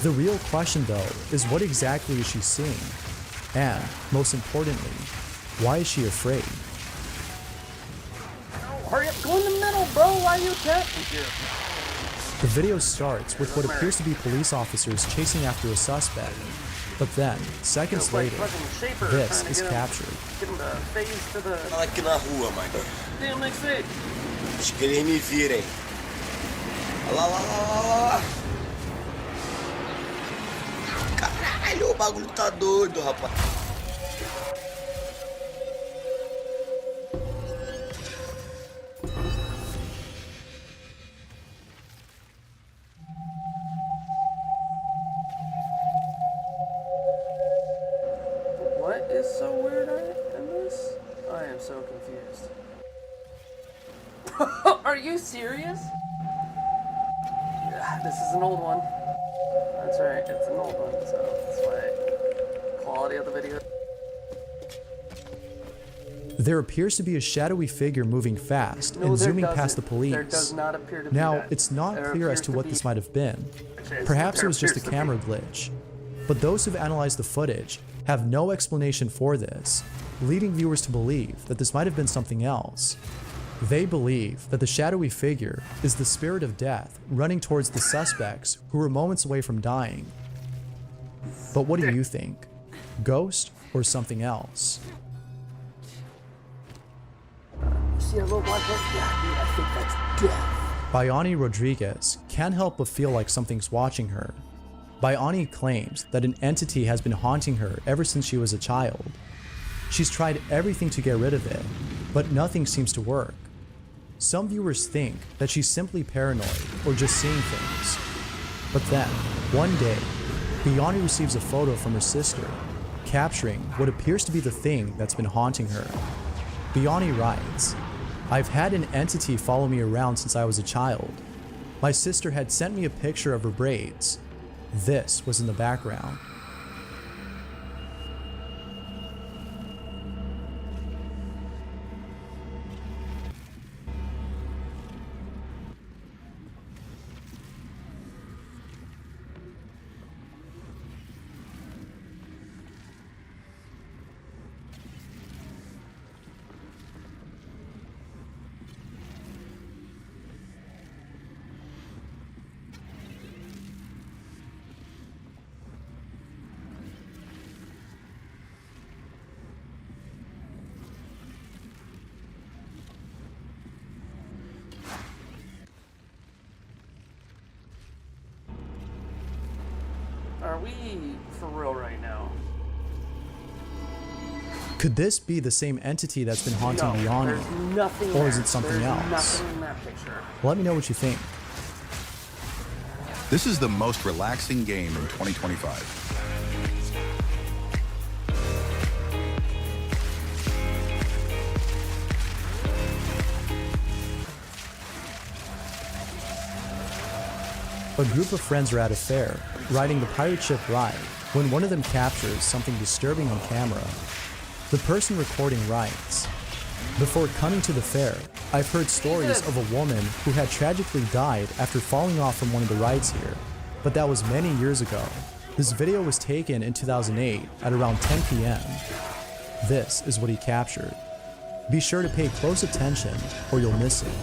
The real question though is what exactly is she seeing? And, most importantly, why is she afraid? Hurry up, go in the middle, bro. Why are you attacking here? The video starts with what appears to be police officers chasing after a suspect, but then, seconds later, this is captured. Get him to phase to the... Fala aqui na rua, mano. Damn, next thing. Acho que eles me virem. Olha lá, lá, lá, lá, lá. Caralho, o bagulho tá doido, rapaz. What is so weird in this? I am so confused. Are you serious? Yeah, this is an old one. That's right, it's an old one, so that's why quality of the video. There appears to be a shadowy figure moving fast No, and there zooming past the doesn't. police. There does not appear to be Now, that. it's not There clear as appears to to what be- this might have been. Actually, Perhaps it there was just a appears to camera be. glitch. But those who've analyzed the footage have no explanation for this, leading viewers to believe that this might have been something else. They believe that the shadowy figure is the spirit of death running towards the suspects who were moments away from dying. But what do you think? Ghost or something else? See a little black one? Yeah, dude, I think that's death. Bayani Rodriguez can't help but feel like something's watching her. Bayani claims that an entity has been haunting her ever since she was a child. She's tried everything to get rid of it, but nothing seems to work. Some viewers think that she's simply paranoid or just seeing things. But then, one day, Bayani receives a photo from her sister, capturing what appears to be the thing that's been haunting her. Bayani writes, "I've had an entity follow me around since I was a child. My sister had sent me a picture of her braids. This was in the background." Are we for real right now? Could this be the same entity that's been haunting Bayani? There's nothing Or is there. it something There's else? nothing in that picture. Let me know what you think. This is the most relaxing game in 2025. A group of friends are at a fair, riding the pirate ship ride, when one of them captures something disturbing on camera. The person recording writes, "Before coming to the fair, I've heard stories of a woman who had tragically died after falling off from one of the rides here, but that was many years ago. This video was taken in 2008 at around 10 p.m. This is what he captured. Be sure to pay close attention or you'll miss it."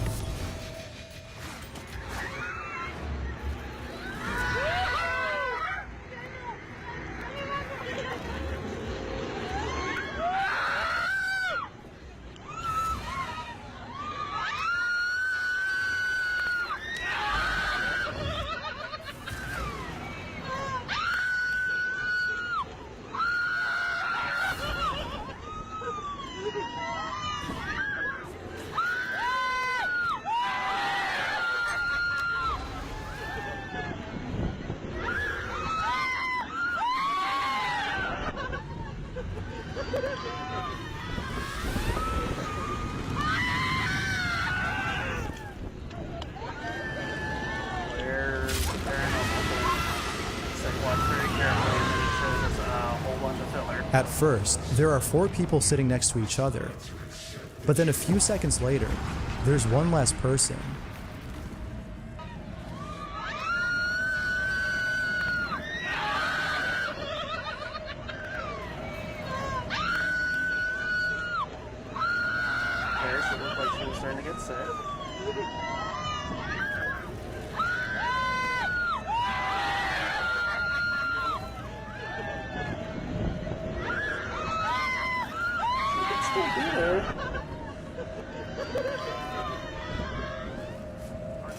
At first, there are 4 people sitting next to each other, but then a few seconds later, there's one less person. Okay, so it looked like she was starting to get sick.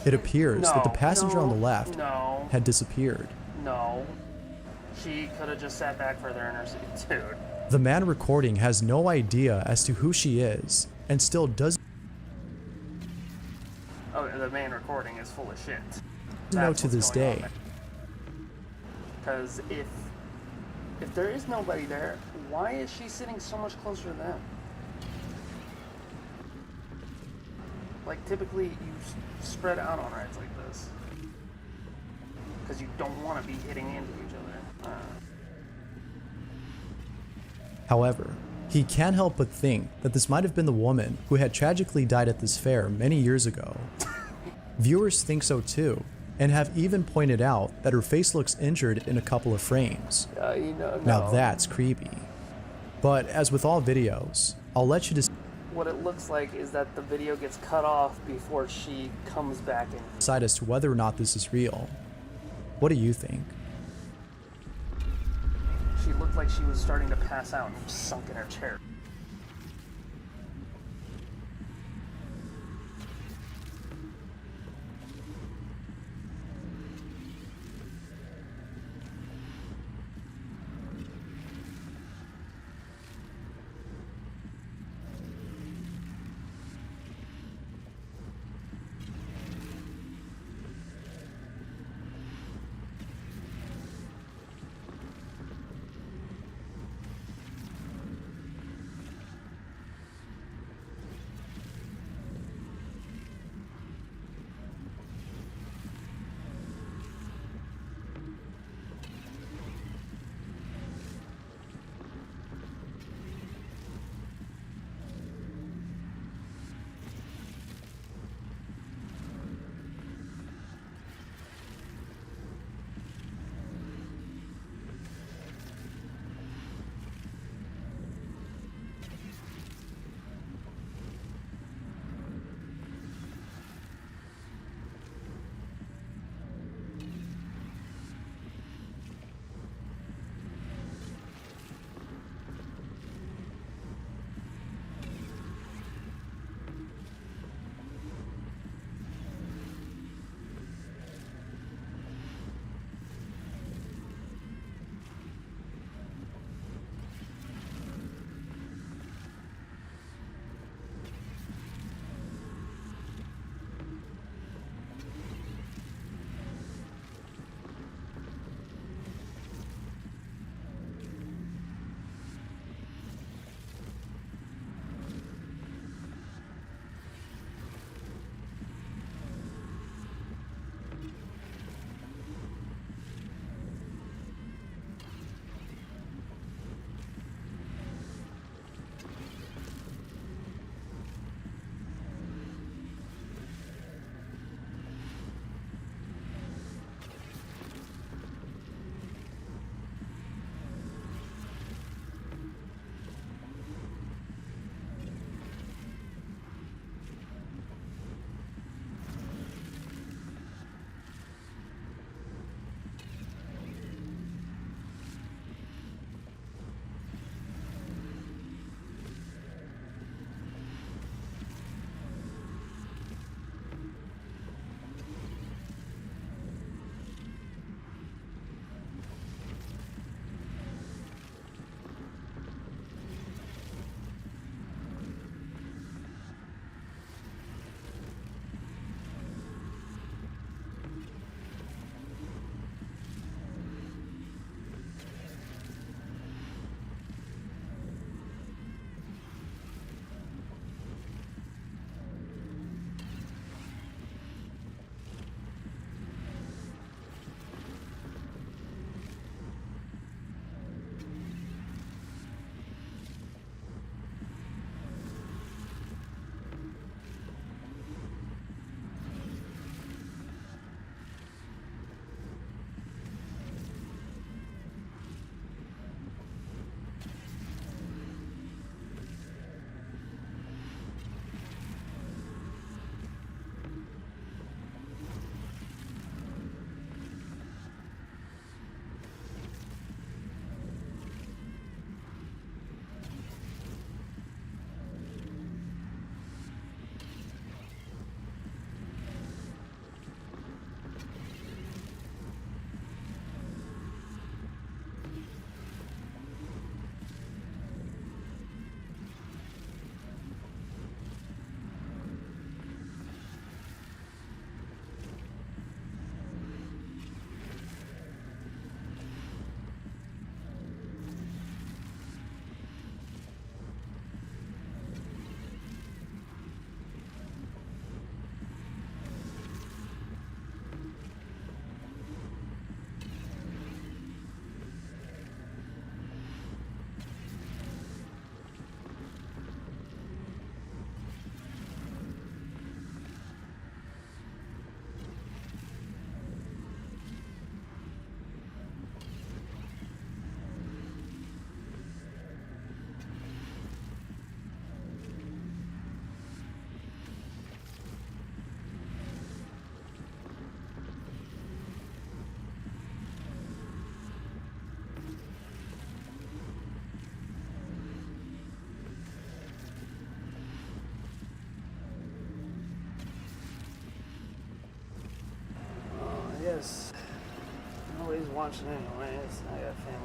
It appears that the passenger on the left had disappeared. No. She could have just sat back further in her seat, dude. The man recording has no idea as to who she is and still doesn't Oh, the man recording is full of shit. know to this day. Because if there is nobody there, why is she sitting so much closer to them? Like, typically you spread out on rides like this because you don't want to be hitting into each other. However, he can't help but think that this might have been the woman who had tragically died at this fair many years ago. Viewers think so too, and have even pointed out that her face looks injured in a couple of frames. Now that's creepy. But as with all videos, I'll let you What it looks like is that the video gets cut off before she comes back in. decide as to whether or not this is real. What do you think? She looked like she was starting to pass out and sunk in her chair. this. Nobody's watching anyways. I got family.